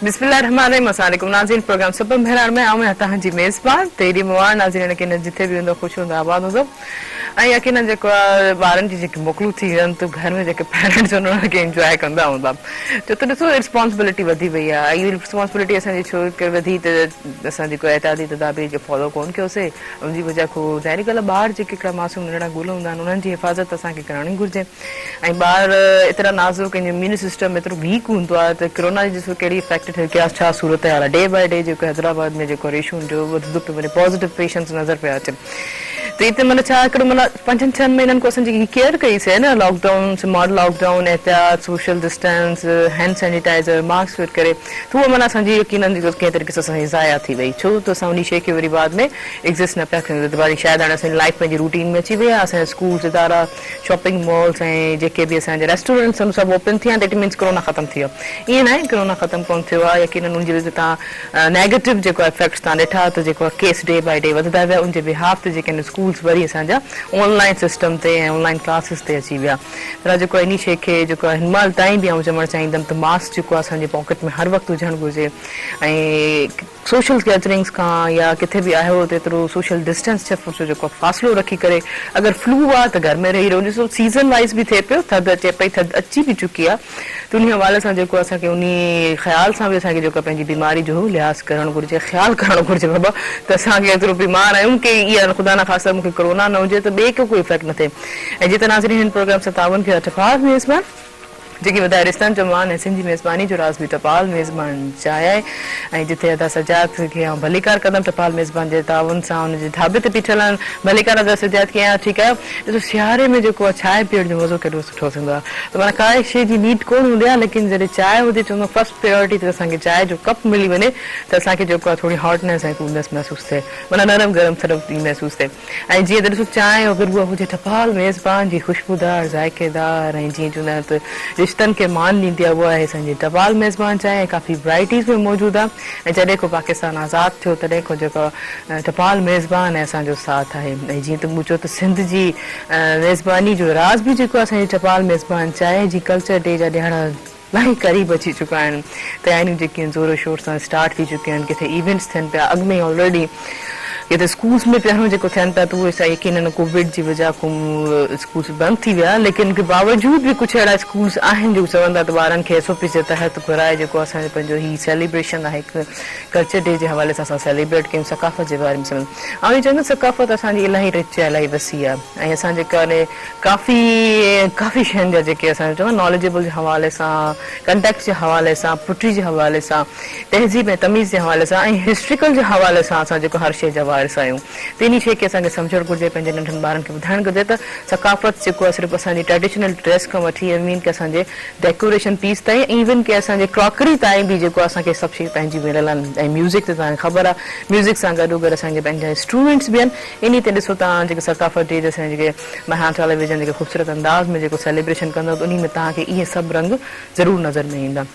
बिस्मिल्लाहिर्रहमानिर्रहीम अस्सलामुअलैकुम नाज़रीन प्रोग्राम सुपर मेहरान में आऊं मैं तहां जी मेज़बान तेरी मुआर नाज़रीन के जिथे भी हूंदो खुश हूंदो आबाद हूंदो ऐं यकीनन जेको ॿारनि जी जेकी मोकलूं थी वञनि त घर में जेके पेरेंट्स आहिनि उन्हनि खे इंजॉय कंदा हूंदा छो त ॾिसो रिस्पॉन्सिबिलिटी वधी वई आहे इहा रिस्पॉन्सिबिलिटी असांजी छो करे वधी त असां जेको एहतियाती तदाबीर खे फॉलो कोन कयोसीं उनजी वजह खां ज़ाहिरी ॻाल्हि आहे ॿार जेके हिकिड़ा मासूम नंढड़ा गुल हूंदा आहिनि उन्हनि जी हिफ़ाज़त असांखे करणी घुरिजे ऐं ॿार एतिरा नाज़ुक कंहिंजो इम्यून सिस्टम एतिरो वीक हूंदो आहे त कोरोना जी ॾिसो कहिड़ी इफेक्ट थिए क्या छा सूरत हाल आहे डे बाय डे जेको हैदराबाद में जेको रेशुनि जो वधंदो पियो वञे पॉज़िटिव पेशेंट्स नज़र पिया अचनि त हिते माना छा हिकिड़ो माना 5-6 महीननि खां असां जेकी केयर कईसीं न लॉकडाउन स्मार्ट लॉकडाउन एहतियात social distance hand sanitizer mask fit करे त उहो माना असांजी यकीनन कंहिं तरीक़े सां असांजी ज़ाया थी वई छो त असां उन शइ खे वरी बाद में एग्ज़िस्ट न पिया कयूं त वरी शायदि हाणे असांजी लाइफ पंहिंजी रूटीन में अची वई आहे असांजा स्कूल्स इदारा शॉपिंग मॉल्स ऐं जेके बि असांजा रेस्टोरेंट्स आहिनि सभु ओपन थी विया आहिनि दैट मीन्स कोरोना ख़तमु थी वियो ईअं न आहे कोरोना ख़तमु कोन थियो आहे यकीनन उनजी वजह तव्हां नेगेटिव जेको इफेक्ट्स तव्हां ॾिठा त जेको केस डे बाय डे वधंदा विया उनजे बिहाफ ते जेके आहिनि स्कूल्स वरी असांजा ऑनलाइन सिस्टम ते ऐं ऑनलाइन क्लासिस ते अची विया पर जेको इन शइ खे जेको आहे हिनमहिल ताईं बि आउं चवणु चाहींदमि त मास्क जेको आहे असांजे पॉकेट में हर वक़्तु हुजणु घुरिजे ऐं सोशल गैदरिंग्स खां या किथे बि आहियो त एतिरो सोशल डिस्टेंस 6 फुट जो जेको फ़ासिलो रखी करे अगरि फ्लू आहे त घर में रही रहो ॾिसो सीज़न वाइज़ बि थिए पियो थधि अचे पई थधि अची बि चुकी आहे त उन हवाले सां जेको असांखे उन ख़्याल सां बि असांखे जेको पंहिंजी बीमारी जो लिहाज़ करणु घुरिजे ख़्यालु करणु घुरिजे बाबा त असांखे एतिरो बीमार आहियूं की इहा ख़ुदा न ख़ासि मूंखे कोरोना न हुजे त ॿिए खे कोई इफेक्ट न थिए ऐं जीअं त नाज़रीन हिन प्रोग्राम सां तावन खे अटफाज़ मेज़बान जेकी वधाए रिश्तनि जो मान ऐं सिंधी मेज़बानी जो राज़ बि टपाल मेज़बान चाहे आहे ऐं जिथे अदा सजाद खे आउं भलीकार कंदमि टपाल मेज़बान जे ताउन सां हुनजे ढाबे ते बीठल आहिनि भलीकार अदा सजाद कीअं आहे ठीकु आहे ॾिसो सियारे में जेको आहे चांहि पीअण जो मज़ो केॾो सुठो थींदो आहे त माना काई शइ जी नीड कोन हूंदी आहे लेकिन जॾहिं चांहि हुजे चवंदो फर्स्ट प्रायोरिटी त असांखे चांहि जो कप मिली वञे त असांखे जेको आहे थोरी हॉटनेस ऐं कूलनेस महसूसु थिए माना नरम गरम थरम महसूसु थिए ऐं जीअं त ॾिसो चांहि अगरि उहा हुजे टपाल मेज़बान जी ख़ुशबूदार ज़ाइक़ेदार ऐं जीअं चवंदा आहिनि त रिश्तनि खे मान ॾींदी आहे उहा आहे असांजी टपाल मेज़बान चांहि काफ़ी वैराइटीज़ में मौजूदु आहे ऐं जॾहिं को पाकिस्तान आज़ादु थियो तॾहिं खां जेको टपाल मेज़बान ऐं असांजो साथ आहे ऐं जीअं त मूं चयो त सिंध जी मेज़बानी जो राज़ बि जेको आहे असांजी टपाल मेज़बान चांहि जी कल्चर डे जा ॾियण इलाही क़रीब अची चुका आहिनि तयारियूं जेके आहिनि ज़ोरो शोर सां स्टार्ट थी चुकियूं आहिनि किथे इवेंट्स थियनि पिया अॻु में ऑलरेडी किथे स्कूल्स में पहिरियों जेको थियनि पिया त उहे यकीनन कोविड जी वजह खां स्कूल्स बंदि थी विया लेकिन उनके बावजूद बि कुझु अहिड़ा स्कूल्स आहिनि जो चवंदा त ॿारनि खे SOP जे तहत घुराए जेको असांजो पंहिंजो हीउ सेलिब्रेशन आहे हिकु कल्चर डे जे हवाले सां असां सेलिब्रेट कयूं सकाफ़त जे बारे में सम्झूं ऐं चवंदा सकाफ़त असांजी इलाही रिच आहे इलाही वसी आहे ऐं असां जेका काफ़ी शयुनि जा जेके असां चवंदा नॉलेजेबल जे हवाले सां कंटेक्ट जे हवाले सां पुट्री जे हवाले सां तहज़ीब ऐं तमीज़ जे हवाले सां ऐं हिस्ट्रिकल जे हवाले सां असां जेको हर शइ जा वारिस आहियूं त इन शइ खे असांखे सम्झणु घुरिजे पंहिंजे नंढनि ॿारनि खे ॿुधाइणु घुरिजे त सकाफ़त जेको आहे सिर्फ़ु असांजी ट्रेडिशनल ड्रेस खां वठी मीन की असांजे डेकोरेशन पीस ताईं इवन की असांजे क्रॉकरी ताईं बि जेको असांखे सभु शइ पंहिंजी मिलियल आहिनि ऐं म्यूज़िक त तव्हांखे ख़बर आहे म्यूज़िक सां गॾोगॾु असांजे पंहिंजा इंस्ट्रूमेंट्स बि आहिनि इन ते ॾिसो तव्हां जेके सकाफ़त डे असांजे जेके महान टेलीविजन जेके ख़ूबसूरत अंदाज़ में जेको सेलिब्रेशन कंदो त उन में तव्हांखे इहे सभु रंग ज़रूरु नज़र में ईंदा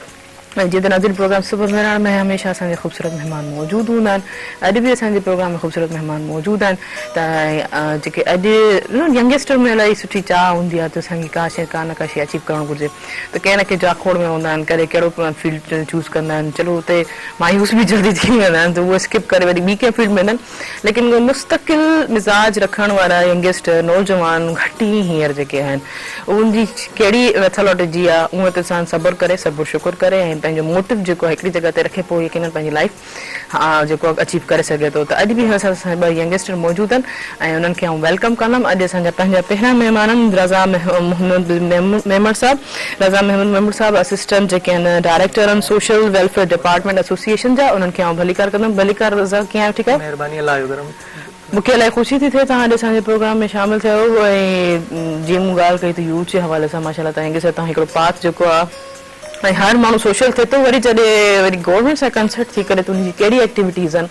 ऐं जीअं त नाज़रीन प्रोग्राम सुपर मेहरान में हमेशह असांजे ख़ूबसूरत महिमान मौजूदु हूंदा आहिनि अॼु बि असांजे प्रोग्राम में ख़ूबसूरत महिमान मौजूदु आहिनि त जेके अॼु यंगस्टर में इलाही सुठी चाह हूंदी आहे त असांखे का शइ का न का शइ अचीव करणु घुरिजे त कंहिं न कंहिं जाखोड़ में हूंदा आहिनि कॾहिं कहिड़ो फील्ड चूज़ कंदा आहिनि चलो हुते मायूस बि जल्दी थी वेंदा आहिनि त उहो स्किप करे वरी ॿी कंहिं फील्ड में वेंदा आहिनि लेकिन मुस्तक़िल मिज़ाज रखण वारा यंगस्टर नौजवान घटि ई हींअर जेके आहिनि उनजी कहिड़ी मेथोलॉजी आहे उहा त असां सब्र करे सब्र शुकुर करे ऐं पंहिंजो मोटिव जेको आहे हिकिड़ी जॻह ते रखे पोइ यकीनन पंहिंजी लाइफ जेको अचीव करे सघे थो त अॼु बि असां ॿ यंगस्टर मौजूदु आहिनि ऐं उन्हनि खे आउं वेलकम कंदमि अॼु असांजा पंहिंजा पहिरियां महिमान आहिनि रज़ा मोहम्मद मेमण साहिबु रज़ा मोहम्मद मेमण साहिबु असिस्टेंट जेके आहिनि डायरेक्टर आहिनि सोशल वेलफेयर डिपार्टमेंट एसोसिएशन जा उन्हनि खे आउं भलीकार कंदमि भलीकार रज़ा कीअं आहियो ठीकु आहे महिरबानी अलाह जो करम मूंखे इलाही ख़ुशी थी थिए तव्हां अॼु असांजे प्रोग्राम में शामिलु थियो ऐं जीअं मूं ॻाल्हि कई त यूथ जे हवाले सां माशाल्लाह तव्हां हिकिड़ो पाथ जेको आहे ऐं हर माण्हू सोशल थिए थो वरी जॾहिं वरी गवर्नमेंट सां कंसल्ट थी करे त उनजी कहिड़ी एक्टिविटीज़ आहिनि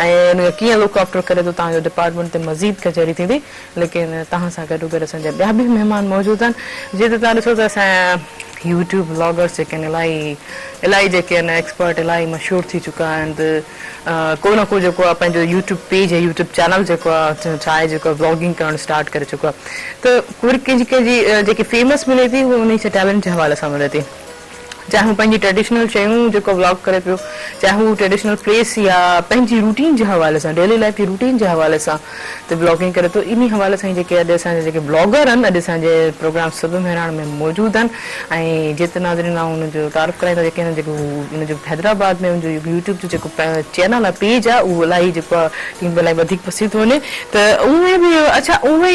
ऐं उन कीअं लुक आफ्टर करे थो तव्हांजो डिपार्टमेंट ते मज़ीद कचहरी थींदी लेकिन तव्हां सां गॾोगॾु असांजा ॿिया बि महिमान मौजूदु आहिनि जीअं त तव्हां ॾिसो त असांजा यूट्यूब ब्लॉगर्स जेके आहिनि इलाही जेके आहिनि एक्सपर्ट इलाही मशहूरु थी चुका आहिनि त को न को जेको आहे पंहिंजो यूट्यूब पेज ऐं यूट्यूब चैनल जेको आहे छा आहे जेको व्लॉगिंग करणु स्टार्ट करे चुको आहे त वरी कंहिंजी जेकी फेमस मिले थी उहा उन जे टैलेंट जे हवाले सां मिले थी चाहे हू पंहिंजी ट्रेडिशनल शयूं जेको व्लॉग करे पियो, चाहे हू ट्रेडिशनल प्लेस या पंहिंजी रूटीन जे हवाले सां, डेली लाइफ जी रूटीन जे हवाले सां त ब्लॉगिंग करे थो। इन हवाले सां जेके अॼु असांजे जेके ब्लॉगर आहिनि अॼु असांजे प्रोग्राम सभु मेहरान में मौजूदु आहिनि। ऐं जेतिरा नाज़रीन हुनजो तारीफ़ कराईंदा जेके आहिनि, जेको हुनजो हैदराबाद में हुनजो यूट्यूब जो जेको चैनल आहे, पेज आहे, उहो इलाही जेको आहे टीम इलाही वधीक पसंदि थो वञे। त उहे बि अच्छा उहे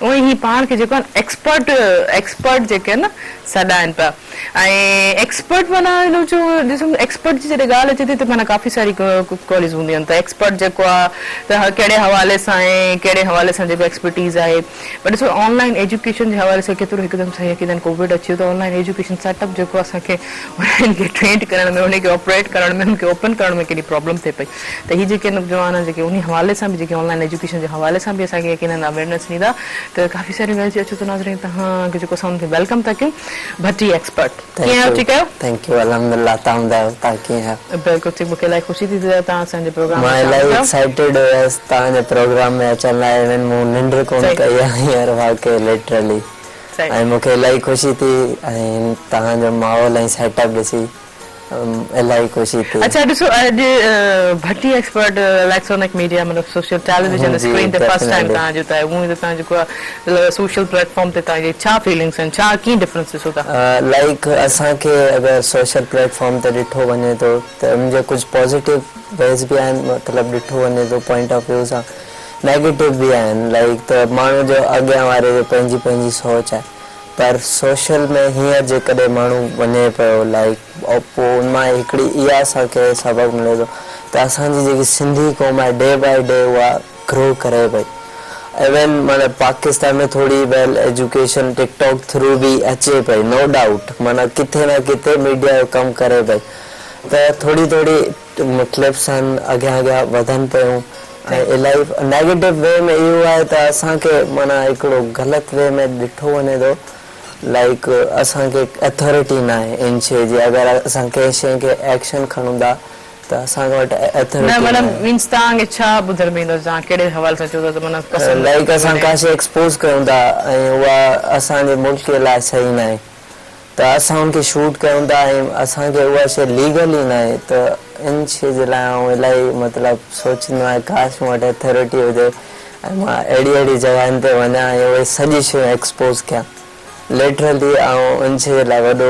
ई पाण खे जेको आहे एक्सपर्ट जेके आहिनि न सॾा आहिनि पिया। ऐं एक्सपर्ट माना हिन जो ॾिसूं, एक्सपर्ट जी जॾहिं ॻाल्हि अचे थी त माना काफ़ी सारी क्वालिटीज़ हूंदियूं आहिनि। त एक्सपर्ट जेको आहे त कहिड़े हवाले सां आहे, कहिड़े हवाले सां जेको एक्सपर्टीज़ आहे। पर ॾिसो ऑनलाइन एजुकेशन जे हवाले सां केतिरो हिकदमि सही यकीनन कोविड अची वियो त ऑनलाइन एजुकेशन सेटअप जेको असांखे उन्हनि खे ट्रेंड करण में, उनखे ऑपरेट करण में, उनखे ओपन करण में केॾी प्रॉब्लम थिए पई। त हीअ जेके नौजवान जेके उन हवाले सां बि जेके ऑनलाइन एजुकेशन जे हवाले सां बि असांखे यकीनन अवेयरनेस ॾींदा, त काफ़ी सारी ॻाल्हि अचो त नाज़रीन तव्हांखे जेको असां उनखे वेलकम था कयूं। भट्टी एक्सपर्ट, कीअं आहियो? ठीकु आहियो? थैंक यू, अल्हम्दुलिल्लाह। तव्हां ॿुधायो तव्हां कीअं आहियो? बिल्कुलु ठीकु, मूंखे इलाही ख़ुशी थी थिए तव्हां असांजे प्रोग्राम में। मां इलाही एक्साइटेड हुयसि तव्हांजे प्रोग्राम में अचण लाइ। मूं निंड कोन कई आहे हींअर वाक़ई लिटरली, ऐं मूंखे इलाही ख़ुशी थी ऐं तव्हांजो माहौल ऐं सेटअप ॾिसी इलाही ख़ुशी थी। अच्छा ॾिसो, अॼु भट्टी एक्सपर्ट इलेक्ट्रॉनिक मीडिया मतिलबु सोशल टेलीविजन स्क्रीन ते फर्स्ट टाइम तव्हांजो त उहो त तव्हां जेको आहे सोशल प्लेटफॉर्म ते तव्हांजी छा फीलिंग्स आहिनि, छा कीअं डिफरेंस ॾिसो था? लाइक असांखे अगरि सोशल प्लेटफॉर्म ते ॾिठो वञे थो त उनजे कुझु पॉज़िटिव वेज़ बि आहिनि, मतिलबु ॾिठो वञे थो पॉइंट ऑफ व्यू सां नेगेटिव बि आहिनि। लाइक त माण्हू जो अॻियां वारे जो पंहिंजी सोच आहे, पर सोशल में हींअर जेकॾहिं माण्हू वञे पियो लाइक पोइ उनमां हिकिड़ी इहा असांखे सबक़ु मिले थो त असांजी जेकी सिंधी क़ौम आहे डे बाय डे उहा ग्रो करे पई। इवन माना पाकिस्तान में थोड़ी वेल एजुकेशन टिकटॉक थ्रू भी अचे पई, नो डाउट, माना किथे न किथे मीडिया जो कम करे पई, त थोड़ी क्लिप्स आहिनि अॻियां वधनि पियूं। ऐं इलाही नेगेटिव वे में इहो आहे त असांखे माना हिकिड़ो ग़लति वे में ॾिठो वञे थो, लाइक असांखे अथॉरिटी न आहे इन शइ जी। अगरि असां कंहिं शइ खे एक्शन खणूं था त असांखे वटि अथॉरिटी न आहे। मींस तव्हांखे छा ॿुधण में ईंदो, तव्हां कहिड़े हवाले सां चओ था त माना लाइक असां का शइ एक्सपोज़ कयूं था ऐं उहा असांजे मुल्क लाइ सही न आहे त असां उनखे शूट कयूं था ऐं असांखे उहा शइ लीगल ई न आहे, त इन शइ जे लाइ आउं इलाही मतिलबु सोचींदो आहियां काश मूं वटि अथॉरिटी हुजे ऐं मां अहिड़ी जॻहियुनि ते वञा ऐं उहे सॼी शयूं एक्सपोज़ कयां लिटरली। ऐं इन शइ जे लाइ वॾो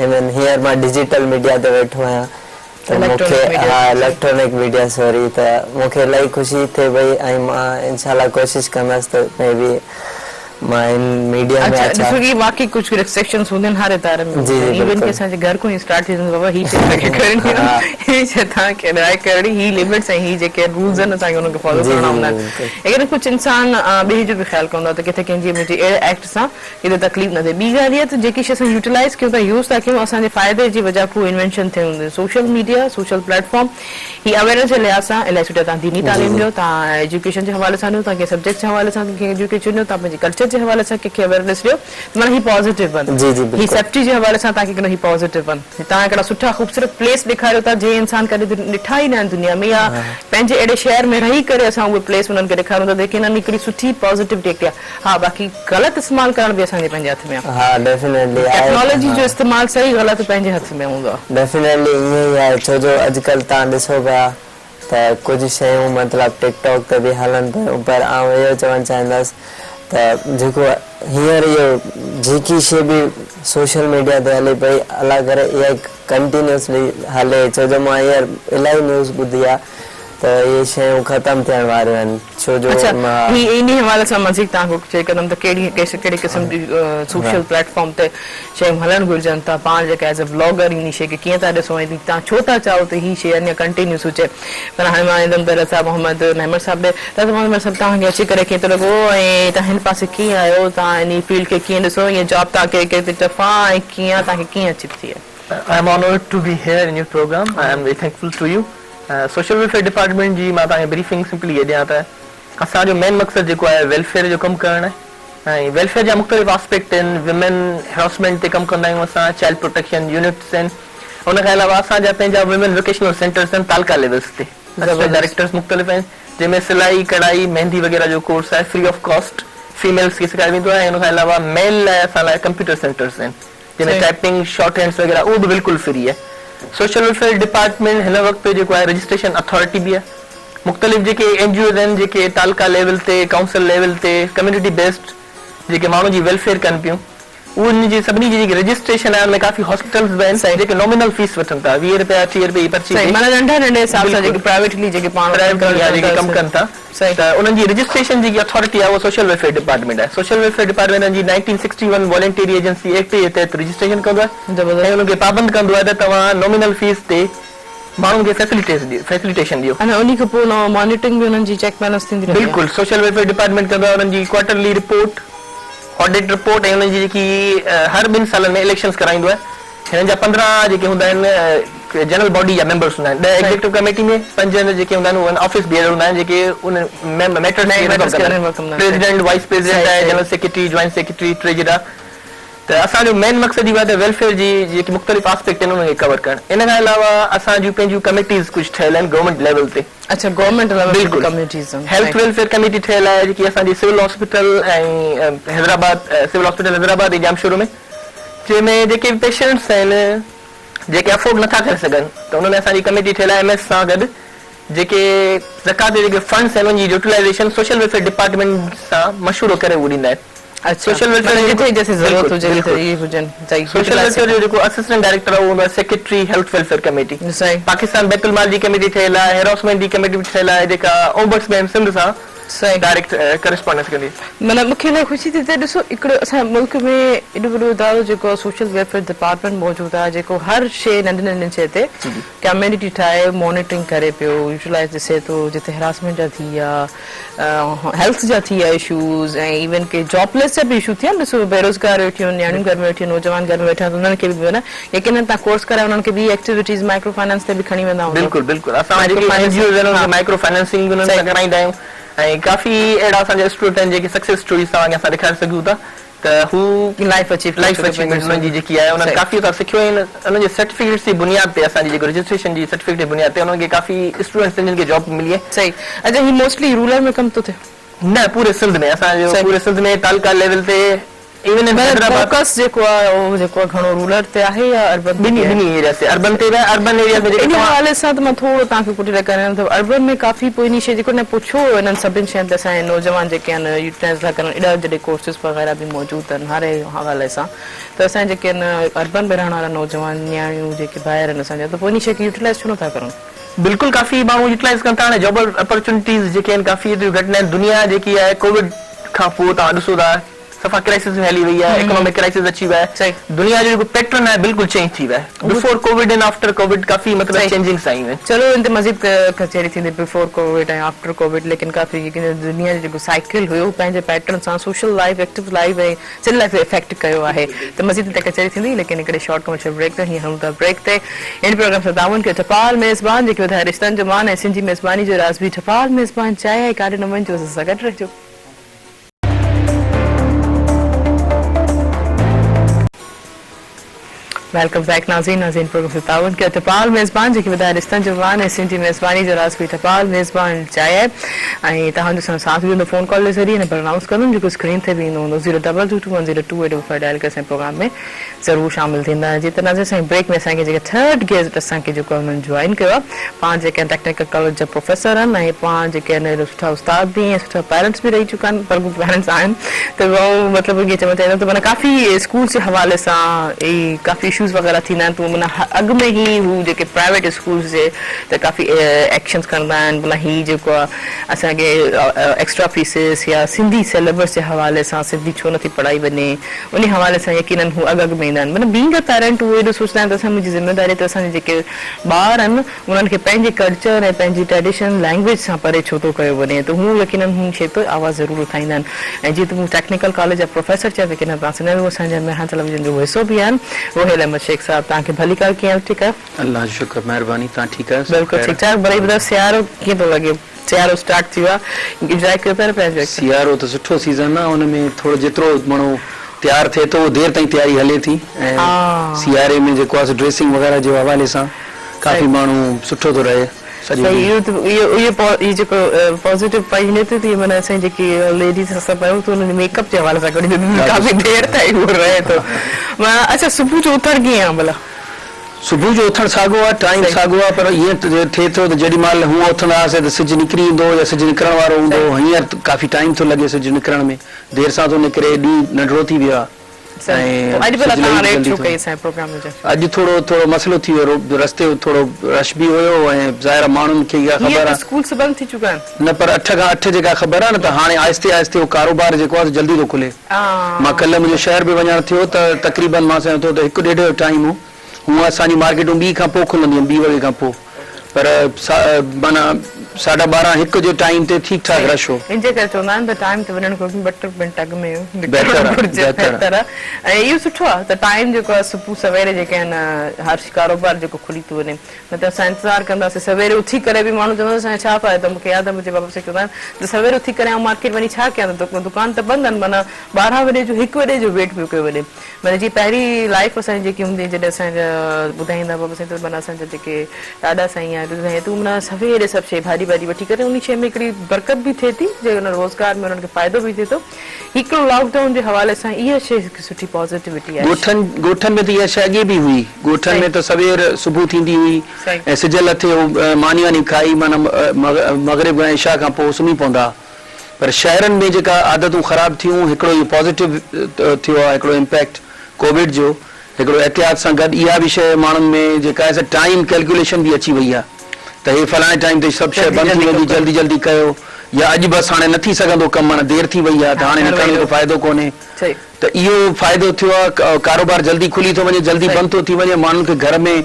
इवन हींअर मां डिजिटल मीडिया ते वेठो आहियां त मूंखे इलेक्ट्रॉनिक मीडिया सॉरी, त मूंखे इलाही ख़ुशी थिए पई ऐं मां इनशाला कोशिशि कंदसि त मे बि मां इन मीडिया में अचां। ॾिसो कि वाकई कुछ रिस्ट्रिक्शंस हूंदियूं आहिनि हर इदारे में, इवन कि असांजे घर खां ई स्टार्ट थी वेंदो, बाबा ही शइ तव्हांखे करणी आहे, ही शइ तव्हांखे न करणी, ही लिमिट्स ऐं ही जेके रूल्स आहिनि असांखे उनखे फॉलो करणा हूंदा आहिनि। लेकिन कुझु इंसान ॿिए जो बि ख़्यालु कंदो आहे त किथे कंहिंजी मुंहिंजी अहिड़े एक्ट सां किथे तकलीफ़ न थिए। ॿी ॻाल्हि इहा त जेकी शइ असां यूटिलाइज़ कयूं था, यूज़ था कयूं, असांजे फ़ाइदे जी वजह को इन्वेंशन थिए हूंदी। सोशल मीडिया, सोशल प्लेटफॉर्म ही अवेयरनेस जे लिहाज़ सां इलाही सुठा, तव्हां दीनी तालीम ॾियो, तव्हां एजुकेशन जे हवाले सां ॾियो, तव्हां कंहिं सब्जेक्ट जे हवाले सां कंहिंखे एजुकेशन ॾियो, तव्हां पंहिंजे कल्चर जे हवाले सां कंहिंखे अवेयरनेस ॾियो, माना ही पॉज़िटिव वन, ही सेफ्टी जे हवाले सां तव्हांखे ही पॉज़िटिव वन। तव्हां हिकिड़ा सुठा ख़ूबसूरत प्लेस ॾेखारियो था जंहिं इंसान कॾहिं ॾिठा ई न आहिनि दुनिया में, या पंहिंजे अहिड़े शहर में रही करे असां उहे प्लेस उन्हनि खे ॾेखारियूं था जेके हिननि हिकिड़ी सुठी पॉज़िटिविटी आहे। हा, बाक़ी ग़लति इस्तेमालु करण बि असांजे पंहिंजे हथ में आहे। हा, डेफिनेटली टेक्नोलॉजी जो इस्तेमालु सही ग़लति पंहिंजे हथ में हूंदो आहे। डेफिनेटली ईअं ई आहे, छो जो अॼुकल्ह तव्हां ॾिसो पिया त कुझु शयूं मतिलबु टिकटॉक ते बि हलनि पियूं, पर आउं इहो चवणु चाहींदुसि त जेको हींअर इहो जेकी शइ बि सोशल मीडिया ते हले पई अलाह करे इहा कंटिन्यूसली हले, छो जो मां हींअर इलाही न्यूज़ ॿुधी आहे त इहे शयूं ख़तमु थियण वारियूं आहिनि, छो जो इन हवाले सां मज़ीद तव्हां चई कंदमि त कहिड़ी क़िस्म जी सोशल प्लेटफॉर्म ते शयूं हलणु घुरिजनि, त पाण जेका एज़ अ ब्लॉगर इन शइ खे कीअं था ॾिसो ऐं तव्हां छो था चाहियो त हीअ शइ अञा कंटिन्यूस हुजे। पर हाणे मां ईंदमि त रज़ा मोहम्मद नहमर साहिब ॾे। रज़ा मोहम्मद साहिब, तव्हांखे अची करे कीअं थो लॻो ऐं तव्हां हिन पासे कीअं आहियो, तव्हां इन फील्ड खे कीअं ॾिसो, ईअं जॉब तव्हां केतिरी दफ़ा ऐं कीअं तव्हांखे कीअं अची थी? I am honored to be here in your program. I am very thankful to you. Social welfare department जी मां तव्हांखे ब्रीफिंग सिंपली ये ॾियां त असांजो मेन मक़सदु जेको आहे वेलफेयर जो कमु करणु आहे ऐं वेलफेयर जा मुख़्तलिफ़ आस्पेक्ट आहिनि। विमेन हेरासमेंट ते कमु कंदा आहियूं असां, चाइल्ड प्रोटेक्शन यूनिट्स आहिनि, उन खां अलावा असांजा पंहिंजा विमेन वोकेशनल सेंटर्स आहिनि तालका लेवल्स ते, डायरेक्टर्स मुख़्तलिफ़ आहिनि जंहिंमें सिलाई कढ़ाई मेहंदी वग़ैरह जो कोर्स आहे फ्री ऑफ कॉस्ट फीमेल्स खे सिखायो वेंदो आहे। उन खां अलावा मेल लाइ असां लाइ कंप्यूटर सेंटर्स आहिनि, जंहिंमें टाइपिंग शॉर्ट हैंड्स वग़ैरह उहो बि बिल्कुलु फ्री आहे। सोशल वेलफेयर डिपार्टमेंट हिन वक़्तु जेको आहे रजिस्ट्रेशन अथॉरिटी बि आहे। मुख़्तलिफ़ जेके NGOs आहिनि जेके तालुका लेवल ते काउंसिल लेवल ते कम्युनिटी बेस्ड जेके माण्हू जी वेलफेयर कनि पियूं उन जी सभिनी जी जेकी रजिस्ट्रेशन आहे उनमें काफ़ी हॉस्पिटल्स बि आहिनि जेके नॉमिनल फीस वठनि था 20 रुपया 30 रुपये पर्ची माना नंढा नंढे हिसाब सां जेके प्राइवेटली जेके पाण जेके कमु कनि था त उन्हनि जी रजिस्ट्रेशन जेकी अथॉरिटी आहे उहो सोशल वेलफेयर डिपार्टमेंट आहे। सोशल वेलफेयर डिपार्टमेंट जी 1961 वॉलंटियरी एजेंसी एक्ट जे तहत रजिस्ट्रेशन कंदो आहे ऐं उनखे पाबंद कंदो आहे त तव्हां नॉमिनल फीस ते माण्हुनि खे फैसिलिटेशन ॾियो। अने उन्ही खां पोइ मॉनिटरिंग बि उन्हनि जी चेक बैलेंस थींदी रहंदी आहे। बिल्कुलु सोशल वेलफेयर डिपार्टमेंट कंदो आहे उन्हनि जी क्वार्टरली रिपोर्ट ऑडिट रिपोर्ट ऐं उन्हनि जी जेकी हर 2 सालनि में इलेक्शन्स कराईंदो आहे। हिननि जा 15 जेके हूंदा आहिनि जनरल बॉडी जा मेंबर्स हूंदा आहिनि 10 एग्जीक्यूटिव कमेटी में 5 जेके हूंदा आहिनि उहे ऑफिस बियर हूंदा आहिनि जेके उन प्रेसिडेंट वाइस प्रेसिडेंट आहे general secretary joint secretary treasurer. त असांजो मेन मक़सद इहो आहे त वेलफेयर जी जेके मुख़्तलिफ़ आस्पेक्ट आहिनि उनखे कवर करणु। इन खां अलावा असांजूं पंहिंजियूं कमेटीज़ कुझु ठहियल आहिनि गवर्नमेंट लेवल ते। अच्छा government level committees health welfare committee ठहियल आहे जेकी असांजी सिविल हॉस्पिटल ऐं हैदराबाद सिविल हॉस्पिटल हैदराबाद ऐं जामशोरो में जंहिंमें जेके पेशेंट्स आहिनि जेके अफोर्ड नथा करे सघनि त उन्हनि असांजी कमेटी ठहियल आहे MS सां गॾु जेके ज़कात जे जेके फंड्स आहिनि उनजी यूटिलाइज़ेशन सोशल वेलफेयर डिपार्टमेंट सां मशवरो करे उहो ॾींदा आहिनि। सोशल वेलफेयर जैसे जरूरत हुजे ये हुजनि सोशल वेलफेयर जो जेको असिस्टेंट डायरेक्टर आहे उहो हूंदो आहे secretary health welfare committee. Pakistan Betul माल जी कमेटी ठहियल आहे हेरासमेंट जी कमेटी बि ठहियल आहे जेका ओम्बड्समैन सिंध सां डायरेक्ट करस्पॉन्डेंस कंदी। मतलब मूंखे इलाही ख़ुशी थी थिए ॾिसो हिकिड़ो असां मुल्क में एॾो वॾो इदारो जेको सोशल वेलफेयर डिपार्टमेंट मौजूदु आहे जेको हर शइ नंढी नंढी शइ ते कम्युनिटी ठाहे मॉनिटरिंग करे पियो यूटिलाइज़ ॾिसे थो जिते हेरासमेंट जा थी विया हेल्थ जा थी विया इशूज़ ऐं इवन के जॉबलेस जा बि इशू थिया ॾिसो बेरोज़गार वेठियूं नियाणियूं घर में वेठियूं नौजवान घर में वेठा आहिनि उन्हनि खे बि न यकीनन तव्हां कोर्स कराए उन्हनि खे बि एक्टिविटीज़ माइक्रो फाइनेंस ते बि खणी वेंदा हूंदा। बिल्कुलु बिल्कुुलु असां जेके माइक्रो फाइनेंसिंग उन्हनि सां कराईंदा आहियूं ऐं काफ़ी अहिड़ा असांजा स्टूडेंट आहिनि जेके सक्सेस स्टोरीज़ तव्हांखे असां ॾेखारे सघूं था त हू लाइफ अचीवमेंट उन्हनि जी जेकी आहे उन्हनि काफ़ी असां सिखियो आहिनि उन्हनि जे सर्टिफिकेट्स जी बुनियाद ते असांजी जेको रजिस्ट्रेशन जी सर्टिफिकेट जी बुनियाद ते उन्हनि खे काफ़ी स्टूडेंट्स जिन खे जॉब मिली आहे। सही अच्छा ही मोस्टली रूरल में कमु थो थिए न पूरे सिंध में असांजो पूरे सिंध में तालुका लेवल ते इवन इन हैदराबाद फोकस जेको आहे उहो जेको घणो रूरल ते आहे या अर्बन ॿिनी एरिया ते अर्बन ते अर्बन एरिया में इन हवाले सां त मां थोरो तव्हांखे पुछी कयां त अर्बन में काफ़ी पोइ इन शइ जेको न पुछो इन्हनि सभिनि शयुनि ते असांजे नौजवान जेके आहिनि यूटिलाइज़ था कनि एॾा जॾहिं कोर्सिस वग़ैरह बि मौजूदु आहिनि हर हवाले सां त असांजे जेके आहिनि अर्बन में रहण वारा नौजवान नियाणियूं जेके ॿाहिरि आहिनि असांजा त पोइ इन शइ खे यूटिलाइज़ छो नथा कनि। बिल्कुलु काफ़ी माण्हू यूटिलाइज़ कनि था हाणे जॉब अपॉर्चुनिटीज़ जेके आहिनि काफ़ी एतिरियूं घटि आहिनि दुनिया जेकी आहे कोविड खां पोइ तव्हां ॾिसो था सफ़ा क्राइसिस में हली वई आहे इकोनॉमिक क्राइसिस अची वियो आहे दुनिया जो जेको पैटर्न आहे बिल्कुलु चेंज थी वियो आहे before Covid and after Covid काफ़ी मतिलबु चेंजिंग्स आयूं आहिनि। चलो इन ते मज़ीद कचहरी थींदी बिफोर कोविड ऐं आफ्टर कोविड लेकिन काफ़ी दुनिया जो जेको साइकिल हुयो पंहिंजे पैटर्न सां सोशल लाइफ एक्टिव लाइफ ऐं सिविल लाइफ इफेक्ट कयो आहे त मज़ीद ते कचहरी थींदी लेकिन हिकिड़े शॉर्ट कमर्शियल ब्रेक ते हीअं हलूं था ब्रेक ते इन प्रोग्राम सां तावन खे टपाल मेज़बान जेके वधाए रिश्तनि जो मान ऐं सिंधी मेज़बानी जो राज़ बि टपाल मेज़बान चाहे ऐं काॾे न वञिजो असां सां गॾु रहिजो। वेलकम बैक नाज़रीन प्रोग्राम से तावन के टपाल मेज़बान जेके वधाए रिश्तनि जो मान ऐं सिंधी मेज़बानी जो राज़ बि टपाल मेज़बान चाहे ऐं तव्हांजो साथ बि हूंदो फ़ोन कॉल जे ज़रिए नंबर अनाउंस कंदुमि जेको स्क्रीन ते बि ईंदो हूंदो 022210285 डायल करे असांजे प्रोग्राम में ज़रूरु शामिल थींदा जीअं नाज़रीन असांजे ब्रेक में असांखे जेके थर्ड गेस्ट असांखे जेको आहे हुननि जॉइन कयो आहे पाण जेके आहिनि टेक्निकल कॉलेज जा प्रोफेसर आहिनि ऐं पाण जेके आहिनि सुठा उस्ताद बि ऐं सुठा पेरेंट्स बि रही चुका आहिनि पर पेरेंट्स आहिनि त उहो मतिलबु ईअं चवणु चाहींदमि त माना काफ़ी स्कूल जे हवाले सां काफ़ी इशूज़ वग़ैरह थींदा आहिनि त माना अॻु में ई हू जेके प्राइवेट स्कूल्स जे त काफ़ी एक्शन्स खणंदा आहिनि माना हीअ जेको आहे असांखे एक्स्ट्रा फीसिस या सिंधी सिलेबस जे हवाले सां सिंधी छो नथी पढ़ाई वञे उन हवाले सां यकीनन हू अॻु में ईंदा आहिनि माना बीइंग अ पेरेंट उहे एॾो सोचंदा आहिनि त असां मुंहिंजी ज़िमेदारी त असांजे जेके ॿार आहिनि उन्हनि खे पंहिंजे कल्चर ऐं पंहिंजी ट्रेडिशन लैंग्वेज सां परे छो थो कयो वञे त हू यकीनन हू शइ ते आवाज़ ज़रूरु उठाईंदा आहिनि ऐं जीअं त हू टेक्निकल कॉलेज जा प्रोफेसर चया यकीनन तव्हां सुञाणो असांजा मेहा टेलीविजन जो हिसो बि आहिनि रोहिल अहमद शेख साहब तव्हांखे भली काल कीअं ठीकु आहे अल्लाह जो शुक्र महिरबानी तव्हां ठीकु आहे बिल्कुलु ठीकु ठाक भले ॿुधायो सियारो कीअं थो लॻे सियारो स्टार्ट थी वियो आहे इंजॉय कयो पिया पंहिंजो सियारो त सुठो सीज़न आहे हुनमें थोरो जेतिरो माण्हू तयारु थिए थो देरि ताईं तयारी हले थी ऐं सियारे में जेको आहे ड्रेसिंग वग़ैरह जे हवाले सां काफ़ी माण्हू सुठो थो रहे सॼो सही ॾींहुं। इहो जेको पॉज़िटिव पाई हिन ते थी माना असांजी जेकी लेडीज़ असां पयूं त उन्हनि मेकअप जे हवाले सां गॾु काफ़ी देर ताईं उहो रहे थो। अच्छा सुबुह जो उथण कीअं आहे भला? सुबुह जो उथणु साॻियो आहे, टाइम साॻियो आहे, पर ईअं थिए थो त जेॾी महिल हूअं उथंदा हुआसीं त सिजु निकिरी ईंदो या सिजु निकिरण वारो हूंदो, हींअर काफ़ी टाइम थो लॻे सिजु निकिरण में, देरि सां थो निकिरे, ॾींहुं नंढिड़ो थी वियो आहे। अॼु थोरो मसइलो थी वियो, रस्ते थोरो रश बि हुयो ऐं ज़ाहिर माण्हुनि खे इहा ख़बर आहे स्कूल बंदि थी चुका आहिनि न, पर 8 खां 8 जेका ख़बर आहे न, त हाणे आहिस्ते आहिस्ते उहो कारोबार जेको आहे जल्दी थो खुले। मां कल्ह मुंहिंजो शहर बि वञणु थियो त तक़रीबन मां सम्झो थो त 1-1.5 जो टाइम हो, हूअं असांजी मार्केटूं 2 खां पोइ खुलंदियूं आहिनि, 2 वॻे खां पोइ, पर माना 12:30-1 जे टाइम ते ठीकु ठाक रश हो। इन जे करे चवंदा आहिनि त टाइम ते वञणु घुरिजे, 2 मिंट अॻु में बहितर आहे। ऐं इहो सुठो आहे त टाइम जेको आहे सुबुह सवेरे जेके आहिनि हर कारोबार जेको खुली थो वञे, न त असां इंतज़ारु कंदासीं सवेरे उथी करे बि माण्हू चवंदा असांखे छा पाए, त मूंखे यादि आहे मुंहिंजे बाबा सां चवंदा आहिनि त सवेरे उथी करे ऐं मार्केट वञी छा कयां, त दुकान त बंदि आहिनि, माना 12 वॼे जो 1 वॼे जो वेट पियो कयो वञे। माना जीअं पहिरीं लाइफ असांजी जेकी हूंदी जॾहिं असांजा ॿुधाईंदा बाबा साईं त माना असांजा जेके ॾाॾा साईं आहे तूं माना सवेरे सभु शइ भाॼी वठी करे उन शइ में हिकिड़ी बरकत बि थिए थी, जे हुन रोज़गार में उन्हनि खे फ़ाइदो बि थिए थो। हिकिड़ो लॉकडाउन जे हवाले सां इहा शइ सुठी पॉज़िटिविटी आहे। ॻोठनि में त इहा शइ अॻे बि हुई, ॻोठनि में त सवेर सुबुह थींदी हुई ऐं सिज लथे मानी वानी खाई माना मग़रिब ऐं इशा खां पोइ सुम्ही पवंदा, पर शहरनि में जेका आदतूं ख़राब थियूं, हिकिड़ो इहो पॉज़िटिव थियो आहे, हिकिड़ो इम्पैक्ट कोविड जो, हिकिड़ो एहतियात सां गॾु इहा बि शइ माण्हुनि में जेका आहे टाइम कैलकुलेशन बि अची वई आहे, त हे फलाणे टाइम ते सभु शइ बंदि थी वेंदी, जल्दी जल्दी कयो, या अॼु बसि हाणे न थी सघंदो कमु, माना देरि थी वई आहे त हाणे निकिरण जो फ़ाइदो कोन्हे, त इहो फ़ाइदो थियो आहे। कारोबार जल्दी खुली थो वञे, जल्दी बंदि थो थी वञे, माण्हुनि खे घर में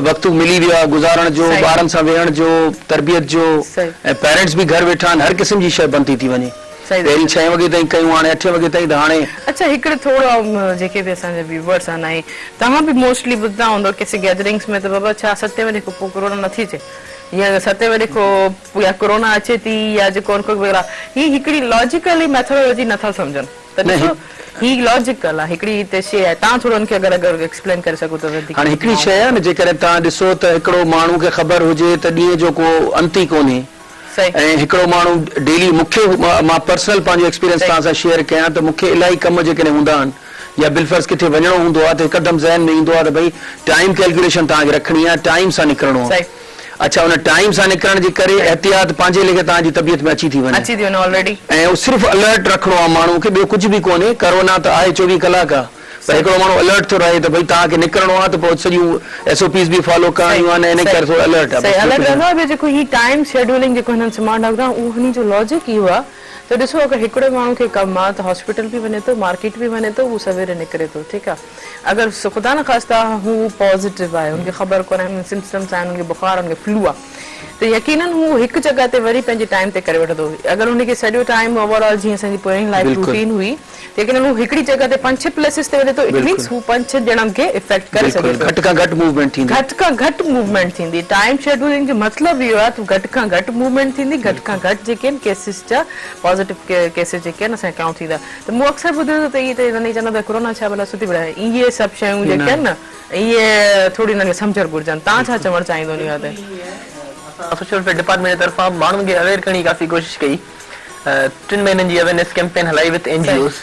वक़्तु मिली वियो आहे गुज़ारण जो, ॿारनि सां वेहण जो, तरबियत जो, ऐं पेरेंट्स बि घर वेठा आहिनि, हर क़िस्म जी शइ बंदि थी वञे। पहिरीं 6 वॻे ताईं कयूं, हाणे 8 वॻे ताईं, त हाणे अच्छा हिकिड़े थोरो जेके बि असांजा व्यूवर्स आहिनि ऐं तव्हां बि मोस्टली ॿुधंदा हूंदो किसी गैदरिंग्स में त बाबा छा 7 वॼे खां पोइ कोरोना नथी अचे, या 7 वॼे खां या कोरोना अचे थी, या जेको वग़ैरह, ही हिकिड़ी लॉजिकली मेथोडोलॉजी नथा सम्झनि, त ॾिसो ही लॉजिकल आहे, हिकिड़ी हिते शइ आहे, तव्हां थोरो हुनखे अगरि एक्सप्लेन करे सघो त वधीक। हाणे हिकिड़ी शइ आहे न, जेकॾहिं तव्हां ॾिसो त हिकिड़ो माण्हू खे ख़बर हुजे त ॾींहं जो को अंत ई कोन्हे, ऐं हिकिड़ो माण्हू डेली, मूंखे मां पर्सनल पंहिंजो एक्सपीरियंस तव्हां सां शेयर कयां त मूंखे इलाही कम जेकॾहिं हूंदा आहिनि या बिलफर्ज़ किथे वञिणो हूंदो आहे त हिकदमि ज़हन में ईंदो आहे त भई टाइम कैलकुलेशन तव्हांखे रखणी आहे, टाइम सां निकिरणो आहे। अच्छा, उन टाइम सां निकिरण जे करे एहतियात पंहिंजे लेखे तव्हांजी तबियत में अची थी वञे ऑलरेडी, ऐं उहो सिर्फ़ु अलर्ट रखिणो आहे माण्हू खे, ॿियो कुझु बि कोन्हे। कोरोना त आहे 24 कलाक आहे, पर हिकिड़ो माण्हू अलर्ट थो रहे त भई तव्हांखे निकिरणो आहे, त पोइ सॼियूं SOPs बि फॉलो करणियूं आहिनि, इन करे थोरो अलर्ट आहे। जेको ही टाइम शेड्यूलिंग जेको हिननि स्मार्ट लॉकडाउन, उहो हिन जो लॉजिक इहो आहे त ॾिसो अगरि हिकिड़े माण्हू खे कमु आहे त हॉस्पिटल बि वञे थो, मार्केट बि वञे थो, उहो सवेरे निकिरे थो, ठीकु आहे। अगरि ख़ुदा न ख़ास्ता हू पॉज़िटिव आहे, हुनखे ख़बर कोन्हे सिम्पटम्स आहिनि, हुनखे बुखार, हुनखे फ्लू आहे, त यकीनन हू हिकु जॻह ते वरी पंहिंजे टाइम ते करे वठंदो। अगरि हुनखे सॼो टाइम ओवरऑल जीअं असांजी पुराणी लाइफ रूटीन हुई, यकीनन हू हिकिड़ी जॻह ते 5-6 प्लेसिस ते वञे थो, इट मीन्स हू 5-6 ॼणनि खे इफेक्ट करे सघे थो। घटि खां घटि मूवमेंट थींदी, घटि खां घटि मूवमेंट थींदी। टाइम शेड्यूलिंग जो मतिलबु इहो आहे त घटि खां घटि मूवमेंट थींदी, घटि खां घटि जेके आहिनि केसिस जा पॉज़िटिव केसिस जेके आहिनि असांजे काउंट थींदा। त मूं अक्सर ॿुधो त इहे त चवंदा त कोरोना छा भला सुठी बढ़ाए, इहे सभु शयूं जेके आहिनि न, इहे थोरी हिननि खे सम्झणु घुरिजनि। तव्हां छा चवणु चाहींदो इन ते? सोशल वेलफेयर डिपार्टमेंट जी तरफ़ां माण्हुनि खे अवेयर करण जी काफ़ी कोशिशि कई, 3 महीननि जी अवेयरनेस कैंपेन हलाई विद NGOs,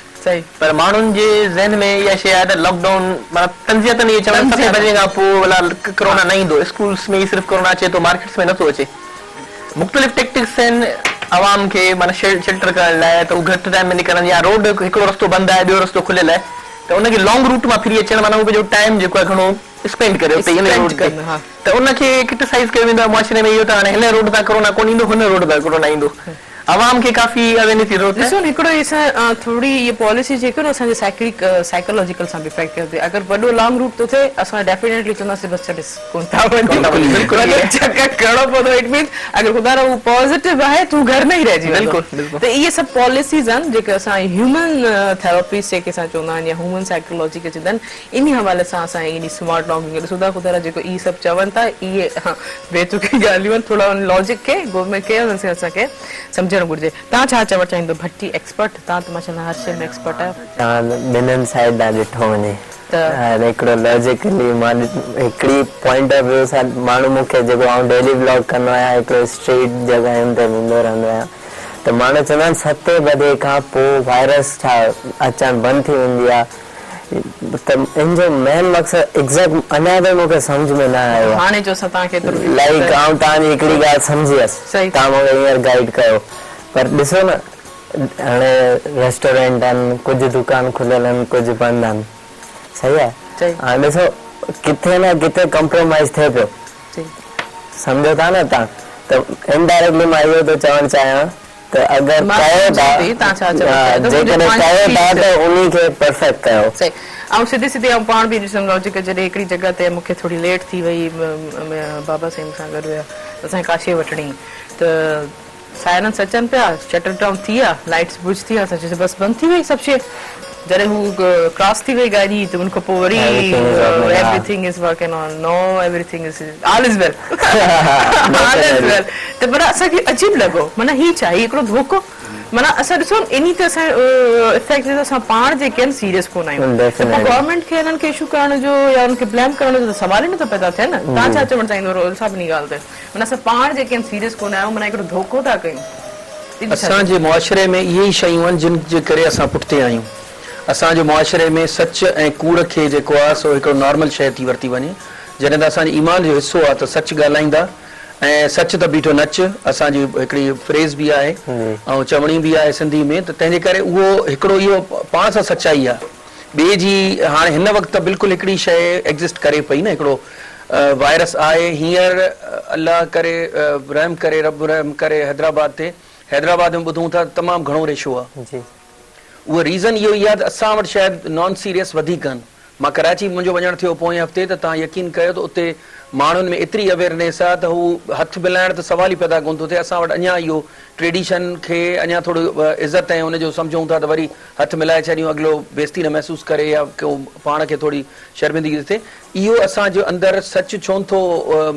पर माण्हुनि जे ज़हन में इहा शइ आहे त लॉकडाउन माना तंज़ियतनि इहे चवनि 7 बजे खां पोइ भला कोरोना न ईंदो, स्कूल्स में ई सिर्फ़ु कोरोना अचे थो, मार्केट्स में नथो अचे। मुख़्तलिफ़ टेक्टिक्स आहिनि आवाम खे माना शेल्टर करण लाइ, त उहो घटि टाइम में निकिरनि, या रोड हिकिड़ो रस्तो बंदि आहे, ॿियो रस्तो खुलियल आहे, त उनखे लॉन्ग रूट मां फ्री अचण, माना उहो टाइम जेको आहे घणो स्पेंड करे त उनखे क्रिटिसाइज़ कयो वेंदो आहे मुआशरे में, इहो त हाणे हिन रोड तां कोरोना कोन ईंदो, हुन रोड तां कोरोना ईंदो। आवाम खे काफ़ी अवेयरनेस जी ज़रूरत आहे। ॾिसो हिकिड़ो असां थोरी इहा पॉलिसी जेको न असांजे साइकोलॉजिकल सां बि इफेक्ट करे थी। अगरि वॾो लॉन्ग रूट थो थिए, असां डेफिनेटली चवंदासीं बसि छॾिस कोन था वञे, चकर करिणो पवंदो। इट मीन्स अगरि ख़ुदा उहो पॉज़िटिव आहे, तूं घर में ई रहिजी वेंदो। त इहे सभु पॉलिसीज़ आहिनि जेके असां ह्यूमन थेरेपीज़ जेके असां चवंदा आहिनि, या ह्यूमन साइकोलॉजी खे चवंदा आहिनि, इन हवाले सां असां इन स्मार्ट लॉगिंग खे ॾिसूं था। ख़ुदा जेको इहे सभु चवनि था, इहे बेतुकी ॻाल्हियूं आहिनि, थोरा लॉजिक खे गवर्नमेंट खे असांखे सम्झणु हुजणु घुरिजे। तव्हां छा चवणु चाहींदो भट्टी एक्सपर्ट, तव्हां त माशाल्लाह हर शइ में एक्सपर्ट आहियो। ॿिन्हिनि साइड ॾाढो ॾिठो वञे त हिकिड़ो लॉजिकली मां हिकिड़ी पॉइंट ऑफ व्यू सां माण्हू मूंखे जेको आउं डेली ब्लॉग कंदो आहियां हिकिड़ो स्ट्रीट जॻहियुनि ते वेंदो रहंदो आहियां त माण्हू चवंदा आहिनि 7 बजे खां पोइ वायरस छा अचणु बंदि थी वेंदी आहे त इन जो मेन मक़सदु एग्ज़ैक्ट अञा ताईं मूंखे सम्झ में न आयो आहे। हाणे जो असां तव्हांखे लाइक आउं तव्हांजी हिकिड़ी ॻाल्हि सम्झी वियसि, सही। तव्हां मूंखे हींअर गाइड कयो, पर ॾिसो न हाणे रेस्टोरेंट आहिनि, कुझु दुकान खुलियल आहिनि, कुझु बंदि आहिनि, सही आहे। हाणे ॾिसो किथे न किथे कॉम्प्रोमाइज़ थिए पियो, सम्झो था न तव्हां। त इनडायरेक्टली मां इहो थो चवणु चाहियां त अगरि कयो था जेकॾहिं कयो था त उन खे परफेक्ट कयो। सही। ऐं सिधी सिधी ऐं पाण बि ॾिसंदो लॉजिक जॾहिं हिकिड़ी जॻह ते मूंखे थोरी लेट थी वई, बाबा साईं सां गॾु हुया असांखे काशे वठणी, त सायरन्स अचनि पिया, शटर डाउन थी विया, लाइट्स बुझ थी विया, असां चयोसीं बसि बंदि थी वई सभु शइ। जॾहिं हू क्रॉस थी वई गाॾी त उनखां पोइ वरी everything is working on, no everything is all is well, all is well. त पर असांखे अजीब लॻो, माना हीअ छा, हीअ हिकिड़ो धोखो, माना असां ॾिसो इन ते असां इफेक्ट असां पाण जेके आहिनि सीरियस कोन आहियूं, त पोइ गवर्नमेंट खे हिननि खे इशू करण जो या उनखे ब्लेम करण जो त सवाल ई नथो पैदा थिए न। तव्हां छा चवणु चाहींदो रोल सभिनी ॻाल्हि ते, माना असां पाण जेके आहिनि सीरियस कोन आहियूं, माना हिकिड़ो धोखो था कयूं। असांजे मुआशरे में इहे ई शयूं आहिनि जिन जे करे असां पुठिते आहियूं। असांजे मुआशरे में सच ऐं कूड़ खे जेको आहे सो हिकिड़ो नॉर्मल शइ थी वरिती वञे। जॾहिं त असांजे ईमान जो हिसो आहे त सच ॻाल्हाईंदा ऐं सच त बीठो नच, असांजी हिकिड़ी फ्रेज़ बि आहे ऐं चवणी बि आहे सिंधी में, त तंहिंजे करे उहो हिकिड़ो इहो पाण सां सचाई आहे। ॿिए जी हाणे हिन वक़्तु त बिल्कुलु हिकिड़ी शइ एग्ज़िस्ट करे पई न, हिकिड़ो वायरस आहे हींअर, अलाह करे रहम करे, रब रहम करे हैदराबाद में ॿुधूं था तमामु घणो रेशो आहे। उहो रीज़न इहो ई आहे त असां वटि शायदि नॉन सीरियस वधीक आहिनि। मां कराची मुंहिंजो वञणु थियो पोएं हफ़्ते, त तव्हां यकीन कयो त उते माण्हुनि में एतिरी अवेयरनेस आहे त हू हथु मिलाइण त सवाल ई पैदा कोन थो थिए। असां वटि अञा इहो ट्रेडिशन खे अञा थोरो इज़त ऐं हुनजो सम्झूं था त वरी हथु मिलाए छॾियूं, अॻिलो बेइज़ती न महसूसु करे या को पाण खे थोरी शर्मिंदगी थिए। इहो असांजो अंदरि सच छो नथो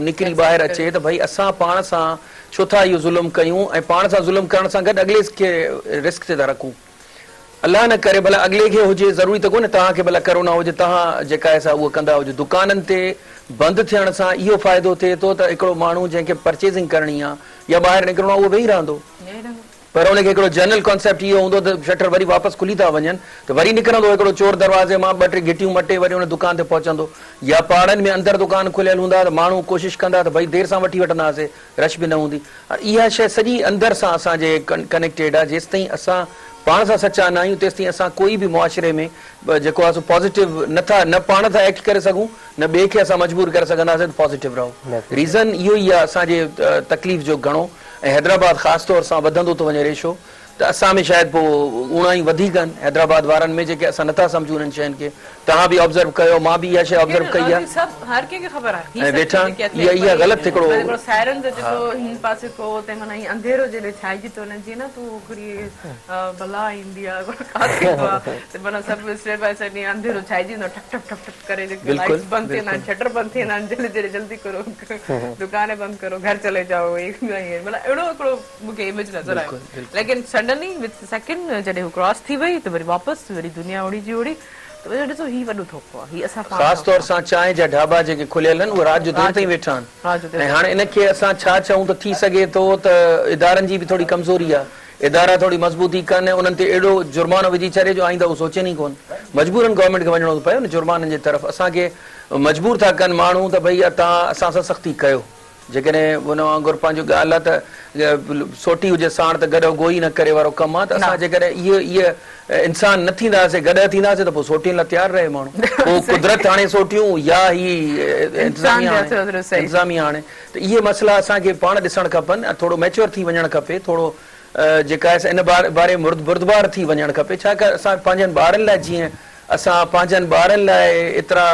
निकिरी ॿाहिरि अचे त भई असां पाण सां छो था इहो ज़ुल्म कयूं ऐं पाण सां ज़ुल्म करण सां गॾु अॻिले खे रिस्क ते था रखूं। अलाह न करे भला अॻिले खे हुजे, ज़रूरी त कोन्हे तव्हांखे भला करोना हुजे तव्हां जेका आहे सा उहो कंदा हुजे। दुकाननि ते बंदि थियण सां इहो फ़ाइदो थिए थो त हिकिड़ो माण्हू जंहिंखे परचेज़िंग करणी आहे या ॿाहिरि निकिरणो आहे उहो वेही रहंदो, पर उनखे हिकिड़ो जनरल कॉन्सेप्ट इहो हूंदो त शटर वरी वापसि खुली था वञनि त वरी निकिरंदो हिकिड़ो चोर दरवाज़े मां 2-3 गिटियूं मटे वरी हुन दुकान ते पहुचंदो। या पाड़नि में अंदरि दुकान खुलियल हूंदा त माण्हू कोशिशि कंदा त भई देरि सां वठी वठंदासीं, रश बि न हूंदी। इहा शइ सॼी अंदरि सां असांजे कनेक्टेड आहे। जेसि ताईं असां पाण सां सचा न आहियूं तेसि ताईं असां कोई बि मुआशरे में जेको आहे सो पॉज़िटिव नथा, न पाण था एक्ट करे सघूं न ॿिए खे असां मजबूर करे सघंदासीं त पॉज़िटिव रहो। रीज़न इहो ई आहे असांजे तकलीफ़ जो घणो, ऐं हैदराबाद ख़ासि तौर सां वधंदो थो वञे रेशो, त असां में शायदि पोइ उणा ई वधीक आहिनि हैदराबाद वारनि में जेके असां नथा सम्झूं उन्हनि शयुनि खे। तव्हां बि ऑब्ज़र्व कयो, मां बि इहा शइ ऑब्ज़र्व कई आहे हर कंहिंखे ख़बर आहे ऐं वेठा इहा ग़लति हिकिड़ो सायरन जो जेको हिन पासे को ते माना ही अंधेरो जॾहिं छाइजी थो वञे जीअं न तूं हिकिड़ी बला ईंदी आहे त माना सभु स्टेप बाय स्टेप अंधेरो छाइजी वेंदो, ठक ठक ठक ठक करे जेके लाइट्स बंदि थींदा आहिनि, शटर बंदि थींदा आहिनि, जल्दी करो, दुकानें बंदि करो, घर चले जाओ, मतिलबु अहिड़ो हिकिड़ो मूंखे इमेज नज़र आयो। लेकिन सडनली विथ सेकेंड जॾहिं हू क्रॉस थी वई त वरी वापसि वरी दुनिया ओड़ी जी ओड़ी, त ॾिसो ही वॾो धोखो आहे। ही असां ख़ासि तौर सां चांहि जा ढाबा जेके खुलियल आहिनि उहे राति जो देरि ताईं वेठा आहिनि, ऐं हाणे इनखे असां छा चऊं त थी सघे थो त इदारनि जी बि थोरी कमज़ोरी आहे, इदारा थोरी मज़बूती कनि, उन्हनि ते एॾो जुर्मानो विझी छॾे जो आईंदा उहो सोचनि ई कोन। मजबूरनि गवर्नमेंट खे वञिणो थो पए न जुर्माननि जे तरफ़, असांखे मजबूर था कनि माण्हू त भई तव्हां असां सां सख़्ती कयो। जेकॾहिं हुन वांगुरु पंहिंजो ॻाल्हि आहे त सोटी हुजे साण त गॾु गोई न करे वारो कमु आहे, त असां जेकॾहिं इहे इंसान न थींदासीं, गॾु थींदासीं त पोइ सोटियुनि लाइ तयारु रहे माण्हू। पोइ कुदरत हाणे सोटियूं या ही इंतिज़ामिया हाणे, त इहे मसइला असांखे पाण ॾिसणु खपनि ऐं थोरो मैच्योर थी वञणु खपे, थोरो जेका आहे इन बारे बुर्दबार थी वञणु खपे। छाकाणि असां पंहिंजनि ॿारनि लाइ जीअं असां पंहिंजनि ॿारनि लाइ एतिरा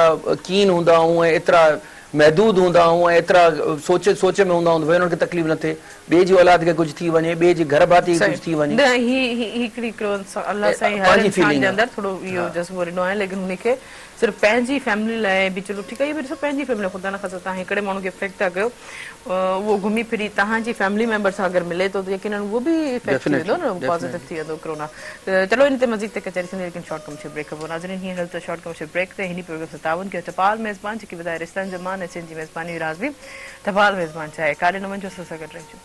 कीन हूंदा आहियूं ऐं एतिरा महदूद हूंदा आहियूं ऐं एतिरा सोच में हूंदा आहियूं भई हुननि खे तकलीफ़ न थिए, ॿिए जी औलाद खे कुझु थी वञे, ॿिए जी घर भाती खे कुझु थी वञे। अल्लाह साईं हर इंसान जे अंदरि थोरो इहो जज़्बो ॾिनो आहे, लेकिन हुनखे सिर्फ़ु पंहिंजी फैमिली लाइ बि चलो ठीकु आहे, इहो बि ॾिसो पंहिंजी फैमिली ख़ुदा न ख़ासिता तव्हां हिकिड़े माण्हू खे इफेक्ट था कयो, उहो घुमी फिरी तव्हांजी फैमिली मेंबर सां अगरि मिले थो त यकीनन उहो बि इफेक्ट थी वेंदो न, पॉज़िटिव थी वेंदो कोरोना। त चलो इन ते मज़ीद ते कचहरी थींदी, लेकिन शॉर्ट कमर्शियल ब्रेक खां पोइ नाज़रीन हींअर त शॉर्ट कमर्शियल ब्रेक ते हिन प्रोग्राम सां ताउन कयो टपाल मेज़बान जेकी ॿुधाए रिश्तनि जो मान ऐं सिंध जी मेज़बानी राज़वी टपाल मेज़बान चाहे काॾे न वञो, असां सां गॾु रहिजो।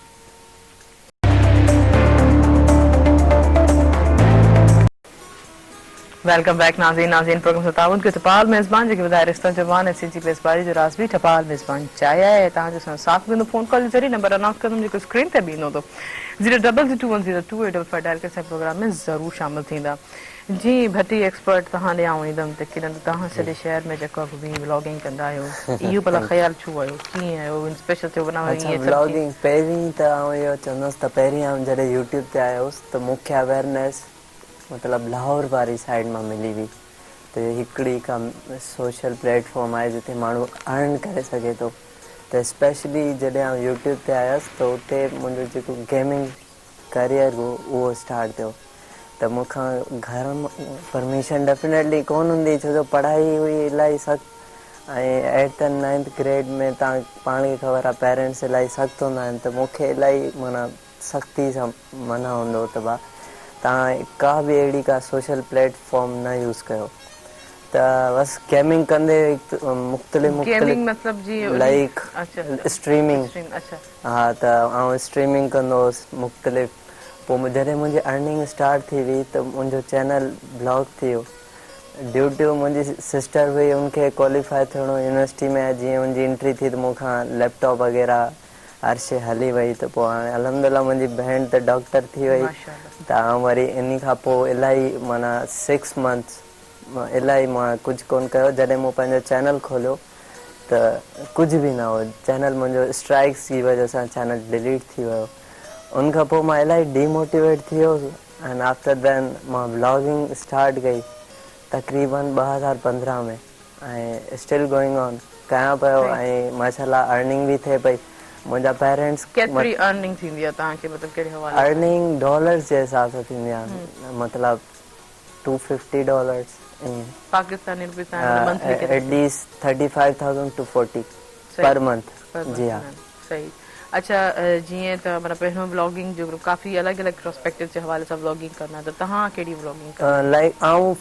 वेलकम बैक नाज़रीन प्रोग्राम ताउन के टपाल मेज़बान जेके ॿुधाए रिश्तनि जो मान ऐं सिंधी मेज़बानी जो राज़वी टपाल मेज़बान चाहिए है तव्हांजो साथ ॾींदो फ़ोन कॉल जे ज़रिए नंबर अनाउंस कंदुमि जेको स्क्रीन ते बि ईंदो अथव 022102855 डायल करे असांजे प्रोग्राम में ज़रूरु शामिल थींदा। जी भटी एक्सपर्ट तव्हां ॾे आऊं ईंदमि त किरन तव्हां सॼे शहर में जेको आहे घुमी व्लॉगिंग कंदा आहियो, इहो भला ख़्यालु छो आयो, कीअं आयो स्पेशल थियो बनायो ईअं व्लॉगिंग? पहिरीं त आउं इहो चवंदुसि त पहिरीं आउं जॾहिं यूट्यूब ते आयुसि त मूंखे अवेयरनेस मतिलबु लाहौर वारी साइड मां मिली हुई त हिकिड़ी का सोशल प्लेटफॉर्म आहे जिते माण्हू अर्न करे सघे थो। त स्पेशली जॾहिं आउं यूट्यूब ते आयुसि त उते मुंहिंजो जेको गेमिंग करियर हो उहो स्टार्ट थियो। त मूंखां घर मां परमिशन डेफिनेटली कोन हूंदी, छो जो पढ़ाई हुई इलाही सख़्तु ऐं 8th and 9th ग्रेड में तव्हां पाण खे ख़बर आहे पेरेंट्स इलाही सख़्तु हूंदा आहिनि, त मूंखे इलाही माना सख़्ती सां मना हूंदो त भाउ तव्हां का बि अहिड़ी का सोशल प्लेटफॉर्म न यूज़ कयो। त बसि गेमिंग कंदे मुख़्तलिफ़ लाइक स्ट्रीमिंग, हा त आउं स्ट्रीमिंग कंदो हुउसि मुख़्तलिफ़। पोइ जॾहिं मुंहिंजी अर्निंग स्टार्ट थी हुई त मुंहिंजो चैनल ब्लॉक थी वियो ड्यू टू मुंहिंजी सिस्टर हुई, उनखे क्वालिफाई थियणो यूनिवर्सिटी में, जीअं उनजी एंट्री थी त मूंखां लैपटॉप वग़ैरह हर शइ हली वई। त पोइ हाणे अलहमदिल्ला मुंहिंजी भेण त डॉक्टर थी वई, त आउं वरी इन खां पोइ इलाही माना 6 months इलाही मां कुझु कोन कयो। जॾहिं मूं पंहिंजो चैनल खोलियो त कुझु बि न हो, चैनल मुंहिंजो स्ट्राइक्स जी वजह सां चैनल डिलीट थी वियो। उनखां पोइ मां इलाही डीमोटिवेट थी वियुसि एंड आफ्टर देन मां व्लॉगिंग स्टार्ट कई तक़रीबन 2015 में ऐं स्टिल गोइंग ऑन कयां पियो ऐं माशाल्लाह अर्निंग बि थिए पई। मुंहिंजा पेरेंट्स केतिरी अर्निंग थींदी आहे तव्हांखे, मतिलबु कहिड़े हवाले? अर्निंग डॉलर्स जे हिसाब सां थींदी आहे, मतिलबु $250 Pakistani rupees at least 35,000 to 40 per month. जी हाँ सही। अच्छा जीअं त माना पहिरियों व्लॉगिंग जो काफ़ी अलॻि अलॻि पर्सपेक्टिव जे हवाले सां व्लॉगिंग करना, त तव्हां कहिड़ी व्लॉगिंग? लाइक आउं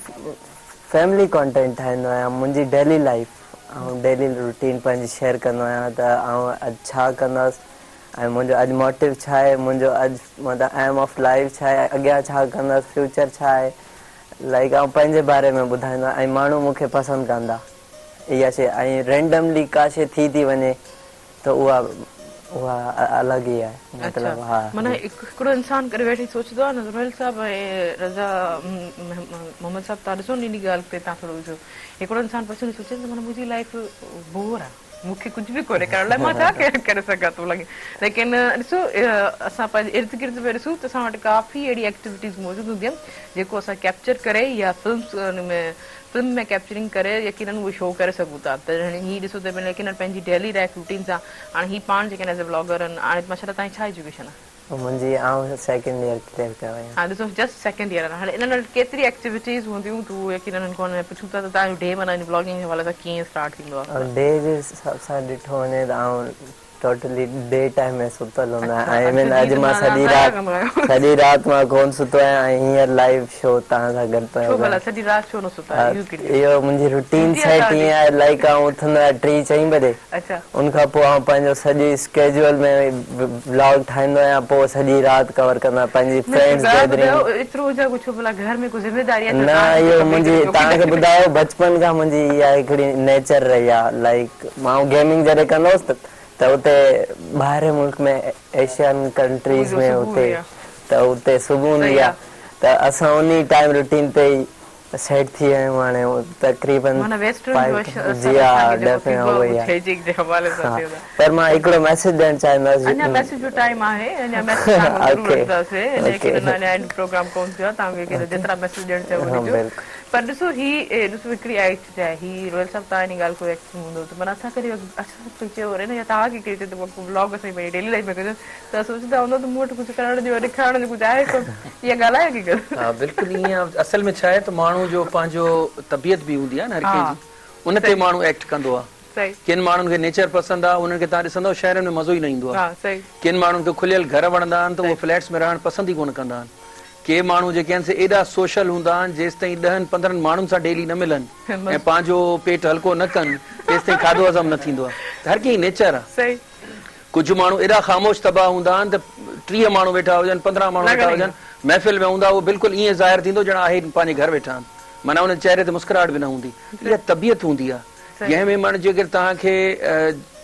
फैमिली कंटेंट ठाहींदो आहियां, मुंहिंजी डेली लाइफ ऐं डेली रूटीन पंहिंजी शेयर कंदो आहियां त आउं अॼु छा कंदुसि ऐं मुंहिंजो अॼु मोटिव छा आहे, मुंहिंजो अॼु मतिलबु एम ऑफ लाइफ छा आहे, अॻियां छा कंदुसि, फ्यूचर छा आहे, लाइक आउं पंहिंजे बारे में ॿुधाईंदो आहियां ऐं माण्हू मूंखे पसंदि कंदा इहा शइ। ऐं रेंडमली का शइ थी वञे त उहा अलॻि ई आहे, मतिलबु हा। माना हिकिड़ो इंसान करे वेठी सोचंदो आहे न, रोहिल साहब ऐं रज़ा मोहम्मद साहब तव्हां ॾिसो न इन ॻाल्हि ते तव्हां थोरो ॾिसो, हिकिड़ो इंसान पसंदि सोचे त माना मुंहिंजी लाइफ बोर आहे, मूंखे कुझु बि कोन्हे करण लाइ, मां छा करे सघां थो लॻे। लेकिन ॾिसो असां पंहिंजे इर्द गिर्द में ॾिसूं त असां वटि काफ़ी अहिड़ी एक्टिविटीज़ मौजूदु हूंदियूं आहिनि जेको असां कैप्चर करे या फिल्म में कैप्चरिंग करे यकीनन उहो शो करे सघूं था। त हीअ ॾिसो त यकीनन पंहिंजी डेली लाइफ रूटीन सां हाणे हीअ पाण जेके एज़ ए ब्लॉगर आहिनि। हाणे माशाल्लाह तव्हांजी छा एजुकेशन आहे? मुंहिंजी आउं सेकेंड ईयर क्लियर कयो आहे। हा ॾिसो जस्ट सेकेंड ईयर आहे। हाणे इन्हनि वटि केतिरी एक्टिविटीज़ हूंदियूं तूं यकीनन कोन पुछूं था त तव्हांजो डे माना इन ब्लॉगिंग जे हवाले सां कीअं स्टार्ट थींदो आहे? डे जे हिसाब सां ॾिठो वञे त आउं टोटली डे टाइम में सुतल हूंदो आहियां। ऐं अॼु मां सॼी राति मां कोन सुतो आहियां ऐं हींअर लाइव शो तव्हां सां गॾु पियो। सॼी राति छो न सुतो आहियो? इहो मुंहिंजी रूटीन सेट ईअं आहे, लाइक आउं उथंदो आहियां 3-4 बजे, उनखां पोइ आउं पंहिंजो सॼी स्केड्यूल में व्लॉग ठाहींदो आहियां, पोइ सॼी राति कवर कंदो आहियां पंहिंजी फ्रेंड्स गैदरिंग। एतिरो हुजे कुझु भला घर में कुझु ज़िमेदारी न, इहो मुंहिंजी तव्हांखे ॿुधायो बचपन खां मुंहिंजी इहा हिकिड़ी नेचर रही आहे। लाइक मां गेमिंग जॾहिं कंदो हुउसि त उते ॿाहिरि मुल्क में एशियन कंट्रीज़ में उते सुबुह हूंदी आहे त असां उन टाइम रूटीन ते ई सेट थी विया आहियूं हाणे तक़रीबन। जी हा डेफिनेटली उहो ई आहे। पर मां हिकिड़ो मैसेज ॾियणु चाहींदुसि। अञा मैसेज जो टाइम आहे, अञा मैसेज ज़रूरु वठंदासीं, लेकिन अञा प्रोग्राम कोन थियो आहे, तव्हांखे जेतिरा मैसेज ॾियणु चाहियो। पर ॾिसो ॾिसो हिकिड़ी एक्ट आहे ही रोयल साहब तव्हां हिन ॻाल्हि को एक्ट हूंदो त माना असां कॾहिं असां चयो वरे न या तव्हांखे कहिड़ी चए त ब्लॉग असांजी पंहिंजी डेली लाइफ में कजो त सोचंदा हूंदो त मूं वटि कुझु करण जो ॾेखारण जो कुझु आहे कोन इहा ॻाल्हि आहे की गल हा बिल्कुलु ईअं असल में छा आहे त माण्हू जो पंहिंजो तबियत बि हूंदी आहे न हर कंहिंजी उन ते माण्हू एक्ट कंदो आहे सही किन माण्हुनि खे नेचर पसंदि आहे उन्हनि खे तव्हां ॾिसंदव शहरनि में मज़ो ई न ईंदो आहे हा सही किन माण्हुनि खे खुलियल घर वणंदा आहिनि त उहे फ्लैट्स में रहणु पसंदि ई कोन कंदा आहिनि के माण्हू जेके आहिनि से एॾा सोशल हूंदा आहिनि जेसि ताईं 10-15 माण्हुनि सां डेली न मिलनि ऐं पंहिंजो पेट हल्को न कनि तेसि ताईं खाधो हज़म न थींदो आहे त हर कंहिं नेचर आहे सही कुझु माण्हू एॾा ख़ामोश तबाह हूंदा आहिनि त 30 माण्हू वेठा हुजनि 15 माण्हू वेठा हुजनि महफ़िल में हूंदा उहो बिल्कुलु ईअं ज़ाहिर थींदो ॼण आहे पंहिंजे घर वेठा आहिनि माना उन चेहरे ते मुस्कुराहट बि न हूंदी इहा तबियत हूंदी आहे जंहिंमें माना जेकर तव्हांखे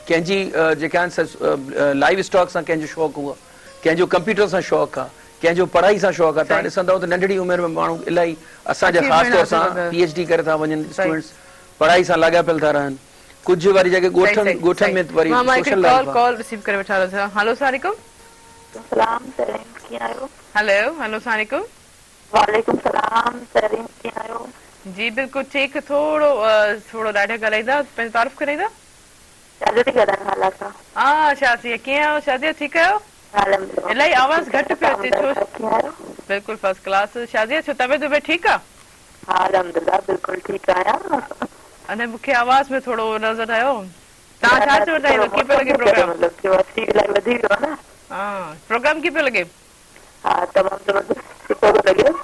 कंहिंजी जेके आहिनि लाइव स्टॉक सां कंहिंजो शौक़ु हुआ कंहिंजो कंप्यूटर सां शौक़ु आहे कंहिंजो पढ़ाई सां शौक़ु आहे तव्हां ॾिसंदव त नंढड़ी उमिरि में माण्हू इलाही असांजा ख़ासि तौर सां PhD करे था वञनि स्टूडेंट्स पढ़ाई सां लाॻापियल था रहनि कुझु वरी जेके ॻोठनि में वरी सोशल लाइफ कॉल रिसीव करे वठा रहा हेलो सलाम सलाम तरीन कीअं आहियो हेलो सलाम वालेकुम सलाम तरीन कीअं आहियो जी बिल्कुलु ठीकु थोरो ॾाढा ॻाल्हाईंदा पंहिंजो तारीफ़ कराईंदा शादी थी ॻाल्हाइण हाल सां हा शादी कीअं आहियो शादी ठीकु आहियो इलाही आवाज़ घटि पियो अचे छो बिल्कुलु फर्स्ट क्लास शादी छो तबियत वबियत ठीकु आहे हा अल्हम्दुलिल्लाह बिल्कुलु ठीकु आहियां अने मूंखे आवाज़ में थोरो नज़र आयो तव्हां छा चओ था कीअं पियो लॻे प्रोग्राम वधी वियो आहे न हा प्रोग्राम कीअं पियो लॻे हा तमामु सुठो लॻियो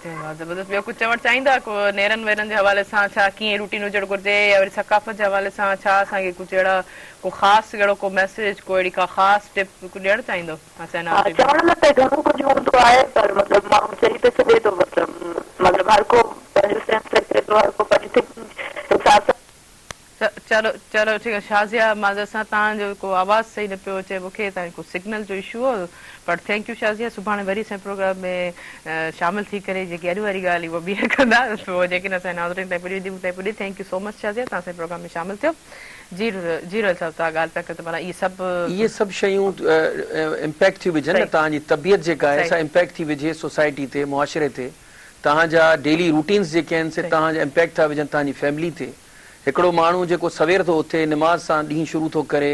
ज़बरदस्त ॿियो कुझु चवणु चाहींदा को नेरनि वेरनि जे हवाले सां छा कीअं रूटीन हुजणु घुरिजे या वरी सकाफ़त जे हवाले सां छा असांखे कुझु अहिड़ा को ख़ासि अहिड़ो को मैसेज को अहिड़ी का ख़ासि टिप कुझु ॾियणु चाहींदो चवण में त घणो कुझु हूंदो आहे पर मतिलबु माण्हू चई त छॾे थो मतिलबु हर को पंहिंजो सेंस रखे थो हर को पंहिंजे हिसाब सां चलो चलो ठीकु आहे शाज़िया माज़र सां तव्हांजो को आवाज़ सही न पियो अचे मूंखे तव्हांजो को सिग्नल जो इशू हो पर थैंक यू शाज़िया सुभाणे वरी असांजे प्रोग्राम में शामिल थी करे जेकी अॼु वारी ॻाल्हि उहा ॿीहर कंदा पोइ जेकी असांजे नाज़रीन ताईं पुॼी ताईं पुॼी thank you so much Shazia तव्हां असांजे प्रोग्राम में शामिल थियो जी जी रोहित साहब तव्हां ॻाल्हि पिया कयो त माना इहे सभु शयूं इम्पैक्ट थी विझनि न तव्हांजी तबियत जेका आहे सा इम्पैक्ट थी विझे सोसाइटी ते मुआशिरे ते तव्हांजा डेली रूटीन्स जेके आहिनि से तव्हांजा इम्पैक्ट था विझनि तव्हांजी फैमिली ते हिकिड़ो माण्हू जेको सवेर थो उथे निमाज़ सां ॾींहुं शुरू थो करे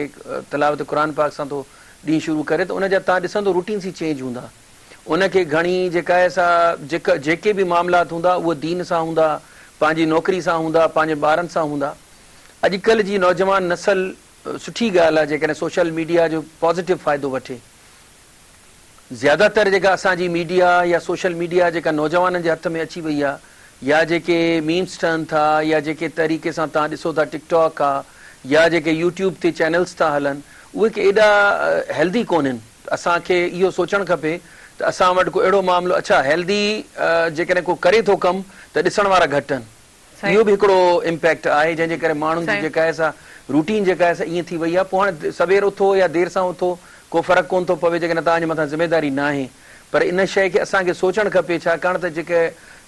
तलावत क़ुर पाक सां थो ॾींहुं शुरू करे त उनजा तव्हां ॾिसंदो रूटीन्स ई चेंज हूंदा उनखे घणी जेका आहे सा जेके बि मामलात हूंदा उहे दीन सां हूंदा पंहिंजी नौकिरी सां हूंदा पंहिंजे ॿारनि सां हूंदा अॼुकल्ह जी नौजवान नसल सुठी ॻाल्हि आहे जेकॾहिं सोशल मीडिया जो पॉज़िटिव फ़ाइदो वठे ज़्यादातर जेका असांजी मीडिया या सोशल मीडिया जेका नौजवाननि जे हथ में अची वई आहे या जेके मीम्स ठहनि था या जेके तरीक़े सां तव्हां ॾिसो था टिकटॉक आहे या जेके यूट्यूब ते चैनल्स था हलनि उहे के एॾा हेल्दी कोन्हनि असांखे इहो सोचणु खपे त असां वटि को अहिड़ो मामिलो अच्छा हेल्दी जेकॾहिं को करे थो कमु त ॾिसण वारा घटि आहिनि इहो बि हिकिड़ो इम्पैक्ट आहे जंहिंजे करे माण्हुनि जी जेका आहे सा रूटीन जेका आहे सा ईअं थी वई आहे पोइ हाणे सवेर उथो या देरि सां उथो को फ़र्क़ु कोन थो पवे जेकॾहिं तव्हांजे मथां ज़िमेदारी न आहे पर इन शइ खे असांखे सोचणु खपे छाकाणि त जेके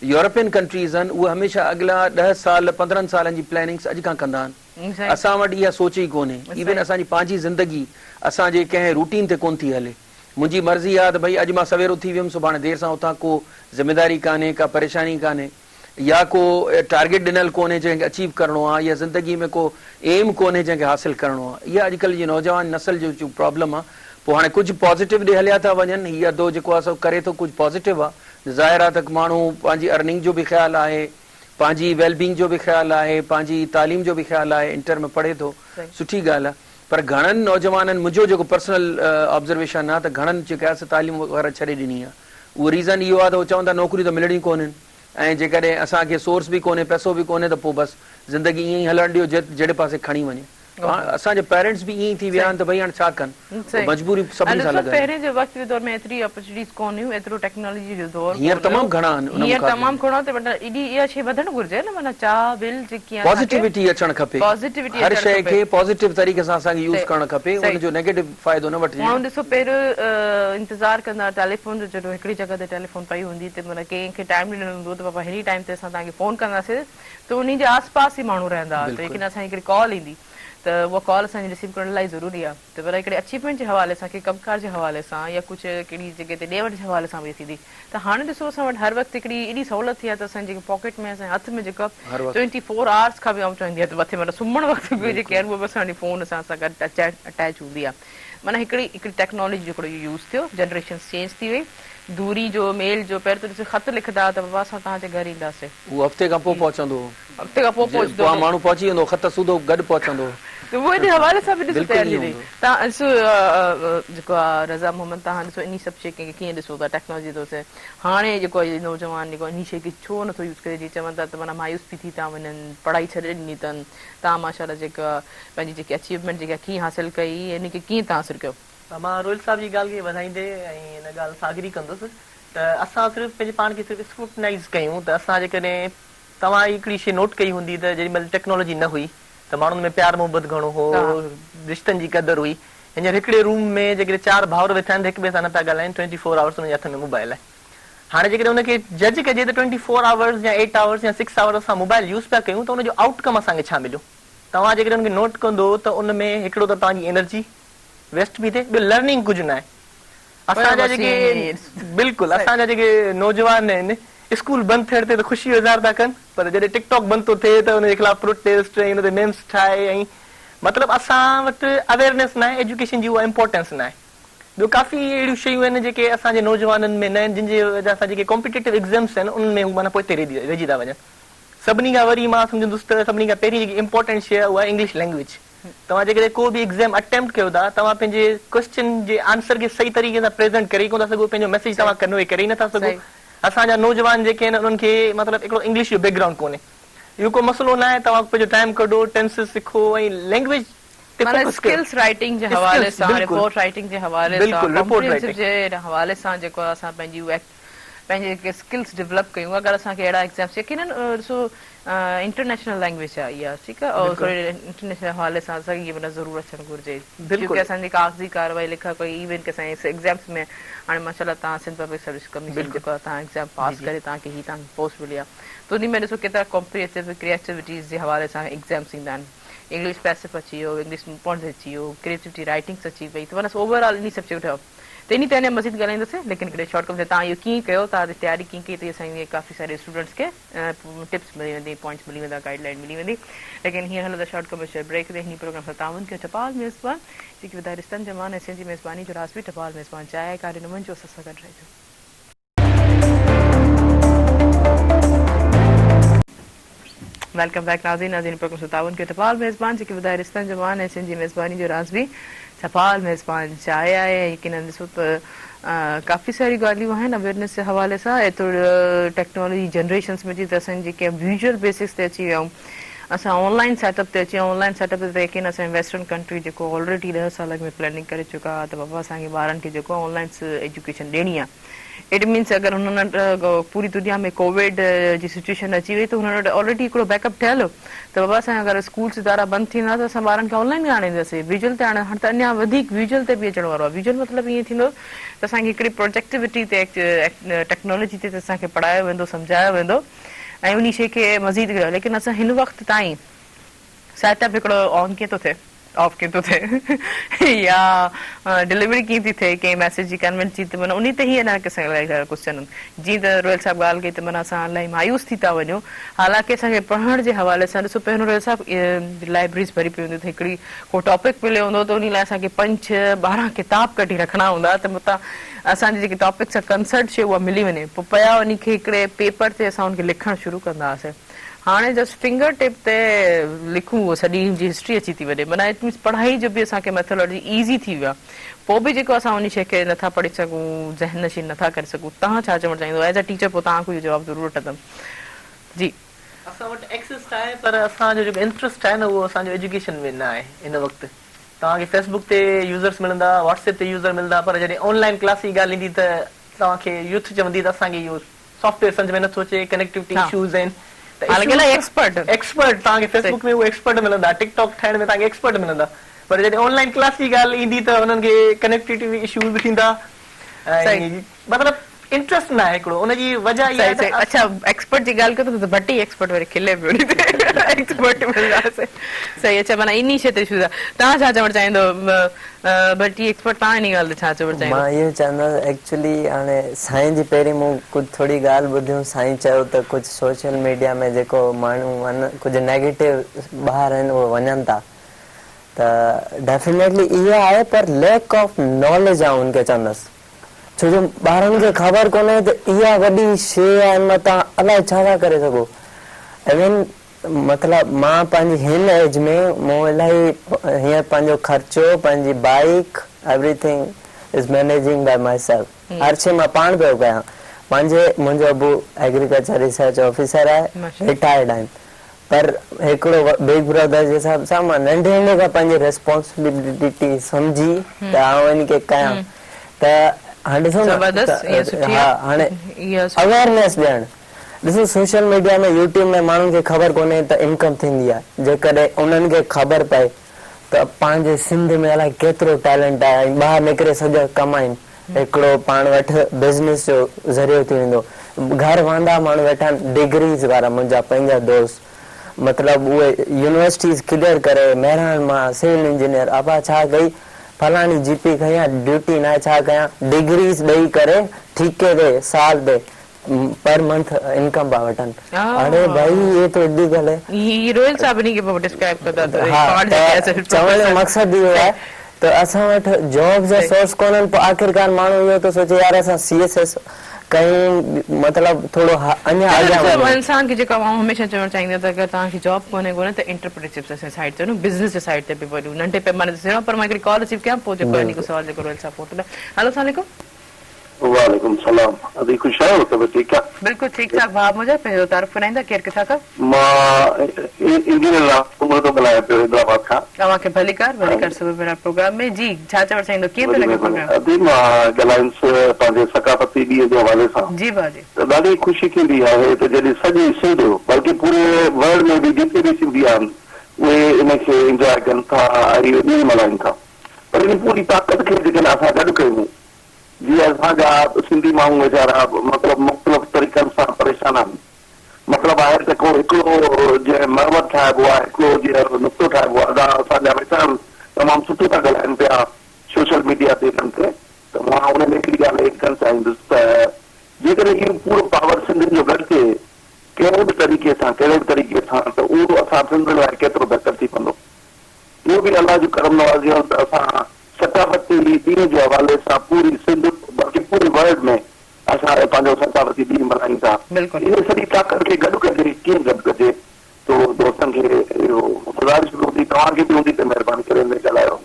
यूरोपियन कंट्रीज़ आहिनि उहे हमेशह अॻिला 10 साल 15 सालनि जी प्लैनिंग्स अॼु खां कंदा आहिनि असां वटि इहा सोच ई कोन्हे इवन असांजी पंहिंजी ज़िंदगी असांजे कंहिं रूटीन ते कोन थी हले मुंहिंजी मर्ज़ी आहे त भई अॼु मां सवेर उथी वियुमि सुभाणे देरि सां उथां को ज़िमेदारी कान्हे का परेशानी कान्हे या को टारगेट ॾिनल कोन्हे जंहिंखे अचीव करिणो आहे या ज़िंदगी में को एम कोन्हे जंहिंखे हासिल करिणो आहे इहा अॼुकल्ह जी नौजवान नसल जो प्रॉब्लम आहे पोइ हाणे कुझु पॉज़िटिव ॾे हलिया था वञनि हीअ अदो जेको आहे सो करे थो कुझु पॉज़िटिव आहे ज़ाहिर आहे त माण्हू पंहिंजी अर्निंग जो बि ख़्यालु आहे पंहिंजी वेलबींग जो बि ख़्यालु आहे पंहिंजी तालीम जो बि ख़्यालु आहे इंटर में पढ़े थो सुठी ॻाल्हि आहे पर घणनि नौजवाननि मुंहिंजो जेको पर्सनल ऑब्ज़र्वेशन आहे त घणनि जेका आहे तालीम वग़ैरह छॾे ॾिनी आहे उहो रीज़न इहो आहे त उहे चवनि था नौकिरियूं त मिलणी कोन्हनि ऐं जेकॾहिं असांखे सोर्स बि कोन्हे पैसो बि कोन्हे त पोइ बसि ज़िंदगी ईअं ई हलणु ॾियो जहिड़े पासे खणी वञे असांजे पेरेंट्स बि ईअं ई थी विया आहिनि त भई हाणे छा कनि मजबूरी सभिनी सां लॻाए पहिरें जे वक़्त जे दौर में एतिरी अपॉर्चुनिटीज़ कोन हुयूं एतिरो टेक्नोलॉजी जो दौर हींअर तमामु घणा आहिनि हींअर तमामु घणो त एॾी इहा शइ वधणु घुरिजे न माना चाह दिलि जेकी आहे पॉज़िटिविटी अचणु खपे पॉज़िटिविटी हर शइ खे पॉज़िटिव तरीक़े सां असांखे यूज़ करणु खपे उनजो नेगेटिव फ़ाइदो न वठिजे माण्हू ॾिसो पहिरियों इंतज़ारु कंदा टेलीफोन जो जॾहिं हिकिड़ी जॻह ते टेलीफोन पई हूंदी त माना कंहिंखे टाइम ॾिनो हूंदो त बाबा हिन टाइम ते असां तव्हांखे फ़ोन कंदासीं त उन्ही जे आस पास ई माण्हू रहंदा त लेकिन असांजी हिकिड़ी कॉल ईंदी त उहा कॉल असांजी रिसीव करण लाइ ज़रूरी आहे त पर हिकिड़े अचीवमेंट जे हवाले सां के कमकार जे हवाले सां या कुझु कहिड़ी जॻह ते ॾे वठि जे हवाले सां बि थींदी त हाणे ॾिसो असां वटि हर वक़्तु हिकिड़ी एॾी सहूलियत थी आहे त असांजे जेके पॉकेट में असांजे हथ में जेका 24 आवर्स खां बि आउं चवंदी आहे त मथे मतिलबु सुम्हण वक़्तु बि जेके आहिनि उहे बि असांजी फ़ोन सां गॾु अटैच हूंदी आहे माना हिकिड़ी टेक्नोलॉजी हिकिड़ो यूज़ थियो जनरेशन चेंज थी वई दूरी जो मेल जो पहिरियों त ॾिसो ख़त लिखंदा त बाबा असां तव्हांजे घर ईंदासीं उहो हफ़्ते खां पोइ पहुचंदो हफ़्ते खां पोइ पहुचंदो माण्हू पहुची वेंदो ख़त सूधो गॾु पहुचंदो त उहे जे हवाले सां बि ॾिसो बिल्कुलु तयारी ईअं ॾे हूंदो। तव्हां ॾिसो जेको आहे रज़ा मोहम्मद तव्हां ॾिसो इन सभु शइ खे कीअं ॾिसो था टेक्नोलॉजी थो थिए हाणे जेको आहे नौजवान जेको इन शइ खे छो नथो यूज़ करे जीअं चवनि था त माना मायूस बि थी था वञनि पढ़ाई छॾे ॾिनी अथनि तव्हां माशाल्लाह जेका पंहिंजी जेकी अचीवमेंट जेका कीअं हासिलु कई इन खे कीअं तव्हां हासिलु कयो मां रोहित साहब जी ॻाल्हि खे वधाईंदे ऐं हिन ॻाल्हि सां एग्री कंदुसि त असां सिर्फ़ु पंहिंजे पाण खे सिर्फ़ु स्क्रूटनाइज़ कयूं त असां जेकॾहिं तव्हां हिकिड़ी शइ नोट कई हूंदी त जेॾीमहिल टेक्नोलॉजी न हुई त माण्हुनि में प्यार मोहबत घणो हो रिश्तनि जी क़दुरु हुई हींअर हिकिड़े रूम में जेकॾहिं 4 भाउर वेठा आहिनि हिक ॿिए सां न पिया ॻाल्हाइनि 24 आवर्स हुनजे हथ में मोबाइल आहे हाणे जेकॾहिं हुनखे जज कजे त 24 आवर्स या 8 आवर्स या 6 आवर्स असां मोबाइल यूज़ पिया कयूं त हुनजो आउटकम असांखे छा मिलियो तव्हां जेकॾहिं हुनखे नोट कंदो त उन में हिकिड़ो त तव्हांजी एनर्जी वेस्ट बि थिए ॿियो लर्निंग कुझु न आहे असांजा जेके बिल्कुलु असांजा जेके नौजवान आहिनि स्कूल बंदि थियण ते त ख़ुशी इज़हार था कनि पर जॾहिं टिकटॉक बंदि थो थिए त हुनजे ख़िलाफ़ प्रोटेस्ट ऐं हुन ते मेम्स ठाहे ऐं मतिलबु असां वटि अवेयरनेस न आहे एजुकेशन जी उहा इम्पोर्टेंस न आहे ॿियो काफ़ी अहिड़ियूं शयूं आहिनि जेके असांजे नौजवाननि में न आहिनि जिन जे वजह सां जेके कॉम्पिटेटिव एग्ज़ाम्स आहिनि उन्हनि में हू माना पोइ रहिजी था वञनि सभिनी खां वरी मां सम्झंदुसि त सभिनी खां पहिरीं जेकी इम्पोर्टेंट शइ आहे उहा इंग्लिश लैंग्वेज तव्हां जेकॾहिं को बि एग्ज़ाम अटेम्प्ट कयो था तव्हां पंहिंजे क्वेश्चन जे आंसर खे सही तरीक़े सां प्रेज़ेंट करे कोन था सघो पंहिंजो मैसेज तव्हां कन्वे करे ई नथा सघो असांजा नौजवान जेके आहिनि उन्हनि खे मतिलबु हिकिड़ो इंग्लिश जो बैकग्राउंड कोन्हे इहो को मसइलो न आहे तव्हां पंहिंजो टाइम कढो टेंसिस सिखो ऐं लैंग्वेज स्किल्स राइटिंग जे हवाले सां रिपोर्ट राइटिंग जे हवाले सां कॉम्प्रिहेंसिव जे हवाले सां जेको असां पंहिंजे जेके स्किल्स डेवलप कयूं अगरि असांखे अहिड़ा एग्ज़ाम्स यकीनन ॾिसो इंटरनेशनल लैंग्वेज आहे इहा ठीकु आहे और इंटरनेशनल हवाले सां असांखे इहा माना ज़रूरु अचणु घुरिजे छोकी असांजी कागज़ी कारवाई लिखा कोई इवन की असांजे एग्ज़ाम्स में हाणे माशाल्लाह तव्हां सिंध पब्लिक सर्विस कमीशन जेको आहे तव्हां एग्ज़ाम पास करे तव्हांखे हीअ तव्हांखे पोस्ट मिली आहे त उन में ॾिसो केतिरा कॉम्प्रिहेंसिव क्रिएटिविटीज़ जे हवाले सां एग्ज़ाम्स ईंदा आहिनि इंग्लिश पैसिव अची वियो इंग्लिश पॉइंट्स अची वियो क्रिएटिविटी राइटिंग्स अची वई त माना ओवरऑल इन सभु ठहियो त इन ते अञा मज़ीद ॻाल्हाईंदासीं लेकिन हिकिड़े शॉर्ट कम ते तव्हां इहो कीअं कयो तव्हां तयारी कीअं कई त असांखे काफ़ी सारे स्टूडेंट्स खे टिप्स मिली वेंदी पॉइंट्स मिली वेंदा गाइडलाइन मिली वेंदी लेकिन हींअर हलंदा शॉर्ट कमर्शियल ब्रेक ते हिन प्रोग्राम सां ताउन कयो टपाल मेज़बान जेकी वधारे रिश्तनि जमान ऐं सिंधी मेज़बानी जो राज़ बि टपाल मेज़बान चाहे कार्य न वञिजो असां सां गॾु रहिजो वेलकम बैक नाज़रीन प्रोग्राम सां ताउन कयो टपाल मेज़बान जेकी वधारे रिश्तनि जमान ऐं सिंधी मेज़बानी जो राज़ बि टपाल मेज़बान चाहे आहे यकीनन ॾिसो त काफ़ी सारी ॻाल्हियूं आहिनि अवेयरनेस जे हवाले सां एतिरो टेक्नोलॉजी जनरेशन्स में जी त असांजी जेके विजुअल बेसिस ते अची विया असां ऑनलाइन सेटअप ते अची ऑनलाइन सेटअप ते यकीन असांजे वेस्टर्न कंट्री जेको ऑलरेडी 10 साल में प्लानिंग करे चुका आहे त बाबा असांखे ॿारनि खे जेको ऑनलाइन एजुकेशन ॾियणी आहे इट मीन्स अगरि हुननि पूरी दुनिया में कोविड जी सिचुएशन अची वई त हुननि वटि ऑलरेडी हिकिड़ो बैकअप ठहियल हो त बाबा असां अगरि स्कूल्स इदारा बंदि थींदा त असां ॿारनि खे ऑनलाइन आणींदासीं विजुअल ते हाणे त अञा वधीक विजुअल ते बि अचण वारो आहे विजुअल मतिलबु ईअं थींदो त असांखे हिकिड़ी प्रोजेक्टिविटी ते टेक्नोलॉजी ते असांखे पढ़ायो वेंदो सम्झायो वेंदो ऐं उन शइ खे मज़ीद कयो लेकिन असां हिन वक़्तु ताईं सेटअप हिकिड़ो ऑन कीअं थो थिए ऑफ कीअं थो थिए या डिलीवरी कीअं थी थिए कंहिं मैसेज जी कन्वेंट जी त माना उन ते ई अञा क्वेश्चन जीअं त रोयल साहिबु ॻाल्हि कई त माना असां इलाही मायूस थी था वञूं हालांकि असांखे पढ़ण जे हवाले सां ॾिसो पहिरियों रोयल साहिबु लाइब्रेरीज़ भरी पई हूंदी त हिकिड़ी को टॉपिक मिलियो हूंदो त उन लाइ असांखे 5, 6, 12 किताब कढी रखणा हूंदा त मतां असांजी जेकी टॉपिक सां कंसर्ट शइ उहा मिली वञे पोइ पिया उन खे हिकिड़े पेपर ते असां उनखे लिखणु शुरू कंदा हुआसीं हाणे जस्ट फिंगर टिप ते लिखूं उहो सॼी जी हिस्ट्री अची थी वञे माना इट मीन्स पढ़ाई जो बि असांखे मेथोडोलॉजी ईज़ी थी वियो आहे पोइ बि जेको असां उन शइ खे नथा पढ़ी सघूं ज़हन नशीन नथा करे सघूं तव्हां छा चवणु चाहींदो एज़ अ टीचर पोइ तव्हांखे इहो जवाबु ज़रूरु वठंदमि जी असां वटि एक्सेस आहे पर असांजो जेको इंट्रस्ट आहे न उहो असांजो एजुकेशन में न आहे हिन वक़्तु तव्हांखे फेसबुक ते यूज़र्स मिलंदा व्हाट्सएप ते यूज़र मिलंदा पर जॾहिं ऑनलाइन क्लास जी ॻाल्हि ईंदी त तव्हांखे यूथ चवंदी त असांखे इहो सॉफ्टवेयर सम्झ में नथो अचे कनेक्टिविटी इशूज़ आहिनि एक्सपर्ट तव्हांखे फेसबुक में उहे एक्सपर्ट मिलंदा टिकटॉक ठाहिण में तव्हांखे एक्सपर्ट मिलंदा पर जॾहिं ऑनलाइन क्लास जी ॻाल्हि ईंदी त हुननि खे कनेक्टिविटी इशूज़ थींदा मतिलबु इंटरेस्ट ना है हिकिड़ो उनजी वजह इहा सही आहे सही त अच्छा एक्सपर्ट जी ॻाल्हि कयो त भट्टी एक्सपर्ट वरी खिले पियो एक्सपर्ट मिलंदासीं सही अच्छा माना इन क्षेत्र शुरू तव्हां छा चवणु चाहींदो भट्टी एक्सपर्ट तव्हां इन ॻाल्हि ते छा चवणु चाहींदो मां इहो चवंदुसि एक्चुअली हाणे साईं जी पहिरीं मूं कुझु थोरी ॻाल्हि ॿुधियूं साईं चयो त कुझु सोशल मीडिया में जेको माण्हू कुझु नेगेटिव ॿार आहिनि उहे वञनि था त डेफिनेटली इहा आहे पर लैक ऑफ नॉलेज आहे उनखे चवंदुसि छो जो ॿारनि खे ख़बर कोन्हे त इहा वॾी शइ आहे हिन तव्हां अलाए छा था करे सघो इवन मतिलबु मां पंहिंजी हिन एज में मूं इलाही हींअर पंहिंजो ख़र्चो पंहिंजी bike everything is managing by myself हर शइ मां पाण पियो कयां मुंहिंजो अबू एग्रीकल्चर रिसर्च ऑफिसर आहे रिटायर्ड आहिनि पर हिकिड़ो बिग ब्रदर जे हिसाब सां मां नंढे हूंदे खां पंहिंजी रिस्पॉन्सिबिलिटी सम्झी त आउं हिनखे कयां त हाणे ॾिसो न हा हाणे अवेयरनेस ॾियणु ॾिसो सोशल मीडिया में यूट्यूब में माण्हुनि खे ख़बर कोन्हे त इनकम थींदी आहे जेकॾहिं उन्हनि खे ख़बर पए त पंहिंजे सिंध में अलाए केतिरो टैलेंट आहे ऐं ॿाहिरि निकिरे सॼा कमाइनि हिकिड़ो पाण वटि बिज़नेस जो ज़रियो थी वेंदो घर वांदा माण्हू वेठा आहिनि डिग्रीज़ वारा मुंहिंजा पंहिंजा दोस्त मतिलबु उहे यूनिवर्सिटीज़ क्लियर करे महिराण मां सिविल इंजीनियर अबा छा कई फलाणी जीपी खयां ड्यूटी न छा कयां डिग्रीज़ ॾेई करे ठीके ते साल ते पर मंथ इनकम पा वठनि अरे भाई ये तो एॾी ॻाल्हि आहे रोयल साहब इन्ही खे डिस्क्राइब कंदा चवण जो मक़सदु इहो आहे त असां वटि जॉब जा सोर्स कोन्हनि पोइ आख़िरकार माण्हू इहो थो सोचे यार असां CSS कयूं मतिलबु थोरो अञा अॻियां इंसान खे जेको आउं हमेशह चवणु चाहींदी त अगरि तव्हांखे जॉब कोन्हे त एंटरप्रेन्योरशिप साइड ते बिज़नेस जे साइड ते बि वञूं नंढे पैमाने ते पर मां हिकिड़ी कॉल रिसीव कयां पोइ जेको आहे सवाल जेको रोयल साहब पोइ हेलो अस्सलाम वालेकुम वालेकुम सलाम अभी खुश आहियो तब ठीक आहे बिल्कुलु ठीकु ठाक भाउ मुंहिंजा पंहिंजो तारीफ़ कराईंदा केरु किथां खां मां इंजीनियर उमर थो ॻाल्हायां पियो हैदराबाद खां तव्हांखे भलीकार सुबुह प्रोग्राम में जी छा चवणु चाहींदो कीअं पियो लॻे प्रोग्राम अभी मां ॻाल्हायुसि पंहिंजे सकाफ़ती ॾींहं जे हवाले सां जी भाउ जी त ॾाढी ख़ुशी थींदी आहे त जॾहिं सॼी सिंध बल्कि पूरे वर्ल्ड में बि जेके बि सिंधी आहिनि उहे इनखे इंजॉय कनि था ऐं ॾींहं मल्हाइनि था पर इन पूरी ताक़त खे जेकॾहिं असां गॾु कयूं जीअं असांजा सिंधी माण्हू वीचारा मतिलबु मुख़्तलिफ़ तरीक़नि सां परेशान आहिनि मतिलबु आहे त को हिकिड़ो जीअं मरवत ठाहिबो आहे हिकिड़ो जीअं नुक़्तो ठाहिबो आहे असांजा वेठा आहिनि तमामु सुठो था ॻाल्हाइनि पिया सोशल मीडिया ते हिननि ते त मां हुन में हिकिड़ी ॻाल्हि एड करणु चाहींदुसि त जेकॾहिं इहो पूरो पावर सिंधियुनि जो गॾु थिए कहिड़े बि तरीक़े सां त उहो असां सिंधियुनि लाइ केतिरो बहितर थी पवंदो इहो बि अलाह जो करम नवाज़ी आहे त असां सकाफ़ती ॾींहं जे हवाले सां पूरी सिंध बल्कि पूरे वर्ल्ड में असां पंहिंजो सकाफ़ती ॾींहुं मल्हायूं था इन सॼी ताक़त खे गॾु कजे कीअं गॾु कजे तो दोस्तनि खे इहो गुज़ारिश बि हूंदी तव्हांखे बि हूंदी त महिरबानी करे हिन में ॻाल्हायो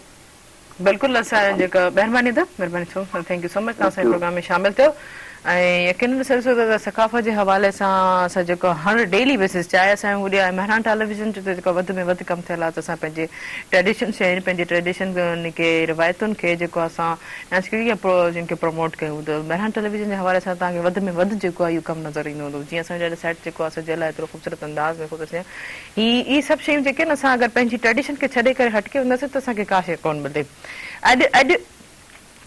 बिल्कुलु असां जेका महिरबानी महिरबानी थैंक यू सो मच तव्हां असांजे प्रोग्राम में शामिल थियो ऐं यकीन ॾिसो त सकाफ़त जे हवाले सां असां जेको हर डेली बेसिस चाहे असां होॾे महिराण टेलीविज़न जो जेको वधि में वधि कमु थियल आहे त असां पंहिंजे ट्रेडिशन शइ पंहिंजे ट्रेडिशन खे रिवायतुनि खे जेको असां जिन खे प्रमोट कयूं त महिराण टेलीविज़न जे हवाले सां तव्हांखे वधि में वधि जेको आहे इहो कमु नज़र ईंदो हूंदो जीअं असांजो सेट जेको आहे सजियल आहे एतिरो ख़ूबसूरत अंदाज़ में ख़ुदि ही सभु शयूं जेके आहिनि असां अगरि पंहिंजी ट्रेडिशन खे छॾे करे हटके हूंदासीं त असांखे का शइ कोन मिले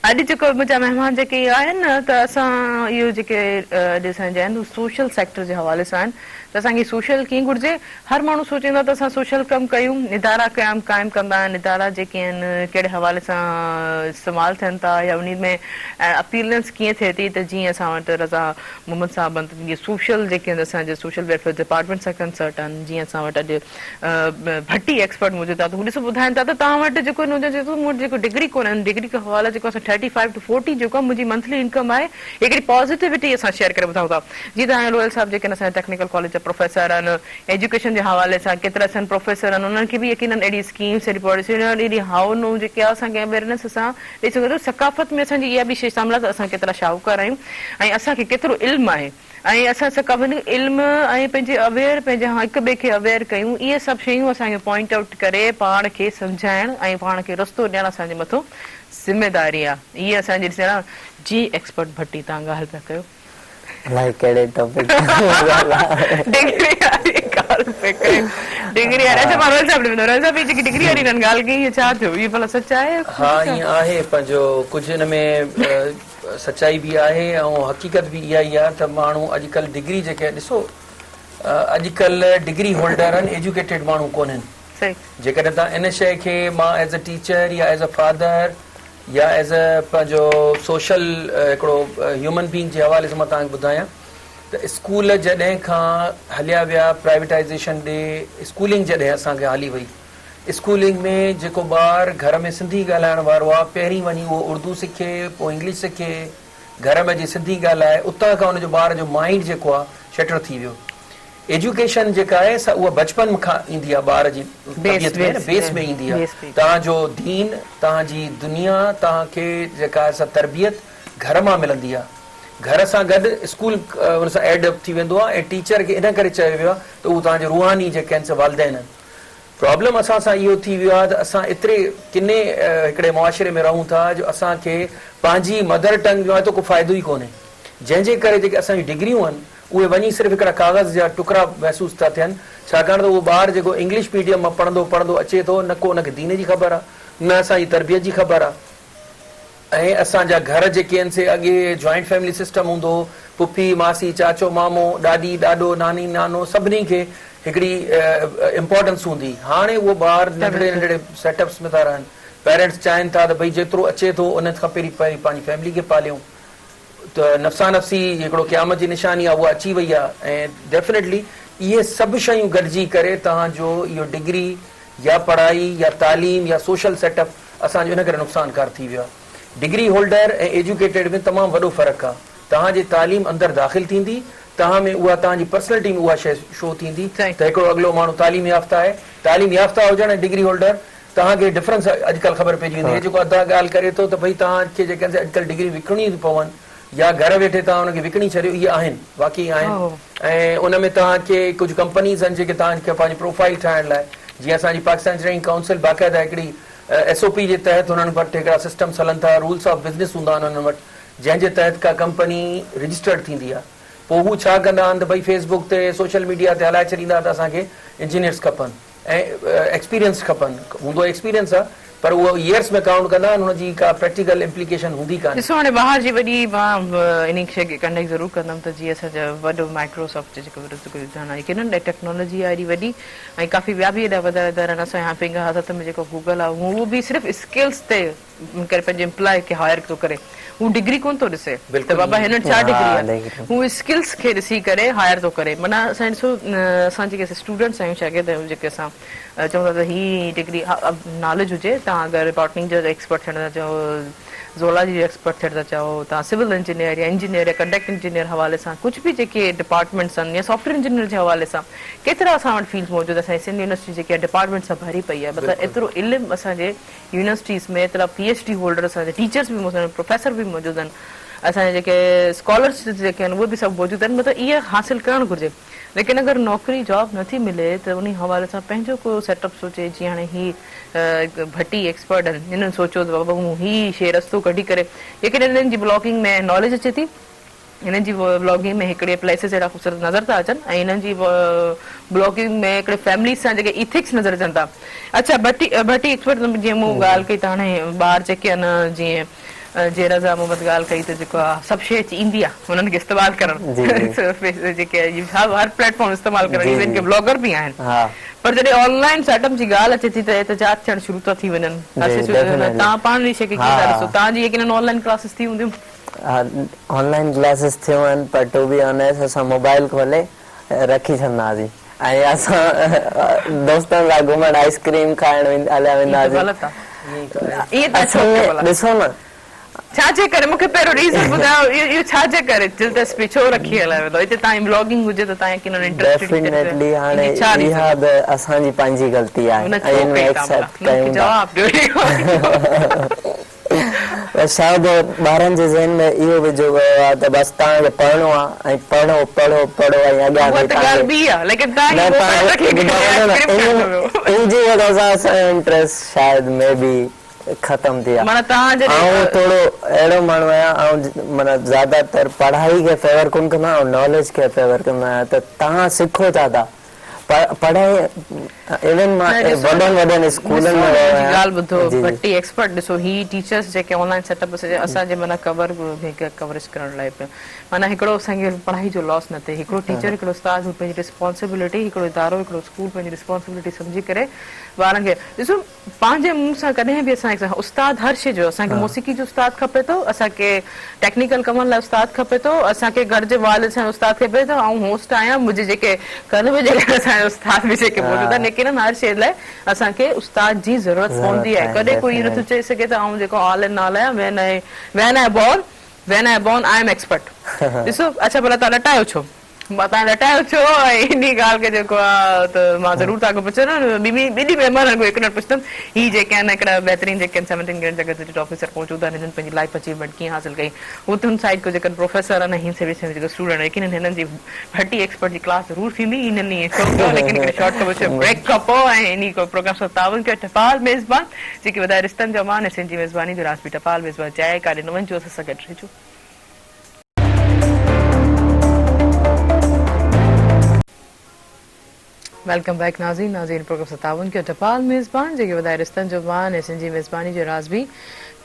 अॼु जेको मुंहिंजा महिमान जेके आहिनि न त असां इहो जेके अॼु असांजा आहिनि सोशल सेक्टर जे हवाले सां आहिनि त असांखे सोशल कीअं घुरिजे हर माण्हू सोचींदो आहे त असां सोशल कमु कयूं निदारा क़ाइमु कंदा आहिनि निदारा जेके आहिनि कहिड़े हवाले सां इस्तेमालु थियनि था या उन में अपीलेंस कीअं थिए थी त जीअं असां वटि रज़ा मोहम्मद साहब आहिनि इहे सोशल जेके आहिनि असांजे सोशल वेलफेयर डिपार्टमेंट सां कंसर्ट आहिनि जीअं असां वटि अॼु भट्टी एक्सपर्ट मौजूदु आहे त हू ॾिसो ॿुधाइनि था त तव्हां वटि जेको मूं वटि जेको डिग्री कोन्हे डिग्री खां हवाले जेको असां 35 to 40 जेको मुंहिंजी मंथली इनकम आहे हिकिड़ी पॉज़िटिविटी असां शेयर करे ॿुधाऊं था जीअं त हाणे रोयल साहब जेके आहिनि असांजे टेक्निकल कॉलेज जा प्रोफेसर आहिनि एजुकेशन जे हवाले सां केतिरा असां प्रोफेसर आहिनि उन्हनि खे बि यकीन अहिड़ी स्कीम्स अहिड़ी पॉलिसी अहिड़ी हाउनूं जेके आहे असांखे अवेयरनेस असां ॾेई सघूं था सकाफ़त में असांजी इहा बि शइ शामिल आहे त असां केतिरा शाहूकार आहियूं ऐं असांखे केतिरो इल्मु आहे ऐं असां सकाफ़त इल्मु ऐं पंहिंजे अवेयर पंहिंजे हिक ॿिए खे अवेयर कयूं इहे सभु शयूं असांखे पॉइंट आउट करे पाण खे सम्झाइण ऐं पाण खे रस्तो ॾियणु असांजे मथां ज़िम्मेदारी आहे इहे असांजी ॾिसण जी एक्सपर्ट भट्टी तव्हां ॻाल्हि पिया कयो अलाए कहिड़े टॉपिक डिग्री आहे अच्छा मां रोज़ साहब ॿुधायो रोज़ साहब जी डिग्री वारी नन ॻाल्हि कई छा थियो ये भला सच आहे हाँ ये आहे पंहिंजो कुझु हिन में सच्चाई भी आहे ऐं हक़ीक़त भी इहा ई आहे त माण्हू अॼुकल्ह डिग्री जेके ॾिसो अॼुकल्ह डिग्री होल्डर आहिनि एजुकेटेड माण्हू कोन आहिनि सही जेकॾहिं तव्हां इन शइ खे मां एज़ अ टीचर या एज़ अ फादर या एज़ अ पंहिंजो सोशल हिकिड़ो ह्यूमन बीइंग जे हवाले सां मां तव्हांखे ॿुधायां त स्कूल जॾहिं खां हलिया विया प्राइवेटाइज़ेशन ॾे स्कूलिंग जॾहिं असांखे हली वई स्कूलिंग में जेको ॿार घर में सिंधी ॻाल्हाइण वारो आहे पहिरीं वञी उहो उर्दू सिखे पोइ इंग्लिश सिखे घर में जी सिंधी ॻाल्हाए उतां खां हुनजो ॿार जो माइंड जेको आहे शटर थी वियो एजुकेशन जेका आहे उहा बचपन खां ईंदी आहे ॿार जी तबियत में बेस में ईंदी आहे तव्हांजो दीन तव्हांजी दुनिया तव्हांखे जेका आहे तरबियत घर मां मिलंदी आहे घर सां गॾु स्कूल हुन सां एड थी वेंदो आहे ऐं टीचर खे इन करे चयो वियो आहे त उहो तव्हांजो रूहानी जेके आहिनि वालदेन आहिनि प्रॉब्लम असां सां इहो थी वियो आहे त असां एतिरे किने हिकिड़े मुआशिरे में रहूं था जो असांखे पंहिंजी मदर टंग जो आहे त को फ़ाइदो ई कोन्हे जंहिंजे करे जेके असांजी डिग्रियूं आहिनि उहे वञी सिर्फ़ु हिकिड़ा कागज़ जा टुकड़ा महसूसु था थियनि छाकाणि त उहो ॿारु जेको इंग्लिश मीडियम मां पढ़ंदो अचे थो न को हुनखे दीन जी ख़बर आहे न असांजी तरबियत जी ख़बर आहे ऐं असांजा घर जेके आहिनि से अॻे जॉइंट फैमिली सिस्टम हूंदो हो पुफी मासी चाचो मामो ॾाॾी ॾाॾो नानी नानो सभिनी खे हिकिड़ी इम्पोर्टेंस हूंदी हाणे उहो ॿार नंढड़े नंढड़े सेटअप्स में था रहनि पेरेंट्स चाहिनि था त भई जेतिरो अचे थो उन खां पहिरीं पंहिंजी फैमिली खे पालियूं त नफ़्सा नफ़्सी हिकिड़ो क़यामत जी निशानी आहे उहा अची वई आहे ऐं डेफिनेटली इहे सभु शयूं गॾिजी करे तव्हांजो इहो डिग्री या पढ़ाई या तालीम या सोशल सेटअप असांजो इन करे नुक़सानकार थी वियो आहे डिग्री होल्डर ऐं एजुकेटेड में तमामु वॾो फ़र्क़ु आहे तव्हांजी तालीम अंदरि दाख़िल थींदी तव्हां में उहा तव्हांजी पर्सनैलिटी में उहा शइ शो थींदी त हिकिड़ो अॻिलो माण्हू तालीम याफ़्ता आहे तालीम याफ़्ता हुजणु ऐं डिग्री होल्डर तव्हांखे डिफरेंस अॼुकल्ह ख़बर पइजी वेंदी जेको अदा ॻाल्हि करे थो त भई तव्हांखे जेके अॼुकल्ह डिग्री विकिणियूं थी पवनि या घर वेठे तव्हां हुनखे विकिणी छॾियो इहे आहिनि वाक़ई आहिनि ऐं उन में तव्हांखे कुझु कंपनीज़ आहिनि जेके तव्हांखे पंहिंजी प्रोफाइल ठाहिण लाइ जीअं असांजी पाकिस्तान इंजीनियरिंग काउंसिल बाक़ाइदा हिकिड़ी SOP जे तहत हुननि वटि हिकिड़ा सिस्टम्स हलनि था रूल्स ऑफ बिज़नेस हूंदा आहिनि हुननि वटि जंहिंजे तहत का कंपनी रजिस्टर्ड थींदी आहे पोइ हू छा कंदा आहिनि त भई फेसबुक ते सोशल मीडिया ते हलाए छॾींदा त असांखे इंजीनियर्स खपनि ऐं एक्सपीरियंस खपनि हूंदो एक्सपीरियंस आहे पर उहो ईयर्स में काउंट कंदा आहिनि हुनजी का प्रैक्टिकल इम्प्लीकेशन हूंदी कान्हे ॾिसो हाणे ॿाहिरि जी वॾी मां इन शइ खे कंडक्ट ज़रूरु कंदमि त जीअं असांजा वॾो माइक्रोसॉफ्ट जेको किननि टेक्नोलॉजी आहे एॾी वॾी ऐं काफ़ी ॿिया बि एॾा वॾा आहिनि असांजे हाणे फिंगर हथ में जेको गूगल आहे उहो बि सिर्फ़ु स्किल्स ते करे पंहिंजे एम्प्लॉय खे हायर थो करे हू डिग्री कोन थो ॾिसे त बाबा हिन छा डिग्री आहे हू स्किल्स खे ॾिसी करे हायर थो करे माना असां ॾिसो असां जेके स्टूडेंट्स आहियूं शागिर्द आहियूं जेके असां चवंदा त ही डिग्री नॉलेज हुजे तव्हां अगरि बॉटनी जो एक्सपर्ट थियण था चओ ज़ोलॉजी जो एक्सपर्ट थियण था चओ तव्हां सिविल इंजीनियर या इंजीनियर या कंडक्ट इंजीनियर हवाले सां कुझु बि जेके डिपार्टमेंट्स आहिनि या सॉफ्टवेयर इंजीनियर जे हवाले सां केतिरा असां वटि फील्ड मौजूदु आहे असांजी सिंध यूनिवर्सिटी जेकी आहे डिपार्टमेंट सां भरी पई आहे मतिलबु एतिरो इल्मु असांजे यूनिवर्सिटीज़ में एतिरा PhD होल्डर असांजे टीचर्स बि मौजूदु आहिनि प्रोफेसर बि मौजूदु आहिनि असांजे जेके स्कॉलर्स जेके आहिनि उहे बि सभु मौजूदु आहिनि मतिलबु इहे हासिलु करणु घुरिजे लेकिन अगरि नौकिरी जॉब नथी मिले त उन हवाले सां पंहिंजो को सेटअप सोचे जीअं हाणे ही भटी एक्सपर्ट आहिनि हिननि सोचियो त बाबा हू ही शइ रस्तो कढी करे लेकिन हिननि जी ब्लॉगिंग में नॉलेज अचे थी हिननि जी ब्लॉगिंग में हिकिड़े प्लेसिस अहिड़ा ख़ूबसूरत नज़र था अचनि ऐं हिननि जी ब्लॉगिंग में हिकिड़े फैमिली सां जेके इथिक्स नज़र अचनि था अच्छा भटी एक्सपर्ट जीअं मूं ॻाल्हि कई त हाणे ॿार जेके आहिनि जीअं जे रज़ा मोहम्मद ॻाल्हि कई त जेको आहे सभु शइ ईंदी आहे हुननि खे इस्तेमालु करणु जेके हर प्लेटफॉर्म इस्तेमालु करणु इवन के ब्लॉगर बि आहिनि पर जॾहिं ऑनलाइन सेटअप जी ॻाल्हि अचे थी त एहतजाज थियणु शुरू था थी वञनि तव्हां पाण जी शइ खे कीअं था ॾिसो तव्हांजी यकीनन ऑनलाइन क्लासिस थी हूंदियूं ऑनलाइन क्लासिस थियूं आहिनि पर टू बी ऑनेस्ट असां मोबाइल खोले रखी छॾंदासीं ऐं असां दोस्तनि सां घुमण आइस्क्रीम खाइण हलिया वेंदासीं ॾिसो न छा जे करे मूंखे पहिरियों रीज़न ॿुधायो इहो छा जे करे दिलचस्पी छो रखी हलाए वेंदो हिते तव्हांजी ब्लॉगिंग हुजे त तव्हां यकीनन इंटरेस्टेड डेफिनेटली हाणे इहा असांजी पंहिंजी ग़लती आहे ऐं एक्सेप्ट कयूं जवाब ॾियो शायदि ॿारनि जे ज़हन में इहो विझो वियो आहे त बसि तव्हांखे पढ़णो आहे ऐं पढ़ो पढ़ो पढ़ो ऐं अॻियां इंट्रस्ट शायदि में बि खत्म थी आहे ऐं थोरो अहिड़ो माण्हू आहियां ऐं माना ज़्यादातर पढ़ाई खे फेवर कोन कंदो आहियां ऐं नॉलेज खे फेवर कंदो आहियां त तव्हां सिखो था पढ़ाई इवन वॾनि स्कूलनि में ॻाल्हि ॿुधो भट्टी एक्सपर्ट ॾिसो ही टीचर्स जेके ऑनलाइन सेटअप असांजे माना कवरेज करण लाइ पियो माना हिकिड़ो असांखे पढ़ाई जो लॉस न थिए हिकिड़ो टीचर हिकिड़ो उस्ताद पंहिंजी रिस्पॉन्सिबिलिटी हिकिड़ो इदारो हिकिड़ो स्कूल पंहिंजी रिस्पॉन्सिबिलिटी सम्झी करे ॿारनि खे ॾिसो पंहिंजे मुंहं सां कॾहिं बि असांखे उस्ताद हर शइ जो असांखे मौसीक़ी जो उस्ताद खपे थो असांखे टेक्निकल कमनि लाइ उस्ताद खपे थो असांखे घर जे वालिद सां उस्ताद खपे थो ऐं होस्ट आहियां मुंहिंजे जेके घर में जेके असांजा उस्ताद बि जेके मौजूदु आहिनि लेकिन हर शइ लाइ असांखे उस्ताद जी ज़रूरत पवंदी आहे कॾहिं कोई इहो नथो चई सघे त आउं जेको ऑल इन ऑल आहियां when I born I am expert ॾिसो अच्छा भला तव्हां लटायो छो तव्हां लटायो छो ऐं इन ॻाल्हि खे जेको आहे त मां ज़रूरु तव्हांखे पुछंदमि ॿिनी महिमाननि खां हिकु मिनट पुछंदमि ही जेके आहिनि हिकिड़ा बहितरीन जेके आहिनि 17 ग्रेड जेके ऑफिसर मौजूदु आहिनि हिननि पंहिंजी लाइफ अचीवमेंट कीअं हासिल कई हुते हुन साइड को जेके प्रोफेसर आहिनि हिन से जेको स्टूडेंट आहे लेकिन हिननि जी भट्टी एक्सपर्ट जी क्लास ज़रूरु थींदी हिननि लेकिन हिकिड़े शॉर्ट खां ब्रेक खां पोइ ऐं इन प्रोग्राम सां तावन कयो टपाल मेज़बान जेके वधाए रिश्तनि जो मान ऐं सिंधी मेज़बानी जो राजबी टपाल मेज़बान चाहे काॾे न वञिजो असां सां गॾु रहिजो वेलकम बैक नाज़रीन प्रोग्राम 57 के टपाल मेज़बान जेके वधाए रिश्तनि जो मान ऐं सिंधी मेज़बानी जो राज़ बि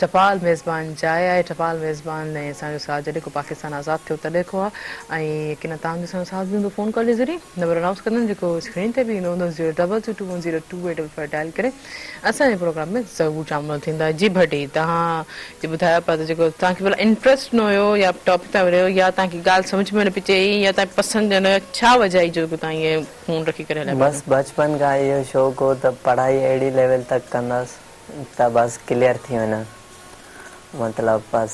टपाल मेज़बान जाइ आहे टपाल मेज़बान ऐं असांजो साथ जॾहिं को पाकिस्तान आज़ादु थियो तॾहिं खां आहे ऐं किन तव्हांजो असांजो साथ बि हूंदो फ़ोन कॉल जे ज़रिए नंबर अनाउंस कंदमि जेको स्क्रीन ते बि ईंदो हूंदो 022202855 डायल करे असांजे प्रोग्राम में ज़रूरु शामिलु थींदा जी भट्टी तव्हां जे ॿुधायो पिया त जेको तव्हांखे भला इंट्रस्ट न हुयो या टॉपिक तां रहियो या तव्हांखे ॻाल्हि सम्झ में न पई अचे या तव्हांखे पसंदि न छा वजह आई जो तव्हां ईअं फ़ोन रखी करे हलिया बस बचपन खां इहो शौक़ु हो त पढ़ाई अहिड़ी लेवल तक कंदासीं त बस क्लियर थी वञा मतलब बस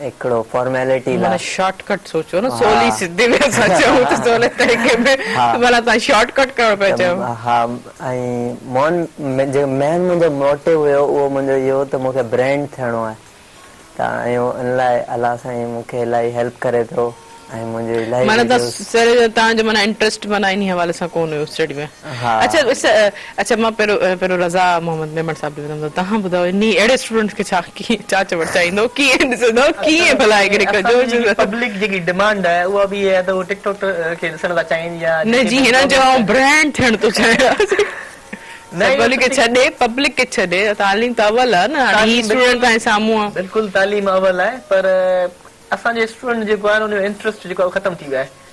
हिकिड़ो फॉर्मेलिटी माना शॉर्टकट सोचो न सोली सिद्धे में असां चऊं त सोले तरीक़े में भला तव्हां शॉर्टकट करणु पिया चओ हा ऐं मेन मुंहिंजो मोटिव हुयो उहो मुंहिंजो इहो त मूंखे ब्रांड थियणो आहे त इहो इन लाइ अलाह साईं मूंखे इलाही हेल्प करे थो ऐं मुंहिंजो इलाही माना तव्हांजो माना इंट्रस्ट माना इन हवाले सां कोन हुयो स्टडी में अच्छा मां पहिरियों रज़ा मोहम्मद मेमन साहब ॿुधंदो तव्हां ॿुधायो इन अहिड़े स्टूडेंट खे छा चवणु चाहींदो कीअं ॾिसंदो कीअं भला पब्लिक जेकी डिमांड आहे उहा बि आहे त उहो टिकटॉक खे ॾिसण था चाहिनि या न जी हिननि जो ब्रांड थियण थो चाहे पब्लिक खे छॾे तालीम त अवल आहे न स्टूडेंट तव्हांजे साम्हूं आहे बिल्कुलु तालीम अवल आहे पर असांजे स्टूडेंट जेको आहे उनजो इंट्रस्ट जेको आहे ख़तम थी वियो आहे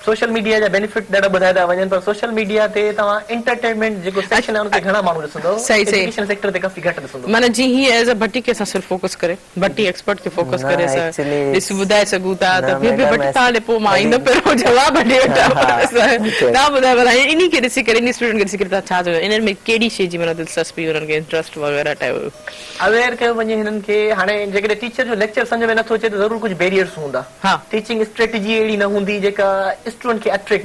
सोशल मीडिया जा बेनिफिट ॾाढा ॿुधाए था वञनि पर सोशल मीडिया ते तव्हां एंटरटेनमेंट जेको सेक्शन आहे उनते घणा माण्हू ॾिसंदो एजुकेशन सेक्टर ते काफ़ी घटि ॾिसंदो माना जी ही एज अ भट्टी के असां सिर्फ फोकस करे भट्टी एक्सपर्ट के फोकस करे असां ॾिस ॿुधाए सघूं था त फिर बि भट्टी तव्हां ॾे पोइ मां ईंदो पहिरियों जवाबु ॾे तव्हां ॿुधायो भला इन खे ॾिसी करे इन स्टूडेंट खे ॾिसी करे तव्हां छा चयो इन्हनि में कहिड़ी शइ जी माना दिलचस्पी हुननि खे इंट्रस्ट वग़ैरह ठाहियो अवेयर कयो वञे हिननि खे हाणे जेकॾहिं टीचर जो लेक्चर सम्झ में नथो अचे त ज़रूर कुझु बैरियर्स हूंदा टीचिंग स्ट्रेटेजी अहिड़ी न हूंदी जेका स्टूडेंट खे अट्रैक्ट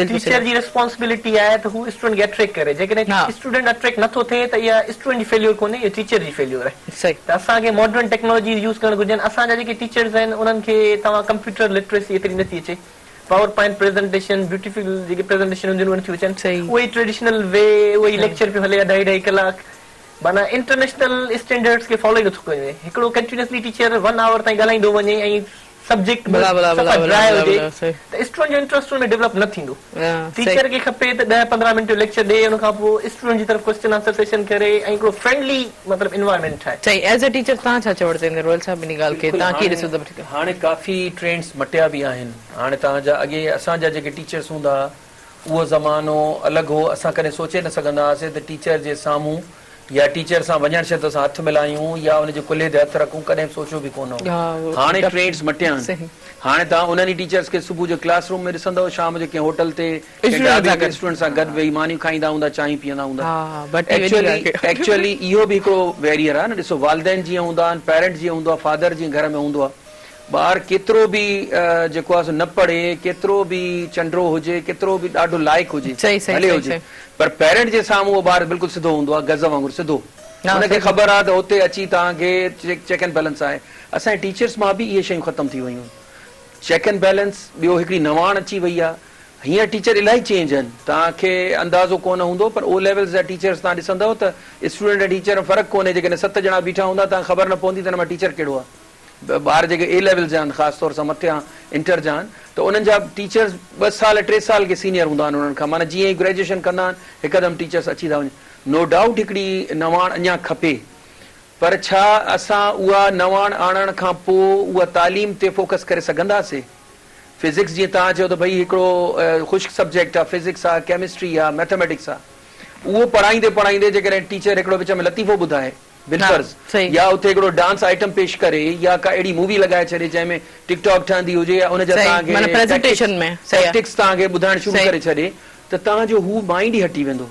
टीचर जी रिस्पॉन्सिबिलिटी आहे त हू स्टूडेंट खे अट्रैक्ट करे जेकॾहिं स्टूडेंट अट्रैक्ट नथो थिए त इहा स्टूडेंट जी फेल्योर कोन्हे इहा टीचर जी फेल्योर आहे त असांखे मॉडर्न टेक्नोलॉजी यूज़ करणु घुरजनि असांजा जेके टीचर्स आहिनि उन्हनि खे तव्हां कंप्यूटर लिटरेसी एतिरी नथी अचे पावर पॉइंट प्रेज़ेंटेशन ब्यूटीफुल जेके प्रेज़ेंटेशन हूंदियूं आहिनि नथियूं अचनि उहे ट्रेडिशनल वे उहो ई लेक्चर पियो हले 2.5 कलाक माना इंटरनेशनल स्टैंडर्ड्स खे फॉलो ई नथो कयो वञे हिकिड़ो कंटिन्यूअसली टीचर 1 आवर ताईं ॻाल्हाईंदो वञे ऐं सब्जेक्ट स्टूडेंट जो इंट्रस्ट में डेवलप न थींदो टीचर खे खपे त 10-15 मिनट लेक्चर ॾे उन खां पोइ स्टूडेंट जी तरफ़ क्वेश्चन आंसर सेशन करे ऐं हिकिड़ो फ्रेंडली मतिलबु इन्वायरमेंट ठाहे सही एज अ टीचर तव्हां छा चवणु चाहींदा रोयल साहब इन ॻाल्हि खे तव्हां कीअं ॾिसो था हाणे काफ़ी ट्रेंड्स मटिया बि आहिनि हाणे तव्हांजा अॻे असांजा जेके टीचर्स हूंदा उहो ज़मानो अलॻि हो असां कॾहिं सोचे न सघंदा हुआसीं त टीचर जे साम्हूं या टीचर सां वञण छा त असां हथ मिलायूं या उनजे कुल्हे ते हथ रखूं कॾहिं सोचियो बि कोन हो हाणे ट्रेंड्स मटिया आहिनि हाणे तव्हां उन्हनि टीचर्स खे सुबुह जो क्लासरूम में ॾिसंदव शाम जो कंहिं होटल ते स्टूडेंट सां गॾु वेही मानियूं खाईंदा हूंदा चांहि पीअंदा हूंदा एक्चुअली इहो बि हिकिड़ो बैरियर आहे न ॾिसो वालदेन जीअं हूंदा आहिनि पेरेंट जीअं हूंदो आहे फादर जीअं घर में हूंदो आहे ॿार केतिरो बि जेको आहे न पढ़े केतिरो बि चंडरो हुजे केतिरो बि ॾाढो लाइक हुजे भले हुजे पर पेरेंट जे साम्हूं उहो ॿार बिल्कुलु सिधो हूंदो आहे गज़ वांगुरु सिधो हुनखे ख़बर आहे त हुते अची तव्हांखे चेक एंड बैलेंस आहे असांजे टीचर्स मां बि इहे शयूं ख़तमु थी वयूं चेक एंड बैलेंस ॿियो हिकिड़ी नवाण अची वई आहे हींअर टीचर इलाही चेंज आहिनि तव्हांखे अंदाज़ो कोन हूंदो पर ओ लेवल्स जा टीचर्स तव्हां ॾिसंदव त स्टूडेंट ऐं टीचर में फ़र्क़ु कोन्हे जेकॾहिं 7 ॼणा बीठा हूंदा तव्हांखे ख़बर न पवंदी त हिन मां टीचर कहिड़ो आहे ॿार जेके ए लेवल जा आहिनि ख़ासि तौर सां मथियां इंटर जा आहिनि त उन्हनि जा टीचर्स 2 साल 3 साल के सीनियर हूंदा आहिनि उन्हनि खां, माना जीअं ई ग्रेजुएशन कंदा आहिनि हिकदमि टीचर्स अची था वञनि. नो डाउट हिकिड़ी नवाण अञा खपे, पर छा असां उहा नवाण आणण खां पोइ उहा तालीम ते फोकस करे सघंदासीं? फिज़िक्स जीअं तव्हां चयो त भई हिकिड़ो ख़ुश्क सब्जेक्ट आहे, फिज़िक्स आहे, केमिस्ट्री आहे, मैथमेटिक्स आहे, उहो पढ़ाईंदे पढ़ाईंदे जेकॾहिं टीचर हिकिड़ो विच में लतीफ़ो ॿुधाए बिलफर्ज़ या उते हिकिड़ो डांस आइटम पेश करे या का अहिड़ी मूवी लॻाए छॾे जंहिंमें टिकटॉक ठहंदी हुजे या उनजा तव्हांखे टैक्टिक्स तव्हांखे ॿुधाइण शुरू करे छॾे त तव्हांजो हू माइंड ई हटी वेंदो.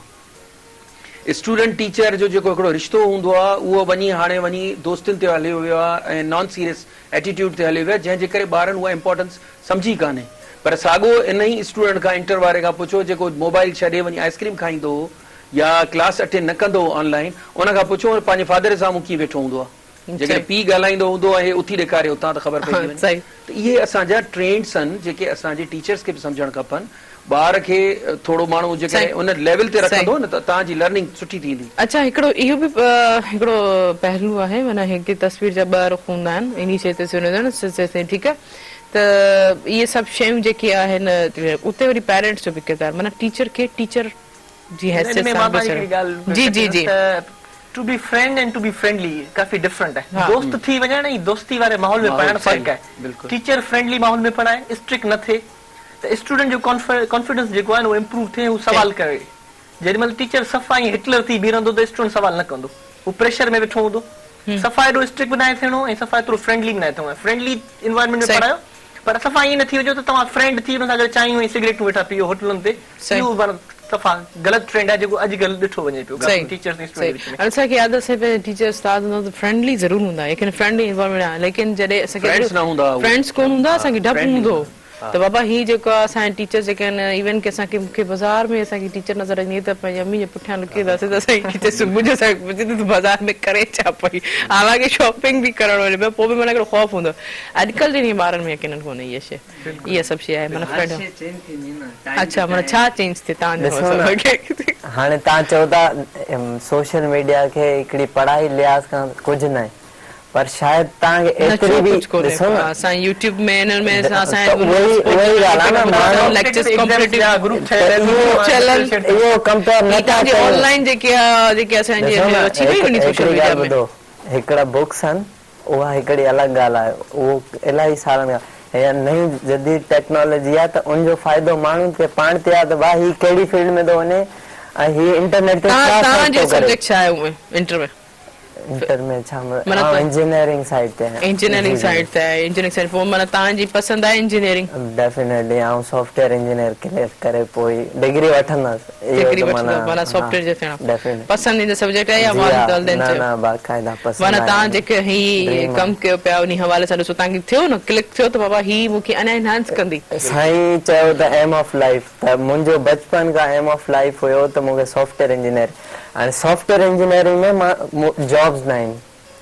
स्टूडेंट टीचर जो जेको हिकिड़ो रिश्तो हूंदो आहे उहो हाणे वञी दोस्तनि ते हलियो वियो आहे ऐं नॉन सीरियस एटीट्यूड ते हलियो वियो आहे, जंहिंजे करे ॿारनि उहा इंपॉर्टेंस सम्झी कान्हे. पर साॻियो इन ई स्टूडेंट खां इंटर वारे खां पुछो जेको मोबाइल छॾे वञी आइस्क्रीम खाईंदो हो या क्लास अटेंड न कंदो ऑनलाइन, उन खां पुछो पंहिंजे फादर साम्हूं कीअं वेठो हूंदो आहे. जेकॾहिं पीउ ॻाल्हाईंदो हूंदो आहे उथी ॾेखारे उतां त ख़बर पइजी वञे. त इहे असांजा ट्रेंड्स आहिनि जेके असांजे टीचर्स खे बि सम्झणु खपनि. ॿार खे थोरो माण्हू जेकॾहिं उन लेवल ते रखंदो न त तव्हांजी लर्निंग सुठी थींदी. अच्छा, हिकिड़ो इहो बि हिकिड़ो पहलू आहे, माना हिकु तस्वीर जा 2 रुख़ हूंदा आहिनि, इन शइ ते सुञाणो. ठीकु आहे, त इहे सभु शयूं जेके आहिनि उते वरी पेरेंट्स जो बि किरदारु, माना टीचर खे टीचर जी हैसियत सां जी जी जी to be friend and to be friendly काफी डिफरेंट है. दोस्त थी वञण ऐं दोस्ती वारे माहौल में पढ़ण फ़र्क़ु आहे. टीचर फ्रेंडली माहौल में पढ़ाए, स्ट्रिक्ट न थिए त स्टूडेंट जो कॉन्फिडेंस जेको आहे उहो इम्प्रूव थिए, हू सवाल करे. जेॾीमहिल टीचर सफ़ा ई हिटलर थी बीहंदो त स्टूडेंट सवाल न कंदो, हू प्रेशर में वेठो हूंदो. सफ़ा एॾो स्ट्रिक्ट बि नाहे थियणो ऐं सफ़ा एतिरो फ्रेंडली बि नाहे थियणो. फ्रेंडली इन्वायरमेंट में पढ़ायो, पर सफ़ा ईअं न थी वञो त तव्हां फ्रेंड थी हुन सां गॾु चांहियूं ऐं सिगरेटूं वेठा पीओ होटलनि ते. सफ़ा ग़लति ट्रेंड आहे जेको अॼुकल्ह ॾिठो वञे पियो टीचर्स ऐं स्टूडेंट विच में. असांखे आदत आहे टीचर उस्ताद हूंदो त फ्रेंडली ज़रूर हूंदा, लेकिन फ्रेंडली इन्वायरमेंट आहे, लेकिन जॾहिं असांखे फ्रेंड्स कोन हूंदा, असांखे डपु हूंदो त बाबा ही जेको आहे असांजा टीचर जेके आहिनि, इवन की असांखे मूंखे बाज़ार में असांजी टीचर नज़र ईंदी त पंहिंजी अम्मी जे पुठियां लुकींदासीं त असांजी टीचर सुबुह जो असांखे पुछंदी त बाज़ार में करे छा पई, हालांकि शॉपिंग बि करणु वञे पियो, पोइ बि माना हिकिड़ो ख़ौफ़ हूंदो. अॼुकल्ह जे ॾींहं ॿारनि में यकीनन कोन्हे इहा शइ, इहा सभु शइ आहे. माना अच्छा, माना छा चेंज थिए तव्हांजो? हाणे तव्हां चओ था सोशल मीडिया खे हिकिड़ी पढ़ाई लिहाज़ खां कुझु न आहे, पर शायद तव्हांखे एतिरी बि ॾिसो न असां यूट्यूब में इन्हनि में असां उहो ई ॻाल्हि आहे न, माण्हू लेक्चर्स कॉम्पिटिटिव ग्रुप इहो कंपेयर न था कयो. ऑनलाइन जेके असांजे अची वई हुई सोशल मीडिया में, हिकिड़ा बुक्स आहिनि, उहा हिकिड़ी अलॻि ॻाल्हि आहे, उहो इलाही सालनि खां नई जदीद टेक्नोलॉजी आहे, त उनजो फ़ाइदो माण्हुनि खे पाण ते आहे त भाउ ही कहिड़ी फील्ड में थो वञे ऐं ही इंटरनेट ते छा तव्हांजो सब्जेक्ट छा आहे उहे इंटर में? इंटर में छा इंजीनियरिंग साइड ते है. इंजीनियरिंग साइड ते है. इंजीनियरिंग साइड पोइ माना तव्हांजी पसंदि आहे इंजीनियरिंग? डेफिनेटली आउं सॉफ्टवेयर इंजीनियर क्लियर करे पोइ डिग्री वठंदसि. डिग्री वठंदसि माना सॉफ्टवेयर जो थियणो पसंदीदा सब्जेक्ट आहे या वालिदैन चयो? न बाक़ाइदा पसंदि. माना तव्हां जेके ही कमु कयो पिया उन हवाले सां ॾिसो तव्हांखे थियो न क्लिक थियो त बाबा ही मूंखे अञा एनहांस कंदी. साईं चयो त एम ऑफ लाइफ, त मुंहिंजो बचपन खां एम ऑफ लाइफ हुयो त मूंखे सॉफ्टवेयर इंजीनियर, हाणे सॉफ्टवेयर इंजीनियरिंग में जॉब्स न आहिनि.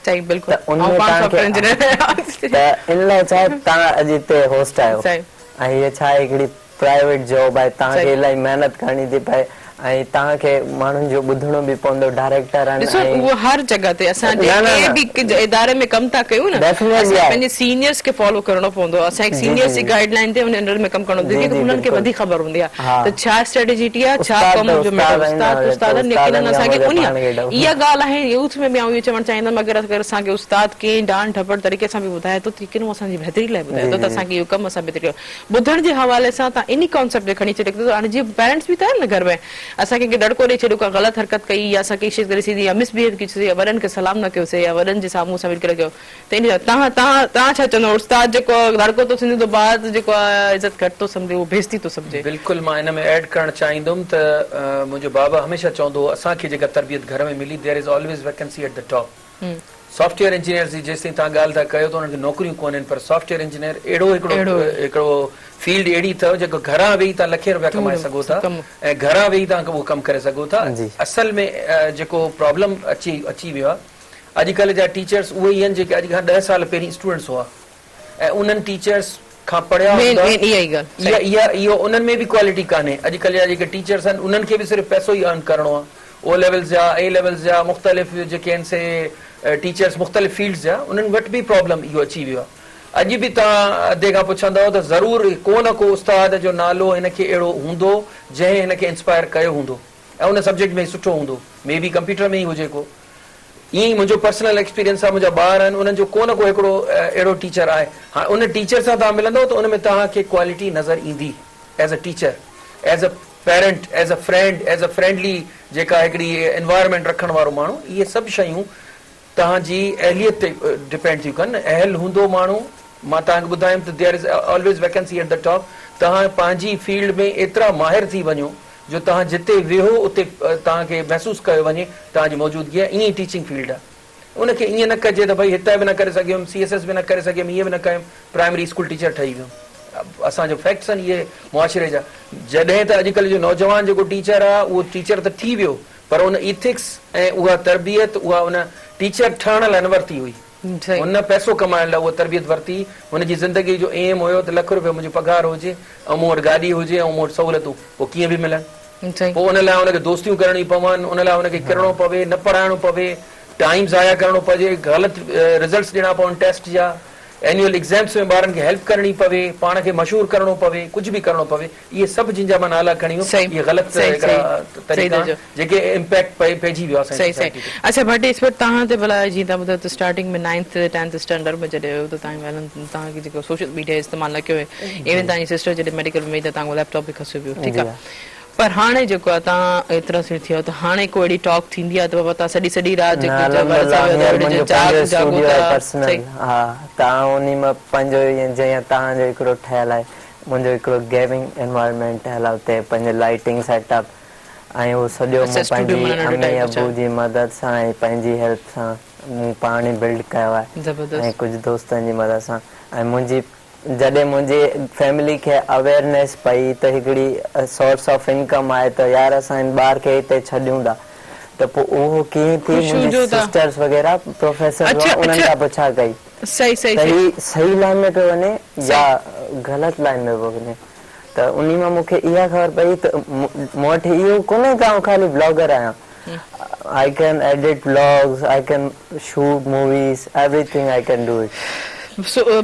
सही बिल्कुलु. त उनमें तव्हांखे त इन लाइ छा आहे तव्हां अॼु हिते होस्ट आहियो ऐं हीअ छा आहे हिकिड़ी प्राइवेट जॉब आहे, तव्हांखे इलाही महिनत करणी थी पए ऐं तव्हांखे माण्हुनि जो ॿुधणो बि पवंदो. डायरेक्टर ॾिसो उहो हर जॻह ते असां जेके बि इदारे में कमु था कयूं न, पंहिंजे सीनियर्स खे फॉलो करणो पवंदो. असांखे सीनियर्स जी गाइडलाइन ते उन अंडर में कमु करणो पवंदो, उन्हनि खे वधीक ख़बर हूंदी आहे त छा स्ट्रेटेजी आहे, छा कमु जो उस्ताद यकीनन असांखे उन इहा ॻाल्हि आहे. यूथ में बि आउं इहो चवणु चाहींदमि अगरि असांखे उस्ताद कीअं डांड ढपड़ तरीक़े सां बि ॿुधाए थो त यकीन असांजी बहितरी लाइ ॿुधाए थो त असांखे इहो कमु असां बहितरी ॿुधण जे हवाले सां तव्हां इन कॉन्सेप्ट खे खणी छॾे. हाणे जीअं पेरेंट्स बि त आहिनि न घर में, असांखे दड़को ॾेई छॾियो, का ग़लति हरकत कई या असां कंहिं शइ करे सीधी या मिसबिहेव कयोसीं या वॾनि खे सलाम न कयोसीं या वॾनि जे साम्हूं असां बिल्कुलु कयो, त इन तव्हां छा चवंदो? उस्ताद जेको दड़को थो थींदो त ॿार जेको आहे इज़त घटि थो सम्झे, उहो बेइज़ती थो सम्झे. बिल्कुलु मां हिन में एड करणु चाहींदुमि त मुंहिंजो बाबा हमेशह चवंदो हो असांखे जेका तरबियत घर में मिली, there is always vacancy at the top. Software engineer जी जेसिताईं तव्हां ॻाल्हि था कयो त हुननि खे नौकरियूं कोन्हनि, पर सॉफ्टवेयर इंजीनियर अहिड़ो हिकिड़ो फील्ड अहिड़ी अथव जेको घरां वेही तव्हां लखे रुपया कमाए सघो था ऐं घरां वेही तव्हां उहो कमु करे सघो था. असल में जेको प्रॉब्लम अची वियो आहे, अॼुकल्ह जा टीचर्स उहे ई आहिनि जेके अॼु खां 10 साल पहिरीं स्टूडेंट्स हुआ ऐं उन्हनि टीचर्स खां पढ़िया इहो उन्हनि में बि क्वालिटी कान्हे. अॼुकल्ह जा जेके टीचर्स आहिनि उन्हनि खे बि सिर्फ़ु पैसो ई अर्न करणो आहे. ओ लेवल्स जा, ए लेवल्स जा मुख़्तलिफ़ जेके आहिनि से टीचर्स मुख़्तलिफ़ फील्ड्स जा उन्हनि वटि बि प्रॉब्लम इहो अची वियो आहे। अॼु बि तव्हां अधे खां पुछंदव त ज़रूरु को न को उस्ताद जो नालो हिनखे अहिड़ो हूंदो जंहिं हिनखे इंस्पायर कयो हूंदो ऐं उन सब्जेक्ट में सुठो हूंदो, मे बी कंप्यूटर में ई हुजे को। ईअं ई मुंहिंजो पर्सनल एक्सपीरियंस आहे, मुंहिंजा ॿार आहिनि, उन्हनि जो को न को हिकिड़ो अहिड़ो टीचर आहे। हाणे उन टीचर सां तव्हां मिलंदव त उन में तव्हांखे क्वालिटी नज़र ईंदी as a teacher, as a parent, as a friend, as a friendly जेका हिकिड़ी एनवायरमेंट रखण वारो माण्हू। इहे सभु शयूं तव्हांजी अहलियत ते डिपेंड थियूं कनि। अहल हूंदो माण्हू, मां तव्हांखे ॿुधायुमि त there is always vacancy at the top. तव्हां पंहिंजी फील्ड में एतिरा माहिर थी वञो जो तव्हां जिते वेहो उते तव्हांखे महसूसु कयो वञे तव्हांजी मौजूदगी आहे। ईअं ई टीचिंग फील्ड आहे, उनखे ईअं न कजे त भई हिते बि न करे सघियुमि, CSS बि न करे सघियुमि, ईअं बि न कयुमि, प्राइमरी स्कूल टीचर ठही वियुमि। असांजो फैक्ट्स आहिनि इहे मुआशिरे जा। जॾहिं त अॼुकल्ह जो नौजवान जेको टीचर आहे उहो टीचर त थी वियो, पर उन इथिक्स ऐं उहा तरबियत उहा उन टीचर ठहण लाइ न वरिती हुई, उन पैसो कमाइण लाइ उहा तरबियत वरिती। हुनजी ज़िंदगी जो एम हुयो त लख रुपया मुंहिंजो पघार हुजे ऐं मूं वटि गाॾी हुजे ऐं मूं वटि सहूलियतूं पोइ कीअं बि मिलनि। पोइ उन लाइ हुनखे दोस्तियूं करणियूं पवनि, उन लाइ हुनखे किरणो पवे, न पढ़ाइणो पवे, टाइम ज़ाया करणो पवे, ग़लति रिज़ल्ट्स ॾियणा पवनि टेस्ट जा, एनुअल एग्ज़ाम्स में ॿारनि खे हेल्प करणी पवे, पाण खे मशहूरु करणो पवे, कुझु बि करणो पवे। इहे सभु जिन जा मां नाला खणियूं, इहे ग़लति तरीक़ा जेके इम्पैक्ट पइजी वियो आहे। सही सही। अच्छा भट्टी इस वक्त तव्हां ते भला जीअं तव्हां ॿुधायो त स्टार्टिंग में 9th 10th स्टैंडर्ड में जॾहिं हुयो त तव्हांखे जेको सोशल मीडिया इस्तेमालु न कयो इवन तव्हांजी सिस्टर जॾहिं मेडिकल में त तव्हांजो लैपटॉप बि खसियो पियो, ठीकु आहे। पर हाणे जेको आहे तव्हां एतिरा थी वियो त हाणे को अहिड़ी टॉक थींदी आहे त बाबा तव्हां सॼी राति तव्हां उन में पंहिंजो जीअं तव्हांजो हिकिड़ो ठहियलु आहे, मुंहिंजो हिकिड़ो गेमिंग एनवायरमेंट ठहियलु आहे उते, पंहिंजो लाइटिंग सेटअप ऐं उहो सॼो मूं पंहिंजी अम्मी अबू जी मदद सां ऐं पंहिंजी हेल्प सां मूं पाण ई बिल्ड कयो आहे ऐं कुझु दोस्तनि जी मदद सां। ऐं मुंहिंजी जॾहिं मुंहिंजी फैमिली खे अवेयरनेस पई त हिकिड़ी सोर्स ऑफ इनकम आहे त यार असां हिन ॿार खे हिते छॾियूं था, त पोइ उहो कीअं थी मुंहिंजी सिस्टर्स वग़ैरह प्रोफेसर उन्हनि खां पुछा कई सही लाइन में पियो वञे या ग़लति लाइन में पियो वञे। त उन में मूंखे इहा ख़बर पई त मूं वटि इहो कोन्हे त आउं ख़ाली ब्लॉगर आहियां, I can edit blogs, I can shoot movies, everything I can do it.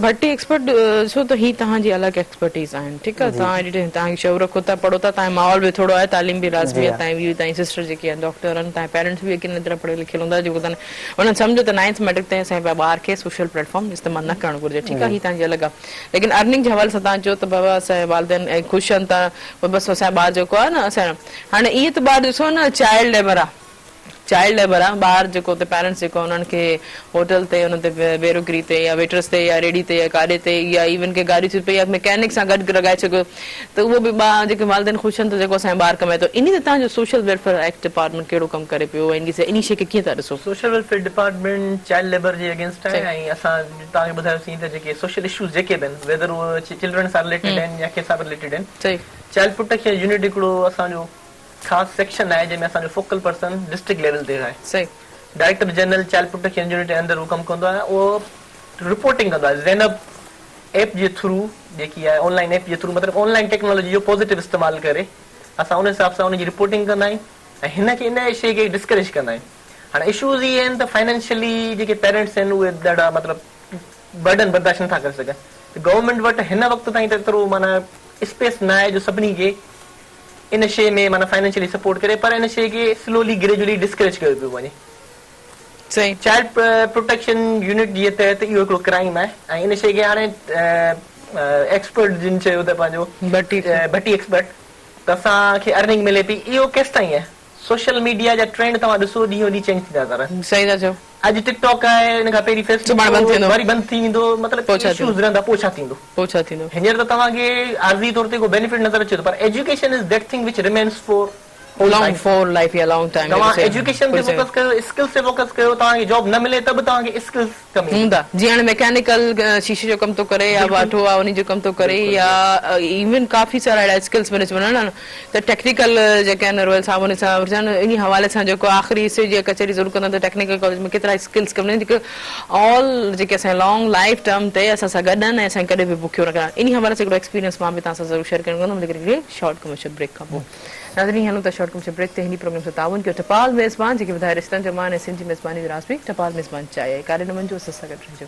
Bhatti expert छो त ही तव्हांजी अलॻि एक्सपर्टीज़ आहिनि, ठीकु आहे। तव्हां एडिटिंग तव्हांखे शौक़ु रखो था, पढ़ो था, तव्हांजो माहौल बि थोरो आहे, तालीम बि लाज़मी आहे। तव्हांजी सिस्टर जेकी आहे डॉक्टर आहिनि, तव्हांजे पेरेंट्स बि यकीन एतिरा पढ़ियल लिखियल हूंदा जेको तव्हां उन्हनि सम्झो त 9th मैट्रिक ताईं असांजे ॿार खे सोशल प्लेटफॉर्म इस्तेमालु न करणु घुरिजे, ठीकु आहे। ही तव्हांजी अलॻि आहे। लेकिन अर्निंग जे हवाले सां तव्हां चयो त बाबा असांजे वालिदैन ऐं ख़ुशि आहिनि त बसि असांजो ॿार जेको आहे न असां हाणे इहे त ॿार ॾिसो न चाइल्ड लेबर आहे, चाइल्ड लेबर आहे ॿार जेको त पेरेंट्स जेको उन्हनि खे होटल ते हुन ते बेरोकरी ते या वेटर्स ते या रेडी ते या गाॾी ते या इवन के गाॾी थी पई या मैकेनिक सां गॾु लॻाए सघो त उहो बि ॿार जेके वालिदैन ख़ुशि आहिनि त जेको असांजो ॿार कमाए थो। इन ते तव्हांजो सोशल वेलफेयर एक्ट डिपार्टमेंट कहिड़ो कमु करे पियो, इन शइ खे कीअं था ॾिसो? Social welfare department child labour जे अगेंस्ट आहे ऐं असां तव्हांखे ॿुधायोसीं त जेके सोशल इशूज़ जेके बि आहिनि वेदर उहे चिल्ड्रन सां रिलेटेड आहिनि या कंहिं सां रिलेटेड आहिनि, सही। चाइल्ड प्रोटेक्शन यूनिट हिकिड़ो असांजो ख़ासि सेक्शन आहे जंहिंमें असांजो फोकल पर्सन डिस्ट्रिक्ट लेवल ते आहे, सही। Director general child protection unit जे अंदरि उहो कमु कंदो आहे, उहो रिपोर्टिंग कंदो आहे ज़ैनब ऐप जे थ्रू, जेकी आहे ऑनलाइन ऐप जे थ्रू, मतिलबु ऑनलाइन टेक्नोलॉजी जो पॉज़िटिव इस्तेमालु करे असां उन हिसाब सां उनजी रिपोर्टिंग कंदा आहियूं ऐं हिनखे इन शइ खे डिस्करेज कंदा आहियूं। हाणे इशूज़ इहे आहिनि त फाइनेंशियली जेके पेरेंट्स आहिनि उहे ॾाढा मतिलबु बर्डन बर्दाश्त नथा करे सघनि। गवर्नमेंट वटि हिन वक़्तु ताईं त एतिरो माना स्पेस न आहे जो सभिनी खे इन शइ में माना फाइनेंशियली सपोर्ट करे, पर इन शइ खे स्लोली ग्रेजुअली डिस्करेज कयो पियो वञे। सही। चाइल्ड प्रोटेक्शन यूनिट जे तहत इहो हिकिड़ो क्राइम आहे ऐं इन शइ खे हाणे एक्सपर्ट जिन चयो त पंहिंजो भट्टी एक्सपर्ट त असांखे अर्निंग मिले पई। इहो केसि ताईं आहे? सोशल मीडिया जा ट्रेंड तव्हां ॾिसो ॾींहों ॾींहुं चेंज थींदा था रहनि। सही था चओ। अॼु टिकटॉक आहे, हिन खां पहिरीं फेसबुक वरी बंदि थी वेंदो, मतिलबु इशूज़ रहंदा, पोइ छा थींदो? हींअर त तव्हांखे आर्ज़ी तौर ते को बेनिफिट नज़र अचे थो, पर education is that thing which remains for long for life या long time। तव्हां एजुकेशन ते फोकस कयो, स्किल्स ते फोकस कयो, तव्हांखे जॉब न मिले त बि तव्हांखे स्किल्स कमी हूंदा। जीअं हाणे मैकेनिकल शीशे जो कमु थो करे या वाठो आहे उन जो कमु थो करे या इवन काफ़ी सारा अहिड़ा स्किल्स में ॾिसी वञनि त टेक्निकल जेके आहिनि रॉयल साहब उन सां इन हवाले सां जेको आख़िरी हिसे जी कचहरी ज़रूरु कंदा त टेक्निकल कॉलेज में केतिरा स्किल्स कमु आहिनि जेके ऑल जेके असांजे लॉन्ग लाइफ टर्म ते असां सां गॾु आहिनि ऐं असांखे कॾहिं बि बुखियो न करणु। इन हवाले सां हिकिड़ो एक्सपीरियंस मां बि तव्हां सां ज़रूरु शेयर करणु कंदुमि, लेकिन हिकिड़ी शॉर्ट कमर्शियल ब्रेक खां पोइ। नाज़रीन हलो त शॉर्ट कम से ब्रेक ते हिनी प्रोग्राम से तावन कयो टपाल मेज़बान जेके ॿुधाए रिश्तनि जो मान ऐं सिंधी मेज़बानी जो राज़ बि टपाल मेज़बान चाहे कारे न वञिजो असां सां गॾु रहिजो।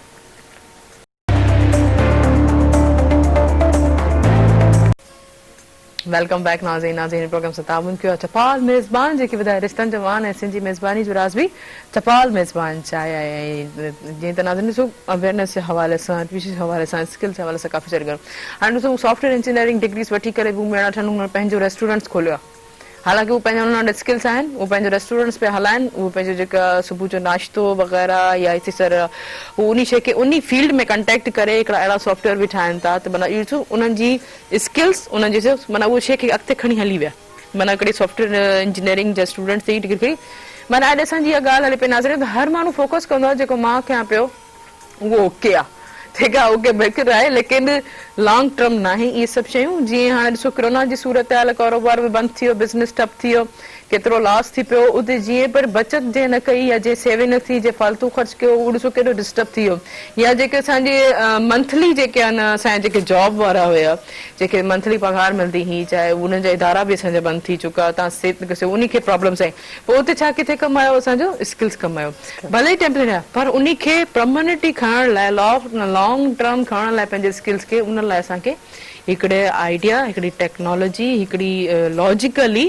वेलकम बैक नाज़रीन प्रोग्राम से तावन कयो टपाल मेज़बान जेके ॿुधाए रिश्तनि जो मान ऐं सिंधी मेज़बानी जो राज़ बि टपाल मेज़बान चाहे जीअं त नाज़रीन ॾिसो अवेयरनेस जे हवाले सां एडमिशन जे हवाले सां स्किल्स जे हवाले सां काफ़ी सारी ॻाल्हियूं हाणे ॾिसो सॉफ्टवेयर इंजीनियरिंग डिग्रीज़ वठी करे बि अहिड़ा ठन हुननि पंहिंजो रेस्टोरेंट्स खोलियो आहे हालांकि वो पंहिंजा हुन वटि स्किल्स आहिनि वो पंहिंजो रेस्टोरेंट्स पिया हलाइनि वो पंहिंजो जेका सुबुह जो नाश्तो वग़ैरह या इसी तरह वो उन शइ खे उन फील्ड में कंटेक्ट करे हिकिड़ा अहिड़ा सॉफ्टवेयर बि ठाहिनि था त माना इहो ॾिसो उन्हनि जी स्किल्स उन्हनि जी माना उहो शइ खे अॻिते खणी हली विया माना हिकिड़ी सॉफ्टवेयर इंजीनियरिंग जा स्टूडेंट्स जी डिग्री खणी माना अॼु असांजी इहा ॻाल्हि हले पई नाज़रीन त हर माण्हू फोकस कंदो आहे जेको मां कयां पियो उहो ओके आहे ठीक है ओके बेहतर है लेकिन लॉन्ग टर्म ना है ये सब शयूं जीअं हाणे ॾिसो कोरोना जी सूरत हाल कारोबार बि बंदि थी वियो बिज़नेस ठप थी वियो केतिरो लॉस थी पियो उते जीअं पर बचत जे न कई या जे सेविंग न थी जे फालतू ख़र्च कयो उहो ॾिसो केॾो डिस्टर्ब थी वियो या जेके असांजे मंथली जेके आहिनि असांजे जेके जॉब वारा हुया जेके मंथली पघार मिलंदी हुई चाहे उन्हनि जा इदारा बि असांजा बंदि थी चुका तव्हां उन खे प्रॉब्लम्स आहिनि पोइ उते छा किथे कमायो असांजो स्किल्स कमायो भले ई टेम्परेरी आहे पर उन खे परमानेंटली खणण लाइ लॉन्ग टर्म खणण लाइ पंहिंजे स्किल्स खे उन लाइ असांखे हिकिड़े आइडिया हिकिड़ी टेक्नोलॉजी हिकिड़ी लॉजिकली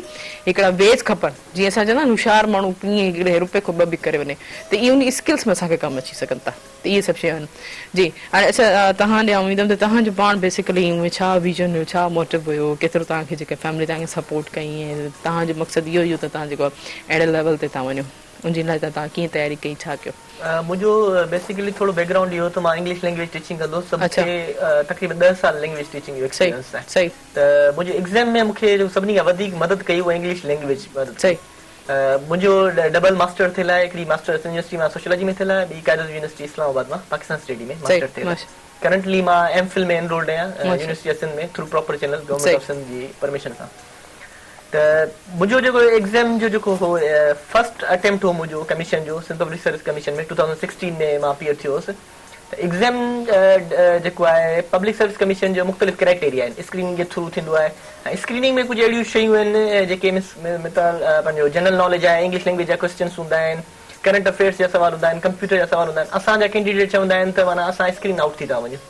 हिकिड़ा वेज खपनि जीअं असां चवंदा आहियूं होशियारु माण्हू कीअं हिकिड़े रुपए खां ॿ बि करे वञे त इहे उन स्किल्स में असांखे कमु अची सघनि था त इहे सभु शयूं आहिनि जी हाणे अच्छा तव्हां ॾे उमीद त तव्हांजो पाण बेसिकली उहे छा विजन हुयो छा मोटिव हुयो केतिरो तव्हांखे जेके फैमिली तव्हांखे सपोर्ट कई ऐं तव्हांजो मक़सदु इहो हुयो त तव्हां जेको अहिड़े लेवल ते तव्हां वञो उनजे लाइ तव्हां कीअं तयारी कई छा कयो मुंहिंजो बेसिकली थोरो बैकग्राउंड इहो त मां इंग्लिश लैंग्वेज टीचिंग कंदो मूंखे तक़रीबन 10 साल लैंग्वेज टीचिंग जो एक्सपीरियंस आहे सही त मुंहिंजे एग्ज़ाम में मूंखे जो सभिनी खां वधीक मदद कई उहा इंग्लिश लैंग्वेज सही मुंहिंजो डबल मास्टर थियल आहे हिकिड़ी मास्टर्स यूनिवर्सिटी मां सोशियोलॉजी में थियल आहे ॿी कायदो यूनिवर्सिटी इस्लामाबाद मां पाकिस्तान स्टडी में मास्टर थियल आहे करंटली मां एमफिल में एनरोल्ड आहियां यूनिवर्सिटी ऑफ सिंध में through proper channel government of Sindh जी परमिशन सां त मुंहिंजो जेको एग्ज़ाम जो जेको हो फर्स्ट अटेम्प्ट हो मुंहिंजो कमीशन जो सिंध पब्लिक सर्विस कमीशन में 2016 में मां अपीयर थियो हुउसि त एग्ज़ाम जेको आहे पब्लिक सर्विस कमीशन जो मुख़्तलिफ़ क्राइटेरिया आहिनि स्क्रीनिंग जे थ्रू थींदो आहे ऐं स्क्रीनिंग में कुझु अहिड़ियूं शयूं आहिनि जेके मिसाल पंहिंजो जनरल नॉलेज आहे इंग्लिश लैंग्वेज जा क्वेश्चन्स हूंदा आहिनि करंट अफेयर्स जा सवाल हूंदा आहिनि कंप्यूटर जा सवाल हूंदा आहिनि असांजा कैंडिडेट चवंदा आहिनि त माना असां स्क्रीन आउट थी था वञूं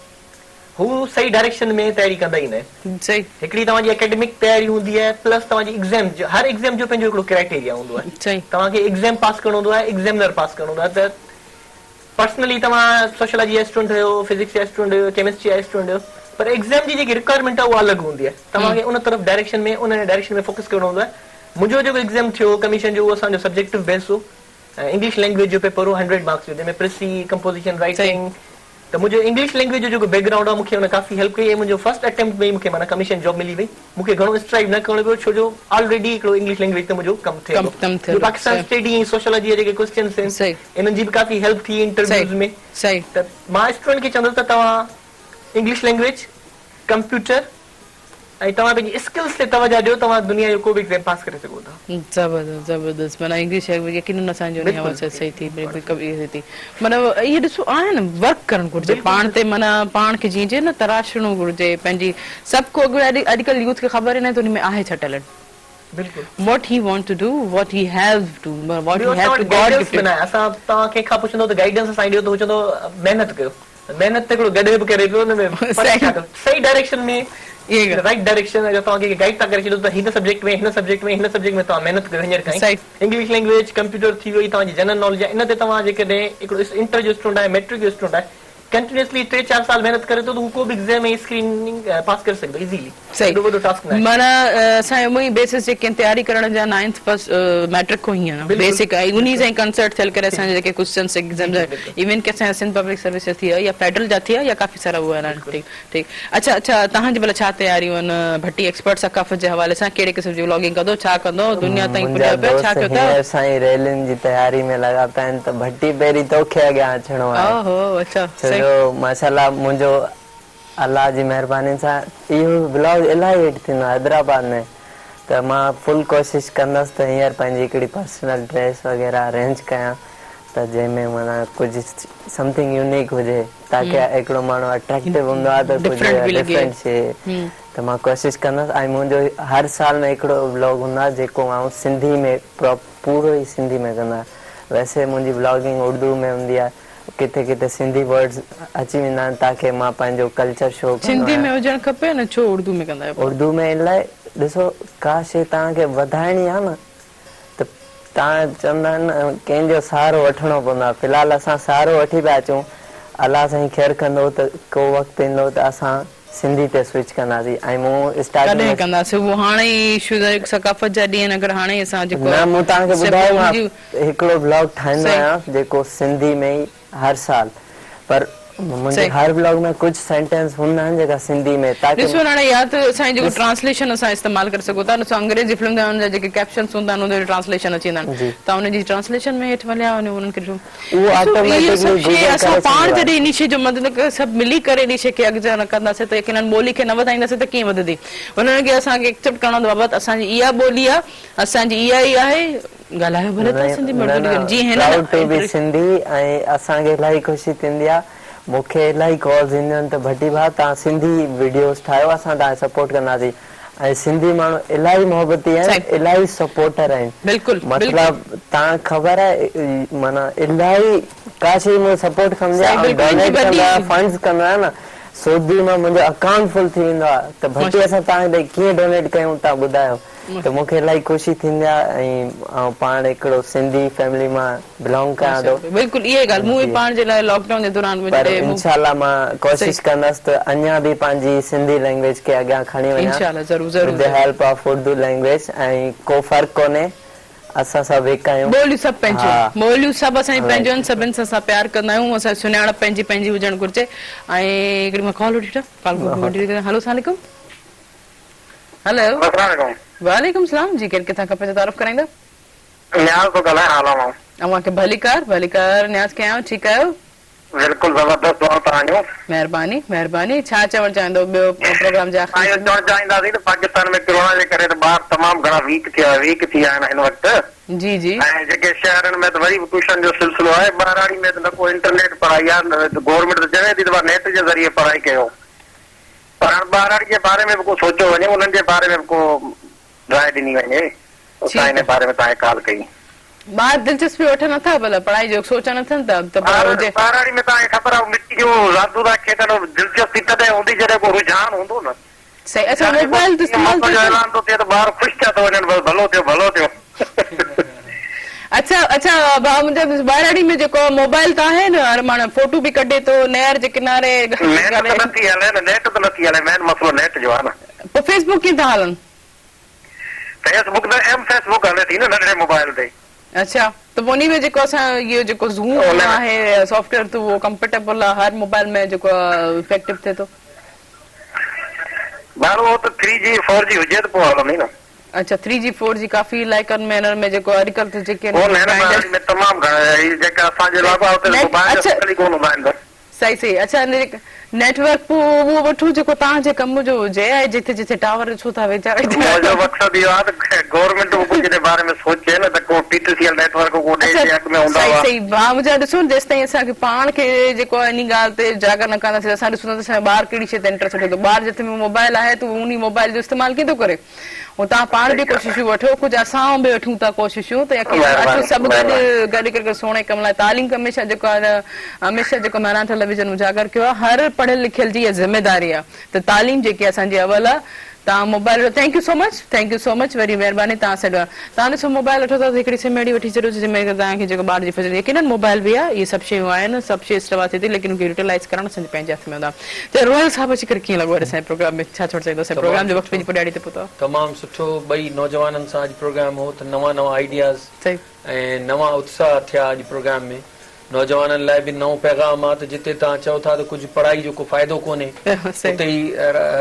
हू सही डायरेक्शन में तयारी कंदा ई न आहिनि सही हिकिड़ी तव्हांजी एकेडमिक तयारी हूंदी आहे प्लस तव्हांजी एग्ज़ाम जो हर एग्ज़ाम जो पंहिंजो हिकिड़ो क्राइटेरिया हूंदो आहे सही तव्हांखे एग्ज़ाम पास करणो हूंदो आहे एग्ज़ामिनर पास करणो हूंदो आहे त पर्सनली तव्हां सोशियोलॉजी जा स्टूडेंट हुयो फिजिक्स जा स्टूडेंट हुयो केमिस्ट्री जा स्टूडेंट हुयो पर एग्ज़ाम जी जेकी रिक्वायरमेंट आहे उहा अलॻि हूंदी आहे तव्हांखे उन तरफ़ डायरेक्शन में उन डायरेक्शन में फोकस करणो हूंदो आहे मुंहिंजो जेको एग्ज़ाम थियो कमीशन जो उहो असांजो सब्जेक्टिव बेस हो इंग्लिश लैंग्वेज जो पेपर हो 100 मार्क्स जो जंहिंमें प्रेसी कंपोजिशन राइटिंग त मुंहिंजो इंग्लिश लैंग्वेज जो जेको बैकग्राउंड आहे मूंखे हुन काफ़ी हेल्प कई ऐं मुंहिंजो फर्स्ट अटेम्प्ट में ई मूंखे माना कमीशन जॉब मिली वई मूंखे घणो स्ट्राइव न करणो पियो छो जो ऑलरेडी हिकिड़ो इंग्लिश लैंग्वेज ते मुंहिंजो कमु थियो पाकिस्तान स्टडी ऐं सोशियोलॉजी जा जेके क्वेश्चन्स आहिनि इन्हनि जी बि काफ़ी हेल्प थी इंटरव्यूज़ में त मां स्टूडेंट खे चवंदुसि त तव्हां इंग्लिश लैंग्वेज कंप्यूटर ऐं तव्हां पंहिंजी स्किल्स ते तवजो ॾियो तव्हां दुनिया जो को बि एग्ज़ाम पास करे सघो था ज़बरदस्त ज़बरदस्त माना इंग्लिश यकीनन असांजो हवाले सही थी बिल्कुलु थी माना इहे ॾिसो आहे न वर्क करणु घुरिजे पाण ते माना पाण खे जीअं चए न तराशणो घुरिजे पंहिंजी सभु को अॼुकल्ह यूथ खे ख़बर ई न आहे त हुन में आहे छा टैलेंट बिल्कुलु what he want to do what he have to what he have to God gift असां तव्हां कंहिंखां पुछंदो त गाइडेंस असां ॾियो त हू चवंदो महिनत कयो महिनत ते हिकिड़ो गॾु बि करे पियो हुन में सही डायरेक्शन में राइट डायरेक्शन अगर तव्हांखे गाइड था करे छॾियो त हिन सब्जेक्ट में हिन सब्जेक्ट में हिन सब्जेक्ट में तव्हां महिनत कयो हींअर खां इंग्लिश लैंग्वेज कंप्यूटर थी वई तव्हांजी जनरल नॉलेज आहे इन ते तव्हां जेकॾहिं हिकिड़ो इंटर जो स्टूडेंट आहे मैट्रिक जो स्टूडेंट आहे कंटिन्यूअसली 3-4 साल मेहनत करे तो को भी एग्जाम में स्क्रीनिंग पास कर सकदो इजीली सही वो टास्क ना माना असां मोई बेसिस जे तैयारी करण जा 9th फर्स्ट मैट्रिक को ही है बेसिक उन्हीं से कंसर्ट थियल करे असां जे क्वेश्चंस एग्जाम इवन के असां सिंध पब्लिक सर्विस थी या फेडरल जा थी या काफी सारा वो है ठीक ठीक अच्छा अच्छा तहां जे भला छा तैयारी वन भट्टी एक्सपर्ट सकाफत जे हवाले से केड़े किस्म जी व्लॉगिंग कदो छा कदो दुनिया ताई पुजा पे छा कयो त साईं रेलिन जी तैयारी में लगा पैन तो भट्टी पेरी तो खे आगे अचणो है ओहो अच्छा चलो माशाल्लाह मुझो अल्लाह जी मेहरबानी से यो ब्लॉग इलाही हिट थींदो हैदराबाद में तो मां फुल कोशिश कंदस तो हींअर पंहिंजी हिकिड़ी पर्सनल ड्रेस वगैरह अरेंज कयां तो जंहिंमें माना कुछ समथिंग यूनिक हुजे ताकि हिकिड़ो माण्हू अट्रैक्टिव हूंदो आहे तो कुछ डिफरेंट शइ त मां कोशिशि कंदुसि ऐं मुंहिंजो हर साल में हिकिड़ो व्लॉग हूंदो आहे जेको मां सिंधी में पूरो ई सिंधी में कंदो आहियां। वैसे मुंहिंजी व्लॉगिंग उर्दू में हूंदी आहे, किथे किथे सिंधी वर्ड्स अची वेंदा आहिनि ताकी मां पंहिंजो कल्चर शो सिंधी में हुजणु खपे न, छो उर्दू में कंदा आहियो? उर्दू में इन लाइ ॾिसो का शइ तव्हांखे वधाइणी आहे न त तव्हां चवंदा आहिनि न कंहिंजो सहारो वठिणो पवंदो आहे। फ़िलहालु असां सहारो वठी पिया अचूं, अलाह साईं ख़ैरु कंदो त को वक़्तु ईंदो त असां सिंधी ते स्विच कंदासीं। ऐं मूं स्टार्टिंग कॾहिं कंदासीं उहो? हाणे ई सकाफ़त जा ॾींहं अगरि हाणे असां जेको न, मूं तव्हांखे ॿुधायो मां हिकिड़ो ब्लॉग ठाहींदो आहियां जेको सिंधी में ई हर साल, पर मुंहिंजे हर ब्लॉग में कुछ सेंटेंस हूंदा आहिनि जेका सिंधी में ताकि ॾिसो हाणे या त असांजी जेको ट्रांसलेशन असां इस्तेमालु करे सघूं था, ॾिसो अंग्रेजी फिल्म जा हुनजा जेके कैप्शन्स हूंदा आहिनि उनजो ट्रांसलेशन अची वेंदा आहिनि, तव्हां उनजी ट्रांसलेशन में हेठि वलिया वञो उन्हनि खे उहो ऑटोमेटिकली असां पाण जॾहिं इन शइ जो मदद सभु मिली करे इन शइ खे अॻिते न कंदासीं त यकीनन ॿोली खे न वधाईंदासीं त कीअं वधंदी? उन्हनि खे असांखे एक्सेप्ट करणो बाबति असांजी इहा ॿोली आहे, असांजी इहा ई आहे, ॻाल्हायो भले था सिंधी में जी हिन सिंधी। ऐं असांखे इलाही ख़ुशी थींदी आहे, मूंखे इलाही कॉल्स ईंदियूं आहिनि त भट्टी भाउ तव्हां सिंधी वीडियोस ठाहियो, असां तव्हांखे सपोर्ट कंदासीं। ऐं सिंधी माण्हू इलाही मोहबती आहिनि, इलाही सपोर्टर आहिनि। बिल्कुलु मतिलबु तव्हां ख़बर आहे माना इलाही का शइ मूं सपोर्ट कंदी आहे, डोनेट कंदो आहे, फंड्स कंदो आहे न, सोदी मां मुंहिंजो अकाउंट फुल थी वेंदो आहे त भट्टी असां तव्हांखे कीअं डोनेट कयूं तव्हां ॿुधायो। त मूंखे इलाही ख़ुशी थींदी आहे ऐं पाण हिकिड़ो सिंधी फैमिली मां बिलोंग कयां थो। बिल्कुलु इहा ॻाल्हि मूं पाण जे लाइ लॉकडाउन जे दौरान इंशाल्लाह मां कोशिशि कंदसि त अञा बि पंहिंजी सिंधी लैंग्वेज खे अॻियां खणी वञां with the help of Urdu language. ऐं को फ़र्क़ु कोन्हे, असां सभु हिकु आहियूं, ॿोलियूं सभु पंहिंजियूं, ॿोलियूं सभु असांजी पंहिंजियूं आहिनि, सभिनि सां असां प्यार कंदा आहियूं, असां सुञाणप पंहिंजी पंहिंजी हुजणु घुरिजे। ऐं हिकिड़ी मां कॉल वठी वठां। हेलो सलाम। हेलो वालेकुम सलाम जी, केरु किथां खपे तारुफ़ कराईंदा? न्याज़ तो ॻाल्हायां। अव्हांखे भलीकार न्याज़ कयां, ठीकु आहियो? बिल्कुलु ज़बरदस्त दुआ तव्हांजो। महिरबानी महिरबानी। छा चवणु चाहींदो ॿियो प्रोग्राम जा? चवणु चाहींदासीं त पाकिस्तान में कोरोना जे करे त ॿार तमामु घणा वीक थी विया आहिनि हिन वक़्तु। जी जी। ऐं जेके शहरनि में त वरी बि ट्यूशन जो सिलसिलो आहे, ॿारहाड़ी में त न को इंटरनेट पढ़ाई आहे, गवर्नमेंट त चवे थी त नेट जे ज़रिए पढ़ाई कयो, पर हाणे ॿारहाड़ी जे बारे में बि को सोचियो वञे, उन्हनि जे बारे में बि को राय ॾिनी वञे, असां हिन बारे में तव्हांखे कॉल कई। ॿार दिलचस्पी वठनि नथा, भला पढ़ाई जो सोचनि नथनि था त ॿारहाड़ी में तव्हांखे ख़बर आहे मिटी जो रांदू था खेॾनि, दिलचस्पी तॾहिं हूंदी जॾहिं को रुझान हूंदो न। सही। अच्छा मोबाइल ऐलान थो थिए त ॿार ख़ुशि थिया थो वञनि, बसि भलो थियो भलो थियो। अच्छा भाउ मुंहिंजो ॿारहाड़ी में जेको मोबाइल त आहे न, हर माण्हू फोटो बि कढे थो नहर जे किनारे, नेट त नथी हले, मेन मसलो नेट जो आहे न। पोइ फेसबुक कीअं था हलनि? फेसबुक त फेसबुक हले थी न नंढड़े मोबाइल ते। अच्छा, त पोइ उन में जेको असां इहो जेको ज़ूम आहे सॉफ्टवेयर त उहो कंपेटेबल आहे हर मोबाइल में, जेको इफेक्टिव थिए थो? माण्हू त 3G 4G हुजे त पोइ हलंदी न। अच्छा 3G 4G काफ़ी इलाइक़नि में हिन में जेको अॼुकल्ह जेके तमामु जेका असांजे इलाइक़ो आहे सही सही। अच्छा नेटवर्क उहो वठो जेको तव्हांजे कम जो हुजे, ऐं जिथे जिथे टावर छो था वेचारे। मुंहिंजो मक़सदु इहो आहे त गवर्नमेंट कुझु जे बारे में सोचे न त को PTCL नेटवर्क को ॾे में हूंदा। सही सही भाउ मुंहिंजा ॾिसो, जेसि ताईं असांखे पाण खे जेको आहे इन ॻाल्हि ते जागर न कंदासीं, असां ॾिसूं था असांजो ॿार कहिड़ी शइ ते इंट्रस्ट वठे थो। ॿार जिथे में मोबाइल आहे त उन मोबाइल जो इस्तेमालु कीअं थो करे, ऐं तव्हां पाण बि कोशिशूं वठो, कुझु असां बि वठूं था कोशिशूं, त अचो सभु गॾु करे सुहिणे कम लाइ। तालीम हमेशह जेको आहे हमेशह जेको महाराणा टेलीविजन उजागर कयो आहे, हर पढ़ियल लिखियल जी इहा ज़िम्मेदारी आहे त तालीम जेकी असांजी अवल आहे। तव्हां mobile thank you so much वरी महिरबानी तव्हां सां। तव्हां ॾिसो मोबाइल वठो था त हिकिड़ी सिम अहिड़ी वठी छॾियो जंहिंमें तव्हांखे जेको ॿार जी फैसिलिटी, यकीनन मोबाइल बि आहे, इहे सभु शयूं आहिनि, सभु शइ इस्तेमालु थिए थी, लेकिन उनखे यूटिलाइज़ करणु असांजे पंहिंजे हथ में हूंदा। त रोयल साहिब अची करे कीअं लॻो असांजे प्रोग्राम में, छा चवणु चाहींदो? असांजे प्रोग्राम जो वक़्तु पंहिंजी पुॼाड़ी ते पहुतो? तमामु सुठो, ॿई नौजवाननि सां अॼु प्रोग्राम हो त नवां नवां आइडियाज़ ऐं नवां उत्साह थिया अॼु प्रोग्राम में। नौजवाननि लाइ बि नओं पैगाम आहे त जिते तव्हां चओ था त कुझु पढ़ाई जो को फ़ाइदो कोन्हे, उते ई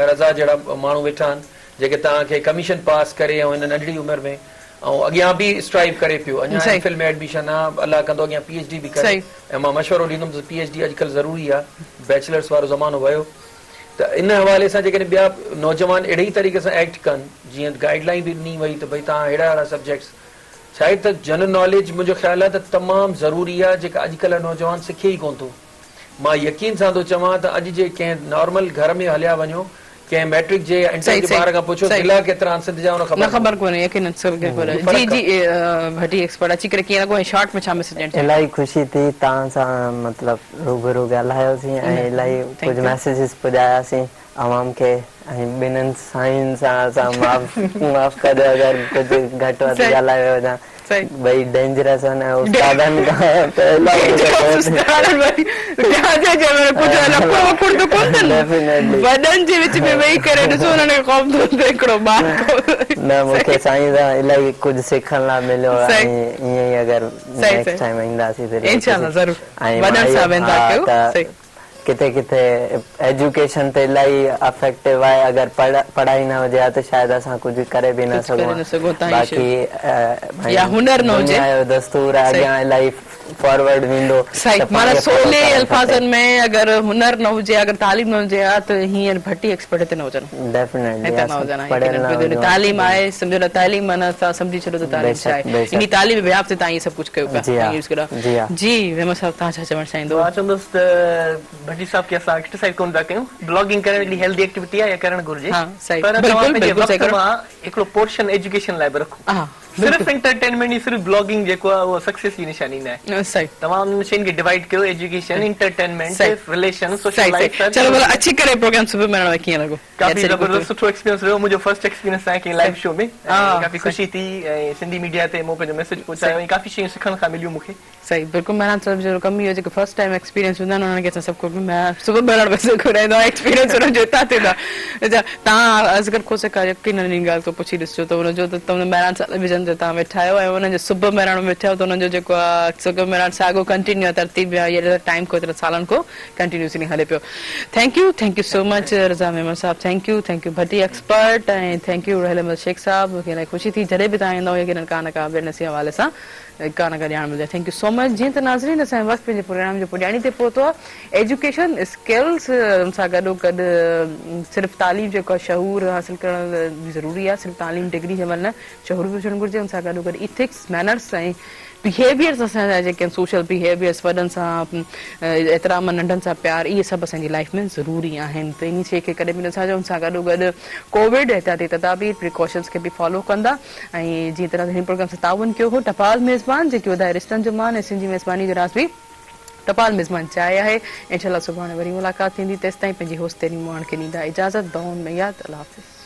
रज़ा जहिड़ा माण्हू वेठा आहिनि जेके तव्हांखे कमीशन पास करे ऐं हिन नंढड़ी उमिरि में ऐं अॻियां बि स्ट्राइव करे पियो। अञा एमफिल में एडमिशन आहे, अलाह कंदो अॻियां PhD बि करे। ऐं मां मशवरो ॾींदुमि त PhD अॼुकल्ह ज़रूरी आहे, बैचलर्स वारो ज़मानो वियो। त इन हवाले सां जेकॾहिं ॿिया नौजवान अहिड़े ई तरीक़े सां एक्ट कनि, जीअं गाइडलाइन बि ॾिनी वई त भई तव्हां अहिड़ा अहिड़ा सब्जेक्ट्स, छा आहे त जनरल नॉलेज मुंहिंजो ख़्यालु आहे त तमामु ज़रूरी आहे, जेका अॼुकल्ह नौजवान सिखे ई कोन थो। मां यकीन सां थो चवां त अॼु जे कंहिं नॉर्मल घर में हलिया वञो त कंहिं मैट्रिक जे इंटर जे ॿार खां पुछो क़िला केतिरा आहिनि सिंध जा उन न ख़बर कोन्हे यकीनन सभु खे ख़बर आहे। जी जी भटी एक्सपर्ट अची करे कीअं लॻो ऐं शॉर्ट में छा मैसेज ॾियणु चाहियो? इलाही ख़ुशी थी तव्हां सां मतिलबु रूबरू ॻाल्हायोसीं ऐं इलाही कुझु मैसेजिस पुॼायासीं आवाम खे ऐं ॿिन्हिनि साईं सां असां माफ़ कजो अगरि कुझु घटि वधि ॻाल्हायो हुजां भई डेंजरस है ना उस्तादन का पहला वडन जे विच में वेही करे ॾिसो उन्हनि खे ख़ौफ़ थो थिए हिकिड़ो ॿार न मूंखे साईं सां इलाही कुझु सिखण लाइ मिलियो ऐं ईअं ई अगरि नेक्स्ट टाइम ईंदासीं त इंशाल्लाह ज़रूर वडन सां वेंदा कयो किथे किथे एजुकेशन ते इलाही अफेक्टिव आहे अगरि पढ़ाई न हुजे त शायदि असां कुझु करे बि न सघूं बाक़ी या हुनर न हुजे दस्तूर अॻियां इलाही फॉरवर्ड वेंदो माना सोले अल्फाज़नि में अगरि हुनर न हुजे अगरि तालीम न हुजे हा त हींअर भट्टी एक्सपर्ट हिते न हुजनि डेफिनेटली तालीम आहे सम्झो न तालीम माना तव्हां सम्झी छॾो त तालीम छा आहे इन तालीम व्याप ते तव्हां इहे सभु कुझु कयो पिया जी वेमर साहब तव्हां छा चवणु चाहींदो? मां चवंदुसि त भट्टी साहब खे असां एक्सरसाइज कोन था कयूं ब्लॉगिंग करण हिकिड़ी हेल्दी एक्टिविटी आहे या करणु घुरिजे पर तव्हां पंहिंजे वक़्त मां हिकिड़ो पोर्शन एजुकेशन लाइ बि रखो सिर्फ एंटरटेनमेंट सिर्फ ब्लॉगिंग जेको आहे उहो सक्सेस जी निशानी न आहे तमाम शयुनि खे डिवाइड कयो education entertainment relation social life चलो भला अची करे प्रोग्राम सुबह में में कीअं लॻो? काफ़ी ज़बरदस्त सुठो एक्सपीरियंस रहियो मुंहिंजो फर्स्ट एक्सपीरियंस आहे कि लाइव शो में काफ़ी ख़ुशी थी ऐं सिंधी मीडिया ते मूं पंहिंजो मैसेज पहुचायो ऐं काफ़ी शयूं सिखण खां मिलियूं मूंखे सही बिल्कुलु मेहरान साहब जो कमु इहो जेको फर्स्ट टाइम एक्सपीरियंस हूंदा आहिनि उन्हनि खे असां सभु को सुबुह ॿाहिरि बसि घुराईंदो आहे एक्सपीरियंस हुननि जो हितां थींदा तव्हां अज़गर खोसे का यकीनन इन ॻाल्हि को पुछी ॾिसिजो त हुनजो त तव्हां मेहरान साहब विजन ते तव्हां वेठा आहियो ऐं हुननि जो सुबुह मेहरान वेठा आहियो त हुननि जो जेको आहे सुबुह मेहरान साॻियो कंटिन्यू आहे तरतीब आहे टाइम को एतिरे सालनि को कंटिन्यूसली हले पियो thank you so much Raza Memon sahab thank you Bhatti expert ऐं थैंक यू रहल अहमद शेख साहब मूंखे इलाही ख़ुशी थी जॾहिं बि तव्हां ईंदव यकीनन का न का बिज़नेस हवाले सां का न का ॼाण मिलंदी थैंक यू सो मच जीअं त नाज़रीन असांजे वक़्तु पंहिंजे प्रोग्राम जो पुॼाणी ते पहुतो आहे एजुकेशन स्किल्स सां गॾोगॾु सिर्फ़ु तालीम जेको आहे शहूर हासिलु करणु ज़रूरी आहे सिर्फ़ु तालीम डिग्री जे महिल न शहूर बि हुजणु घुरिजे हुन सां गॾोगॾु इथिक्स मैनर्स ऐं बिहेवियर्स असांजा जेके आहिनि सोशल बिहेवियर्स वॾनि सां एतिराम नंढनि सां प्यार इहे सभु असांजी लाइफ में ज़रूरी आहिनि त इन शइ खे कॾहिं बि नथा हुन सां गॾोगॾु कोविड एहतियाती तदाबीर प्रिकॉशन्स खे बि फॉलो कंदा ऐं जीअं तरह हिन प्रोग्राम सां ताउन कयो हो टपाल मेज़बान जेके वधाए रिश्तनि जो मान ऐं सिंधी मेज़बानी जो राज़ बि टपाल मेज़बान चाहे आहे इंशाल्लाह सुभाणे वरी मुलाक़ात थींदी तेसिताईं पंहिंजी होस्तेरी मुआण खे ॾींदा इजाज़त दुआउनि में यादि अल्लाह हाफ़िज़।